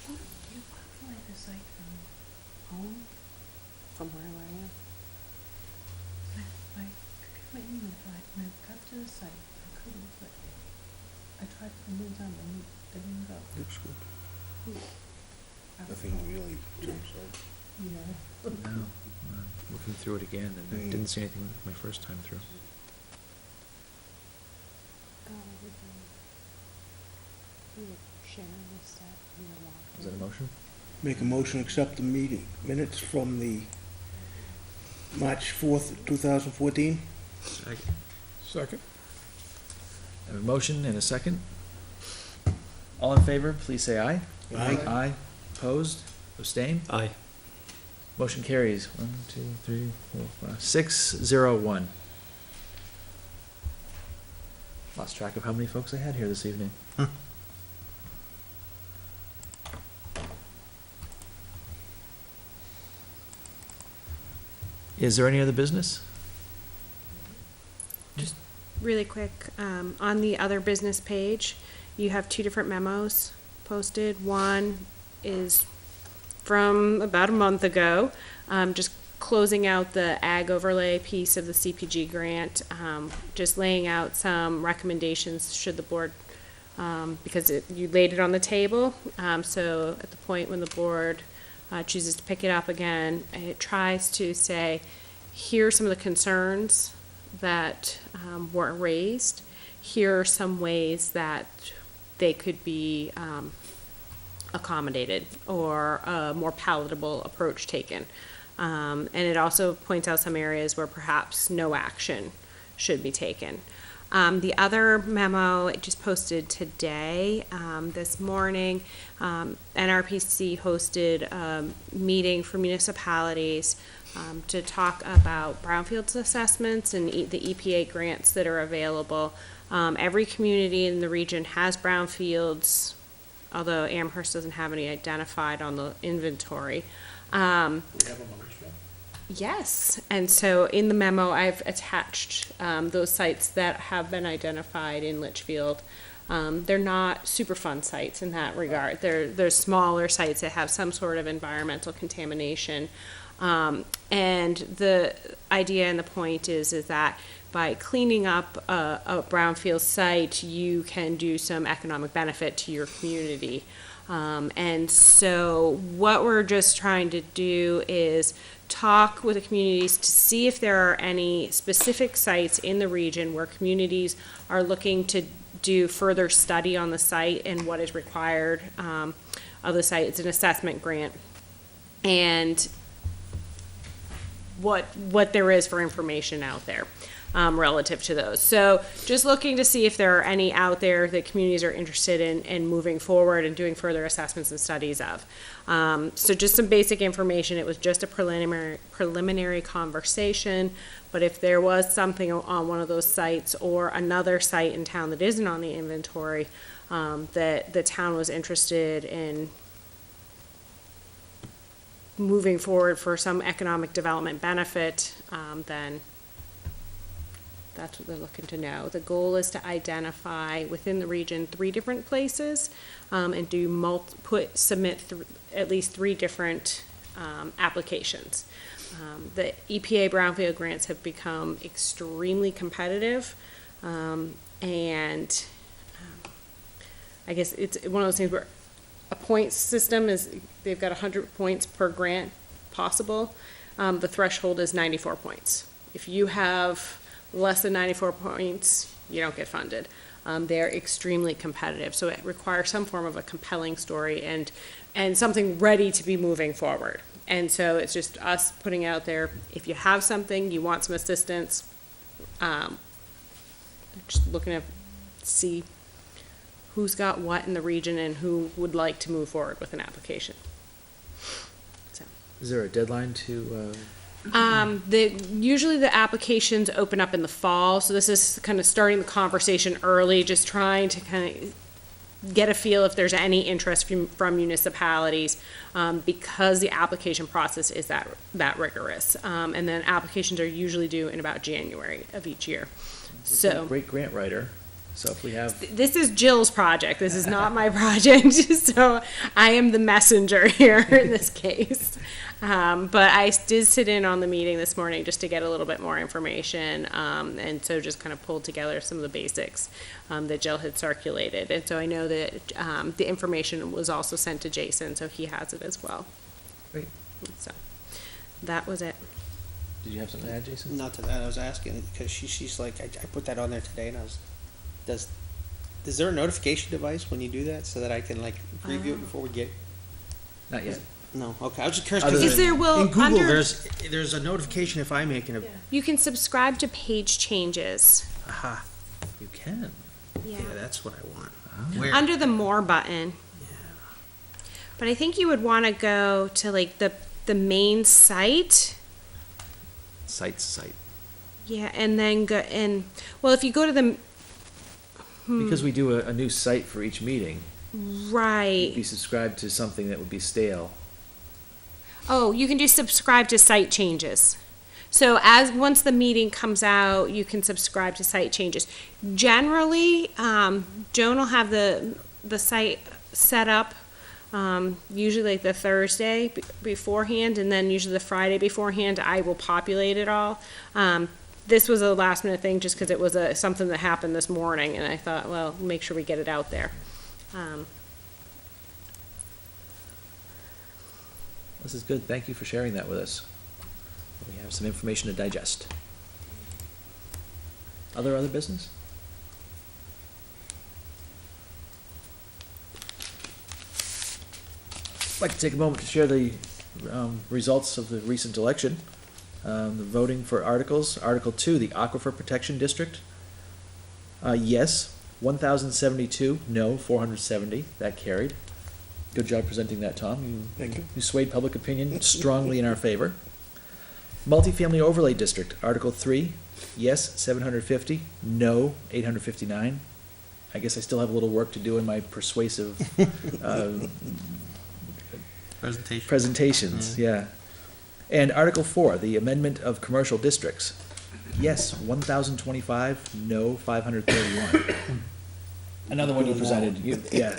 think you applied the site from home? From where I am. I got my email, when I got to the site, I couldn't, but I tried to move on, and they didn't go. Looks good. Nothing really jumps out. Yeah. No. Looking through it again, and I didn't see anything my first time through. Is that a motion? Make a motion to accept the meeting minutes from the March 4th, 2014. Second? I have a motion and a second. All in favor, please say aye. Aye. Aye. Opposed? Abstain? Aye. Motion carries. 1, 2, 3, 4, 5, 6, 0, 1. Lost track of how many folks I had here this evening. Is there any other business? Just really quick, on the other business page, you have two different memos posted. One is from about a month ago, just closing out the ag overlay piece of the CPG grant, just laying out some recommendations should the board, because you laid it on the table, so at the point when the board chooses to pick it up again, it tries to say, here are some of the concerns that were raised. Here are some ways that they could be accommodated or a more palatable approach taken. And it also points out some areas where perhaps no action should be taken. The other memo, it just posted today, this morning, NRPC hosted a meeting for municipalities to talk about brownfields assessments and the EPA grants that are available. Every community in the region has brownfields, although Amherst doesn't have any identified on the inventory. We have them on Litchfield? Yes, and so in the memo, I've attached those sites that have been identified in Litchfield. They're not super fun sites in that regard. They're smaller sites that have some sort of environmental contamination. And the idea and the point is that by cleaning up a brownfield site, you can do some economic benefit to your community. And so what we're just trying to do is talk with the communities to see if there are any specific sites in the region where communities are looking to do further study on the site and what is required of the site. It's an assessment grant. And what there is for information out there relative to those. So just looking to see if there are any out there that communities are interested in moving forward and doing further assessments and studies of. So just some basic information. It was just a preliminary conversation, but if there was something on one of those sites or another site in town that isn't on the inventory that the town was interested in moving forward for some economic development benefit, then that's what they're looking to know. The goal is to identify within the region 3 different places and do submit at least 3 different applications. The EPA brownfield grants have become extremely competitive, and I guess it's one of those things where a points system is, they've got 100 points per grant possible. The threshold is 94 points. If you have less than 94 points, you don't get funded. They're extremely competitive, so it requires some form of a compelling story and something ready to be moving forward. And so it's just us putting out there, if you have something, you want some assistance, just looking to see who's got what in the region and who would like to move forward with an application. So. Is there a deadline to, Usually the applications open up in the fall, so this is kind of starting the conversation early, just trying to kind of get a feel if there's any interest from municipalities, because the application process is that rigorous. And then applications are usually due in about January of each year. So great grant writer, so if we have, this is Jill's project. This is not my project, so I am the messenger here in this case. But I did sit in on the meeting this morning just to get a little bit more information, and so just kind of pulled together some of the basics that Jill had circulated. And so I know that the information was also sent to Jason, so he has it as well. Great. So that was it. Did you have something to add, Jason? Not to that, I was asking, because she's like, I put that on there today, and I was, is there a notification device when you do that, so that I can like preview it before we get? Not yet. No, okay, I was just curious, Other because Is there will in Google, under there's a notification if I'm making a, you can subscribe to page changes. aha, You can. yeah, that's what I want. Where? Under the more button. Yeah. But I think you would want to go to like the main site. Site. Yeah, and then go and well, if you go to the Because we do a new site for each meeting, right. be subscribed to something that would be stale. Oh, you can do subscribe to site changes. So once the meeting comes out, you can subscribe to site changes. Generally, Joan will have the site set up usually like the Thursday beforehand, and then usually the Friday beforehand. I will populate it all. This was a last minute thing just because it was something that happened this morning, and I thought, well, make sure we get it out there. This is good. Thank you for sharing that with us. We have some information to digest. Other business? I'd like to take a moment to share the results of the recent election. The voting for articles. Article 2, the Aquifer Protection District. Yes, 1,072. No, 470. That carried. Good job presenting that, Tom. Thank you. You swayed public opinion strongly in our favor. Multifamily Overlay District, Article 3, yes, 750, no, 859. I guess I still have a little work to do in my persuasive Presentation. presentations, yeah. And Article 4, the amendment of commercial districts. Yes, 1,025, no, 531. Another one you presented, yeah.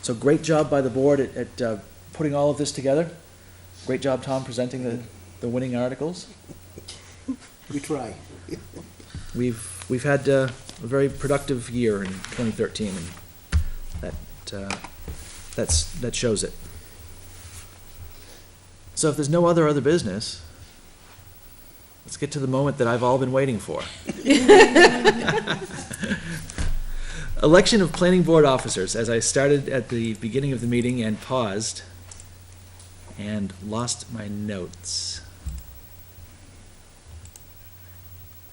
So great job by the board at putting all of this together. Great job, Tom, presenting the winning articles. We try. We've had a very productive year in 2013, and that shows it. So if there's no other business, let's get to the moment that I've all been waiting for. Election of planning board officers, as I started at the beginning of the meeting and paused and lost my notes.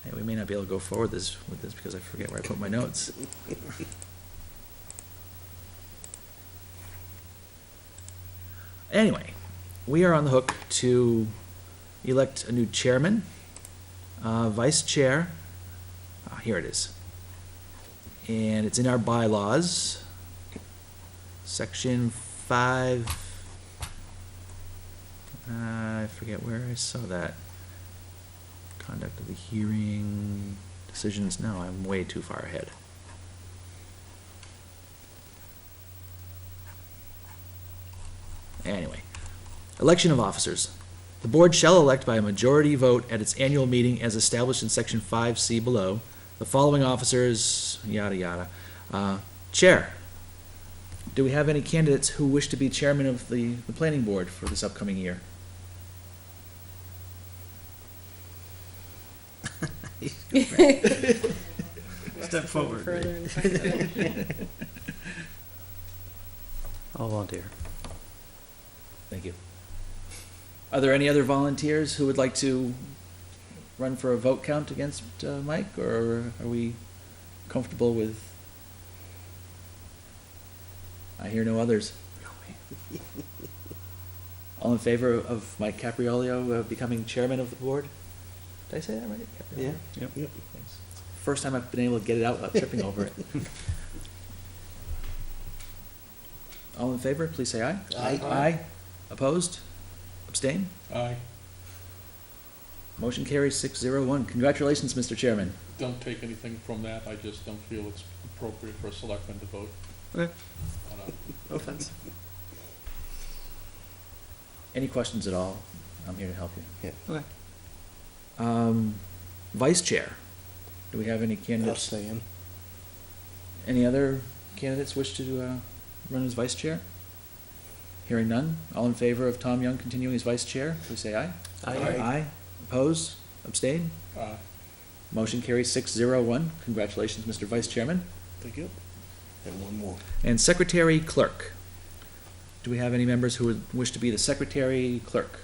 Hey, we may not be able to go forward with this because I forget where I put my notes. Anyway, we are on the hook to elect a new chairman, vice chair. Here it is. And it's in our bylaws. Section 5. I forget where I saw that. Conduct of the hearing, decisions. No, I'm way too far ahead. Anyway, election of officers. The board shall elect by a majority vote at its annual meeting as established in section 5C below. The following officers, yada yada. Chair. Do we have any candidates who wish to be chairman of the planning board for this upcoming year? Step forward. Further in front. I'll volunteer. Thank you. Are there any other volunteers who would like to run for a vote count against Mike, or are we comfortable with? I hear no others. All in favor of Mike Capriolio becoming chairman of the board? Did I say that right? Capriolio? Yeah. Yep. Thanks. First time I've been able to get it out without tripping over it. All in favor, please say aye. Aye. Aye. Opposed? Abstain? Aye. Motion carries 601. Congratulations, Mr. Chairman. Don't take anything from that, I just don't feel it's appropriate for a selectman to vote. Okay. on a- No offense. Any questions at all? I'm here to help you. Okay. Vice Chair. Do we have any I'll candidates? stay in. Any other candidates wish to run as Vice Chair? Hearing none. All in favor of Tom Young continuing as Vice Chair, please say aye. Aye. Aye. Opposed? Abstain? Aye. Motion carries 601. Congratulations, Mr. Vice Chairman. Thank you. And one more. And Secretary Clerk. Do we have any members who would wish to be the Secretary Clerk?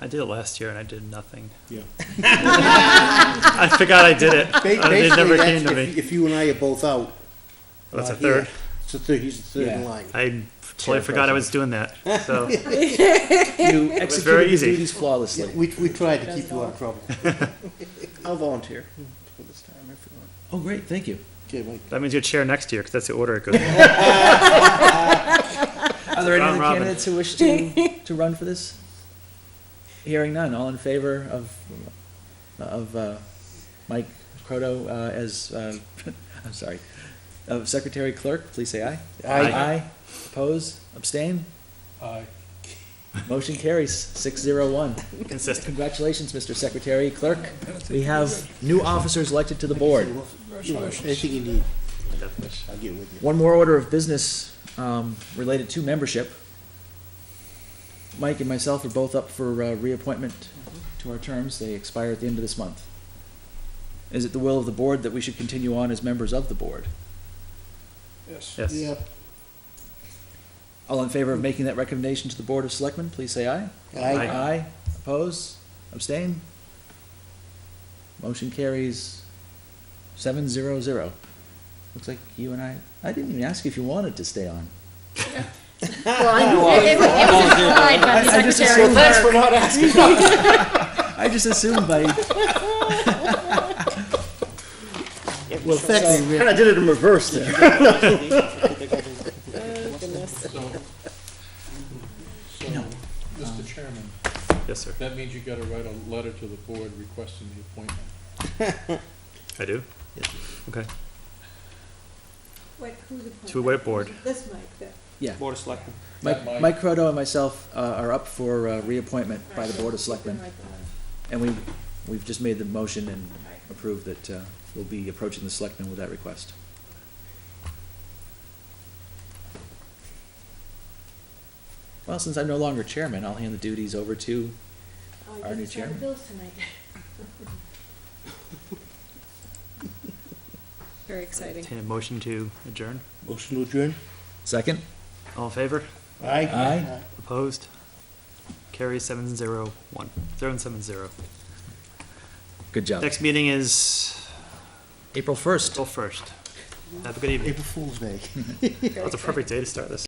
I did it last year and I did nothing. Yeah. I forgot I did it. It never came to me. If you and I are both out. That's a not third. here, it's a third, he's the third in Yeah. line. I totally forgot I was doing that. So You very executed the easy. duties flawlessly. We tried to keep you out of trouble. I'll volunteer for this time if you want. Oh, great, thank you. Okay, Mike. that means you're chair next year because that's the order it goes. in. Are there any Round other robin. candidates who wish to run for this? Hearing none, all in favor of Mike Croto as, I'm sorry, of Secretary Clerk, please say aye. Aye. Aye. Oppose? Abstain? Aye. Motion carries 601. Consistent. Congratulations, Mr. Secretary Clerk. We have new officers elected to the board. Anything you need, I'll get with you. One more order of business related to membership. Mike and myself are both up for reappointment to our terms. They expire at the end of this month. Is it the will of the board that we should continue on as members of the board? Yes. Yes. Yeah. All in favor of making that recommendation to the Board of Selectmen, please say aye. Aye. Aye. Oppose? Abstain? Motion carries 700. Looks like you and I didn't even ask you if you wanted to stay on. It was implied by the I just secretary. assumed- Thanks for not asking. I just assumed by, Well, in fact, we kinda did it in reverse there. Yes, sir. That means you gotta write a letter to the board requesting the appointment. I do? Yes. Okay. Wait, who's the? To a whiteboard. This mic, that. Yeah. Board of Selectmen. Mike Croto and myself are up for reappointment by the Board of Selectmen. And we've just made the motion and approved that we'll be approaching the selectmen with that request. Well, since I'm no longer chairman, I'll hand the duties over to our new chairman. Bills tonight. Very exciting. Entertain a motion to adjourn. Motion to adjourn? Second? All in favor? Aye. Opposed? Carries 7-0-1. 0-7-0. Good job. Next meeting is April 1st. April 1st. Have a good evening. April Fool's Day. That's a perfect day to start this.